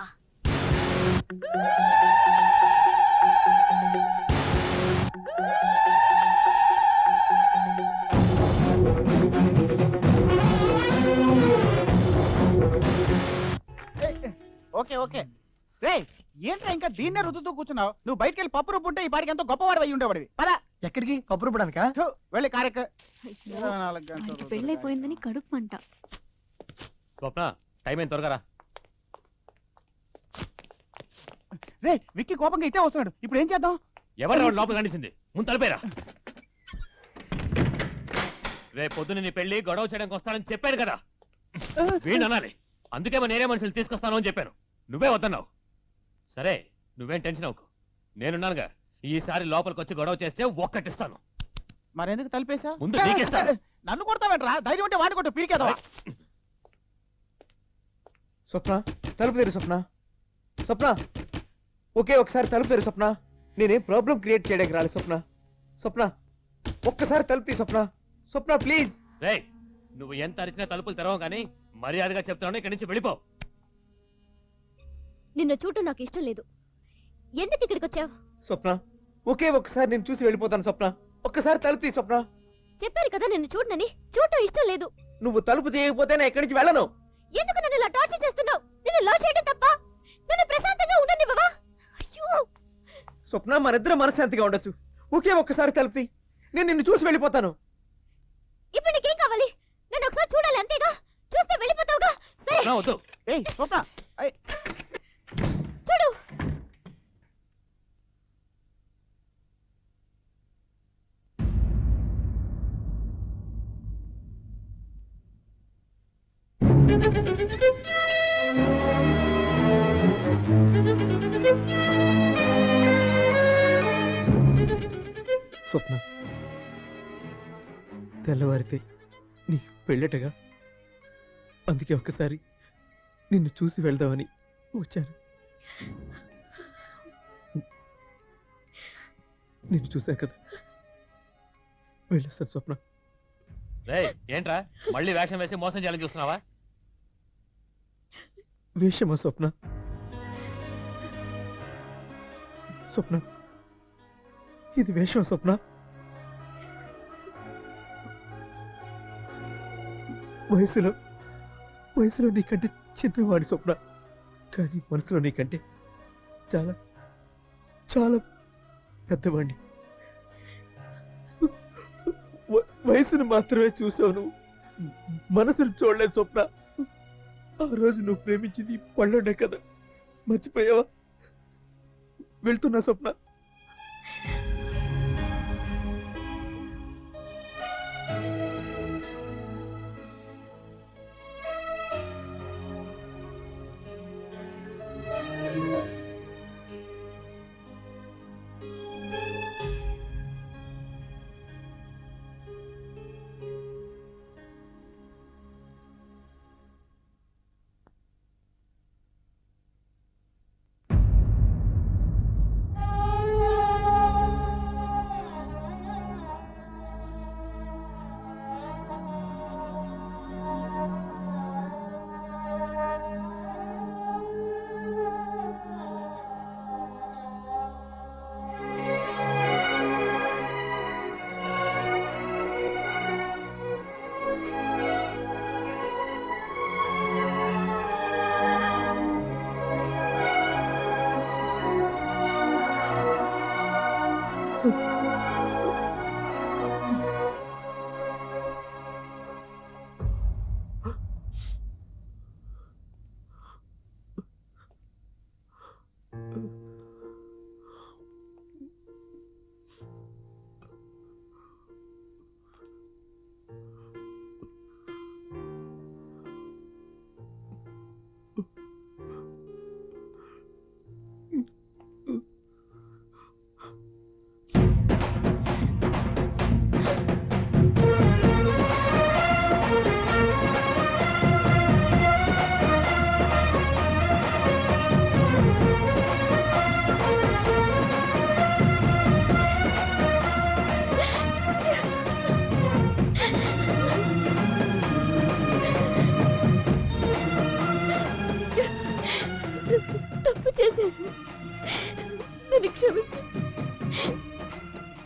ఓకే ఓకే రే, ఏంట్రా ఇంకా దీన్నే రుద్దుతూ కూర్చున్నావు? నువ్వు బయటికి వెళ్ళి పప్పు రుబ్బుంటే ఈ పాటికి ఎంతో గొప్పవాడు అయి ఉండేవాడివి. పదా ఎక్కడికి పప్పు రుబ్బడానికా? వెళ్ళి కారెక్క. పెళ్ళైపోయిందని కడుపు మంట. స్వప్న టైం ఏం త్వరగా రా. రే, విక్కీ కోపంగా ఇట్టే వస్తున్నాడు. ఇప్పుడు ఏం చేద్దాం? ఎవరు రావడం లోపల కనిసింది? ముందు తలపేరా. రేపు పొద్దున్న నీ పెళ్లి గొడవ చేయడానికి వస్తానని చెప్పాను కదా, వీణ్ అనాలి. అందుకే మా నేనే మనుషులు తీసుకొస్తాను అని చెప్పాను. నువ్వే వద్దన్నావు. సరే, నువ్వేం టెన్షన్ అవ్వకు, నేనున్నానుగా. ఈసారి లోపలికి వచ్చి గొడవ చేస్తే ఒక్కటిస్తాను. మరెందుకు తలిపేశా? ముందు నీకిస్తాను. నన్ను కొడతావేంట్రా? ధైర్యం ఉంటే వాడిని కొట్టు, పీరికేదా? స్వప్న తలుపు తెరు. స్వప్న స్వప్న ఒకే ఒకసారి తలుపు తెరు. స్వప్న నేనేం ప్రాబ్లం క్రియేట్ చేయడానికి రాలేదు. స్వప్న స్వప్న ఒక్కసారి తలుపు తీ. స్వప్న స్వప్న ప్లీజ్. రేయ్, నువ్వు ఎంత అరిచినా తలుపులు తెరవవు కానీ మర్యాదగా చెప్తాను, ఇక్కడి నుంచి వెళ్ళిపో. నిన్ను చూడటం నాకు ఇష్టం లేదు. ఎందుకు ఇక్కడికి వచ్చావు? స్వప్న ఒకే ఒక్కసారి నేను చూసి వెళ్ళిపోతాను. స్వప్న ఒక్కసారి తలుపు తీ. స్వప్న చెప్పాను కదా నిన్ను చూడనని. చూడటం ఇష్టం లేదు. నువ్వు తలుపు తీయకపోతే నేను ఎక్కడి నుంచి వెళ్ళను. ఎందుకు నన్ను ఇలా టార్చర్ చేస్తున్నావు? నిన్ను లవ్ చేయడం తప్ప నన్ను ప్రశాంతంగా ఉండనివ్వవా? అయ్యో స్వప్న మనిద్దరం మనశ్శాంతిగా ఉండొచ్చు. ఒకే ఒక్కసారి తలుపు తీ. నేను నిన్ను చూసి వెళ్ళిపోతాను. ఇప్పుడు నీకేం కావాలి? నన్ను ఒకసారి చూడాలి, అంతేగా? చూస్తే వెళ్ళిపోతావుగా. సరే స్వప్న వద్దు. ఏయ్ స్వప్న, చూడు. స్వప్న తెల్లవారితే నీ పెళ్ళటగా, అందుకే ఒక్కసారి నిన్ను చూసి వెళ్దామని వచ్చాను. నిన్ను చూశాను కదా, వెళ్ళొస్తాను. స్వప్న రేయ్, ఏంట్రా మళ్ళీ వేషం వేసి మోసం చేయాలని చూస్తున్నావా? వేషమా స్వప్న? స్వప్న ఇది వేషమా స్వప్న? వయసులో నీకంటే చిన్నవాడి స్వప్న, కానీ మనసులో నీకంటే చాలా చాలా పెద్దవాడిని. వయసును మాత్రమే చూసావు, నువ్వు మనసును చూడలేదు స్వప్న. ఆ రోజు నువ్వు ప్రేమించింది పళ్ళుండే కదా, మర్చిపోయావా? వెళ్తున్నా స్వప్న. చేశాను. నన్ను క్షమించు.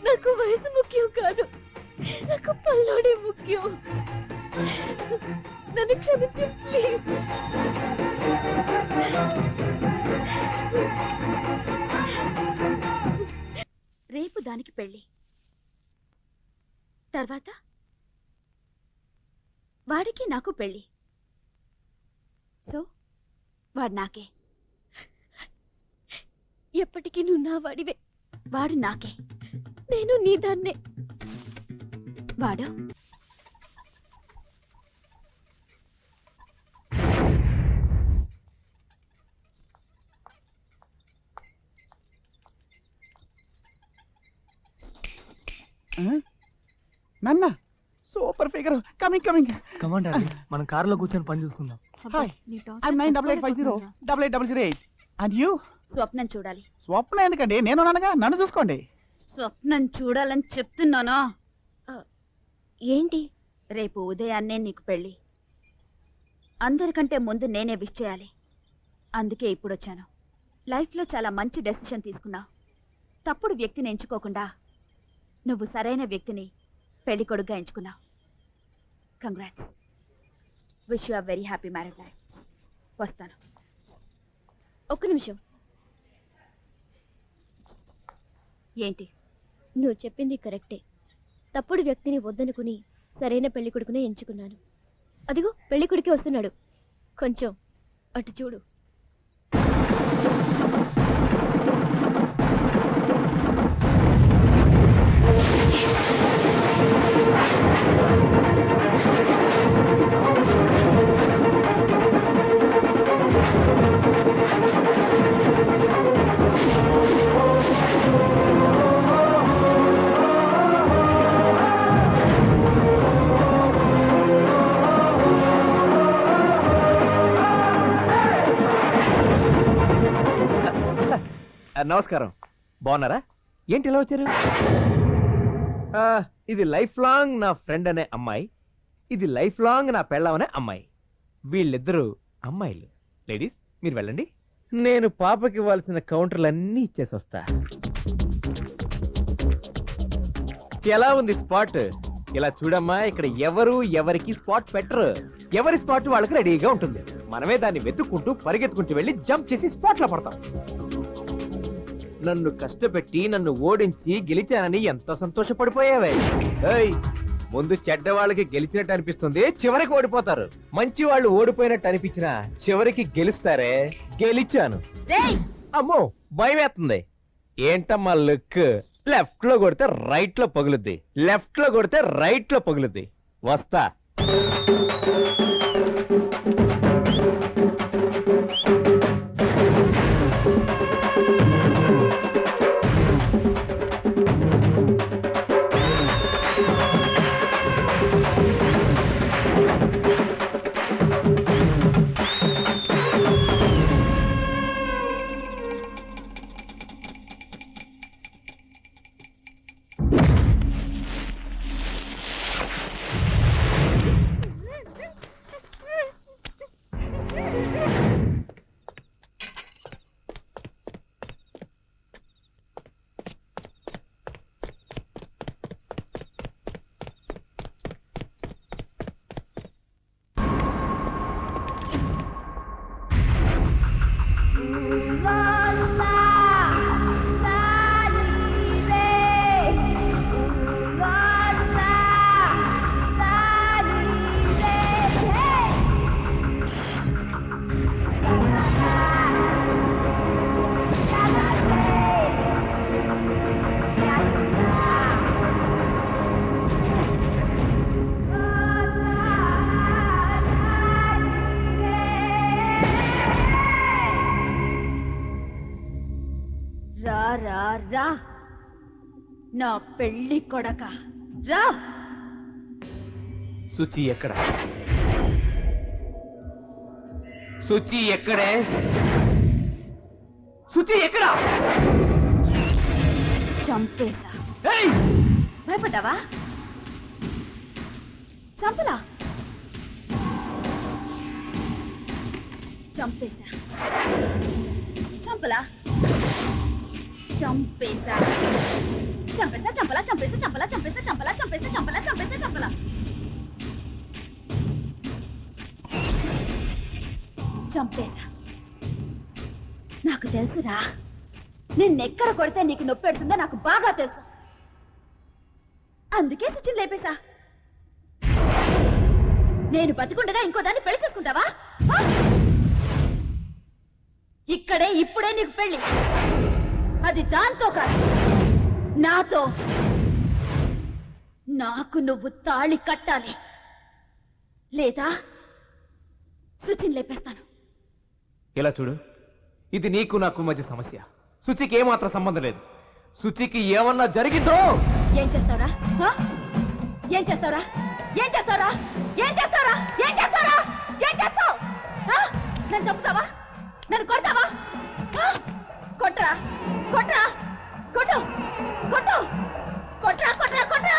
నాకు వయసు ముఖ్యం కాదు, నాకు పల్లోడే ముఖ్యం. నన్ను క్షమించు ప్లీజ్. రేపు దానికి పెళ్ళి, తర్వాత వాడికి నాకు పెళ్ళి. సో వాడు నాకే, ఎప్పటికీ నువ్వు నా వాడివే. వాడు నాకే, నేను నీ దాన్నే. వాడు నాన్న super figure. Coming coming. Command మనం కారులో కూర్చొని పని చూసుకుందాం. Hi, I'm 98800008. And you? స్వప్నం చూడాలి. స్వప్న ఎందుకండి, నేను నాన్నగా, నన్ను చూసుకోండి. స్వప్నం చూడాలని చెప్తున్నానా? ఏంటి? రేపు ఉదయాన్నే నీకు పెళ్ళి. అందరికంటే ముందు నేనే విష్ చేయాలి. అందుకే ఇప్పుడు వచ్చాను. లైఫ్లో చాలా మంచి డెసిషన్ తీసుకున్నా. తప్పుడు వ్యక్తిని ఎంచుకోకుండా నువ్వు సరైన వ్యక్తిని పెళ్లి కొడుకుగా ఎంచుకున్నావు. Congrats. Wish you are very happy marriage life. వస్తాను. ఒక్క నిమిషం. ఏంటి? నువ్వు చెప్పింది కరెక్టే. తప్పుడు వ్యక్తిని వద్దనుకుని సరైన పెళ్లి కొడుకునే ఎంచుకున్నాను. అదిగో పెళ్లి కొడుకే వస్తున్నాడు. కొంచెం అటు చూడు. నమస్కారం, బాగున్నారా? ఏంటి ఇలా వచ్చారు? ఇది లైఫ్ లాంగ్ నా ఫ్రెండ్ అనే అమ్మాయి, ఇది లైఫ్ లాంగ్ నా పెళ్ళాం అనే అమ్మాయి. వీళ్ళిద్దరూ అమ్మాయిలు. లేడీస్ మీరు వెళ్ళండి, నేను పాపకి ఇవ్వాల్సిన కౌంటర్లన్నీ ఇచ్చేసి వస్తా. ఎలా ఉంది స్పాట్? ఇలా చూడమ్మా, ఇక్కడ ఎవరు ఎవరికి స్పాట్ పెట్టరు. ఎవరి స్పాట్ వాళ్ళకి రెడీగా ఉంటుంది. మనమే దాన్ని వెతుక్కుంటూ పరిగెత్తుకుంటూ వెళ్ళి జంప్ చేసి స్పాట్ లో పడతాం. నన్ను కష్టపెట్టి నన్ను ఓడించి గెలిచానని ఎంతో సంతోషపడిపోయావే. ఏయ్, ముందు చెడ్డ వాళ్ళకి గెలిచినట్టు అనిపిస్తుంది, చివరికి ఓడిపోతారు. మంచి వాళ్ళు ఓడిపోయినట్టు అనిపించినా చివరికి గెలుస్తారే. గెలిచాను. అమ్మో భయం వేస్తుంది. ఏంటమ్మా లుక్? లెఫ్ట్ లో కొడితే రైట్ లో పగులుద్ది, లెఫ్ట్ లో కొడితే రైట్ లో పగులుద్ది. వస్తా. రా, నా పెళ్లి కొడక రా. శుచి ఎక్కడ? శుచి ఎక్కడే? శుచి ఎక్కడ? చంపేశా. భయపడ్డావా? చంపలా, చంపేశా. చంపలా చంపేసా చంపేసా చంపలా చంపేసా చంపలా చంపేసా చంపలా చంపేసా చంపలా చంపేసా చంపలా చంపేసా నాకు తెలుసురా నిన్నెక్కడ కొడితే నీకు నొప్పి పెడుతుందో నాకు బాగా తెలుసు అందుకే సుచిని లేపేశా నేను బతికుండగా ఇంకో దాన్ని పెళ్లి చేసుకుంటావా ఆ? ఇక్కడే ఇప్పుడే నీకు పెళ్లి అది దాంతో కాదు నాతో నాకు నువ్వు తాళి కట్టాలి లేదా సుచిని లేపేస్తాను ఇలా చూడు, ఇది నీకు నాకు మధ్య సమస్య. శుచికి ఏమాత్రం సంబంధం లేదు. శుచికి ఏమన్నా జరిగిందో ఏం చేస్తావురా ఆ? ఏం చేస్తావురా ఏం చేస్తావురా ఏం చేస్తావురా ఏం చేస్తావురా ఏం చేస్తావు ఆ? నన్ను చంపుతావా నన్ను కొడతావా ఆ? కొట్రా కొట్రా కొట్టు కొట్టు కొట్రా కొట్రా కొట్రా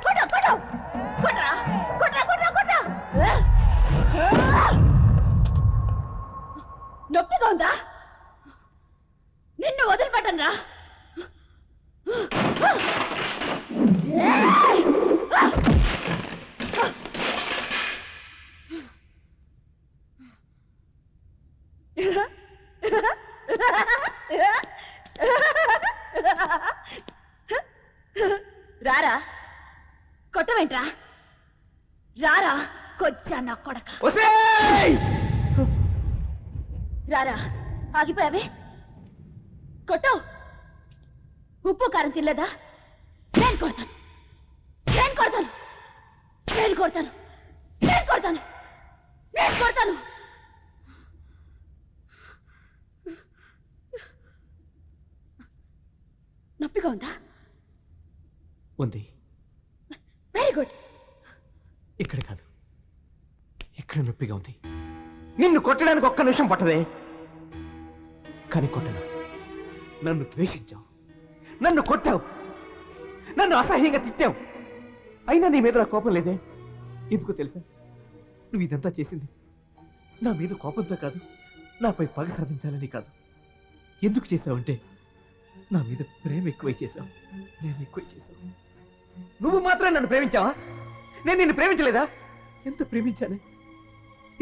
కొట్టు కొట్టు కొట్రా కొట్రా కొట్రా కొట్రా నొప్పిగా ఉందా నిన్ను వదిలిపెట్టనురా రారా కొట్టవేంట్రా రారా కొచ్చా నా కొడక రారా ఆగిపోయావే కొట్టు ఉప్పు కారం తినలేదా నేను కొడతాను నేను కొడతాను నేను కొడతాను నేను కొడతాను నేను కొడతాను నొప్పిగా ఉందా ఉంది. వెరీ గుడ్ ఇక్కడ కాదు, ఇక్కడ నొప్పిగా ఉంది. నిన్ను కొట్టడానికి ఒక్క నిమిషం పట్టదే, కానీ కొట్టను. నన్ను ద్వేషించావు, నన్ను కొట్టావు, నన్ను అసహ్యంగా తిట్టావు. అయినా నీ మీద నా కోపం లేదే. ఎందుకో తెలుసా? నువ్వు ఇదంతా చేసింది నా మీద కోపంతో కాదు, నాపై పగ సాధించాలని కాదు. ఎందుకు చేసావంటే నా మీద ప్రేమ ఎక్కువై చేశావు. ప్రేమ ఎక్కువై చేశావు. నువ్వు మాత్రం నన్ను ప్రేమించావా? నేను నిన్ను ప్రేమించలేదా? ఎంత ప్రేమించానే.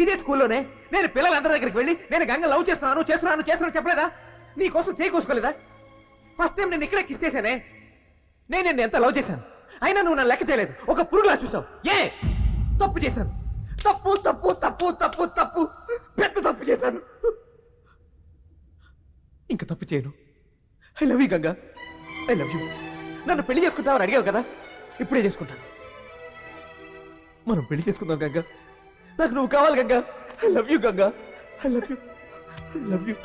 ఇదే స్కూల్లోనే నేను పిల్లలందరి దగ్గరికి వెళ్ళి నేను గంగ లవ్ చేస్తున్నాను చెప్పలేదా? నీ కోసం చేకూసుకోలేదా? ఫస్ట్ టైం నేను ఇక్కడే కిస్ చేశానే. నేను నిన్ను ఎంత లవ్ చేశాను, అయినా నువ్వు నన్ను లెక్క చేయలేదు. ఒక పురుగులా చూసావు. ఏ తప్పు చేశాను? తప్పు తప్పు తప్పు తప్పు తప్పు పెద్ద తప్పు చేశాను. ఇంకా తప్పు చేయను. I love you Ganga, I love you. నన్ను పెళ్లి చేసుకుంటావని అడిగావు కదా, ఇప్పుడే చేసుకుంటాను. మనం పెళ్లి చేసుకుందాం గంగా. నాకు నువ్వు కావాలి Ganga. I love you Ganga, I love you, I love you,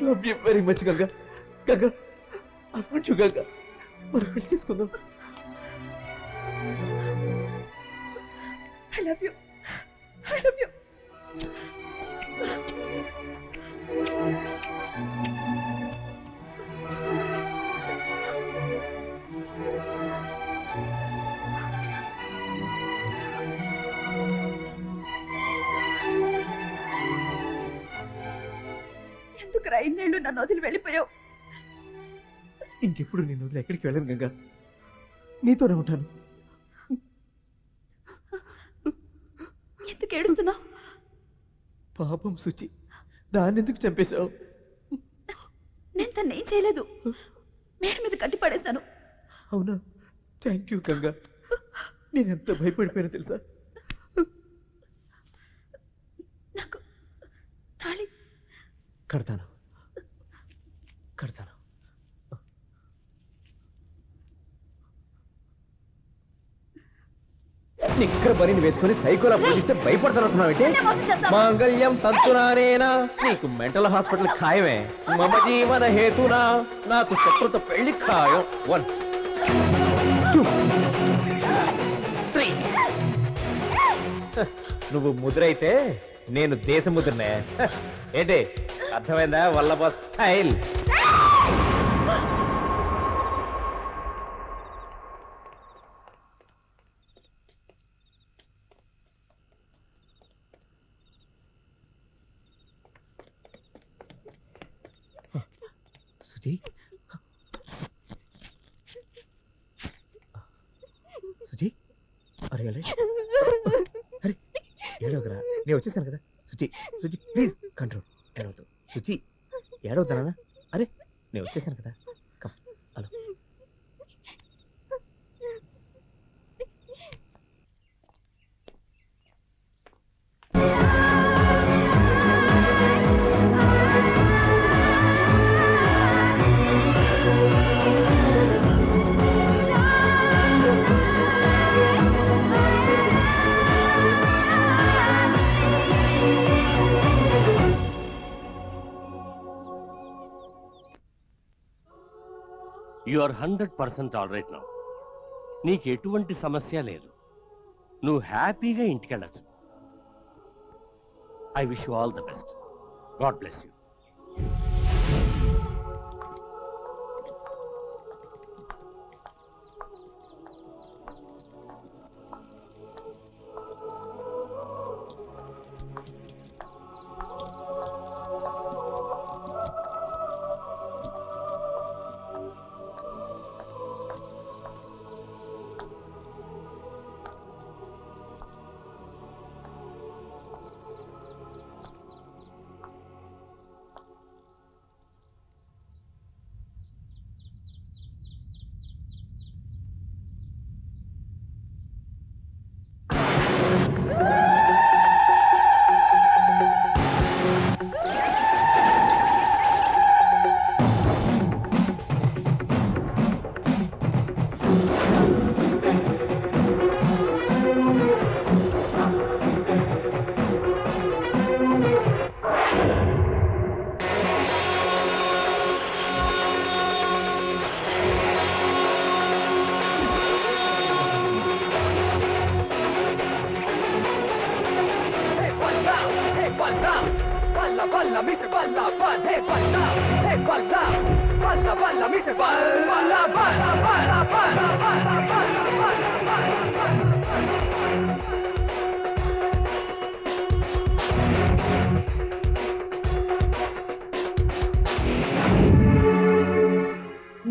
love you very much Ganga. Ganga I want you Ganga. మనం పెళ్లి చేసుకుందాం. I love you I love you ఎందుకు ఇన్నేళ్ళు నన్ను వదిలి వెళ్ళిపోయావు? ఇంకెప్పుడు నేను వదిలి ఎక్కడికి వెళ్ళను గంగా. నీతోనే ఉంటాను. ఎందుకు ఏడుస్తున్నావు? పాపం శుచి, దాన్ని ఎందుకు చంపేశావు? నేను తను ఏం చేయలేదు, మేడ మీద కట్టి పడేశాను. అవునా? Thank you Ganga. నేను ఎంత భయపడిపోయినా తెలుసా? నాకు తాళి కడతాను కడతాను. నిక్కర పనిని వేసుకుని సైకోలా పూజిస్తే భయపడతానంటున్నావంటే? మాంగళ్యం తంతునానేనా? నీకు మెంటల్ హాస్పిటల్ ఖాయమే. మమ జీవన హేతునా నాకు శత్రుత పెళ్లి ఖాయం. 1 2 3. నువ్వు ముద్రైతే నేను దేశ ముద్రనే. ఏంటి అర్థమైందా? వల్లభ స్టైల్. సుచి సుచి అరే అరే ఏడవకరా నేను వచ్చేసాను కదా సుచి సుచి ప్లీజ్ కంట్రోల్ ఏడవద్దు సుచి ఏడవద్దానా అరే నేను వచ్చేసాను కదా come hello you are 100% all right now. నీకు ఎటువంటి సమస్య లేదు. నువ్వు హ్యాపీగా ఇంటికెళ్ళచ్చు. I wish you all the best. God bless you.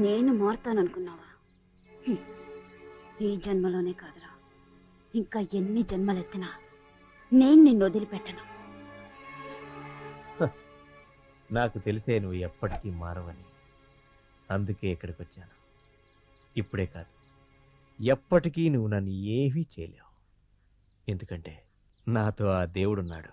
నేను మారుతాననుకున్నావా? ఈ జన్మలోనే కాదురా, ఇంకా ఎన్ని జన్మలెత్తినా నేను నిన్ను వదిలిపెట్టను. నాకు తెలిసే నువ్వు ఎప్పటికీ మారవని, అందుకే ఇక్కడికి వచ్చాను. ఇప్పుడే కాదు, ఎప్పటికీ నువ్వు నన్ను ఏమీ చేయలేవు. ఎందుకంటే నాతో ఆ దేవుడున్నాడు.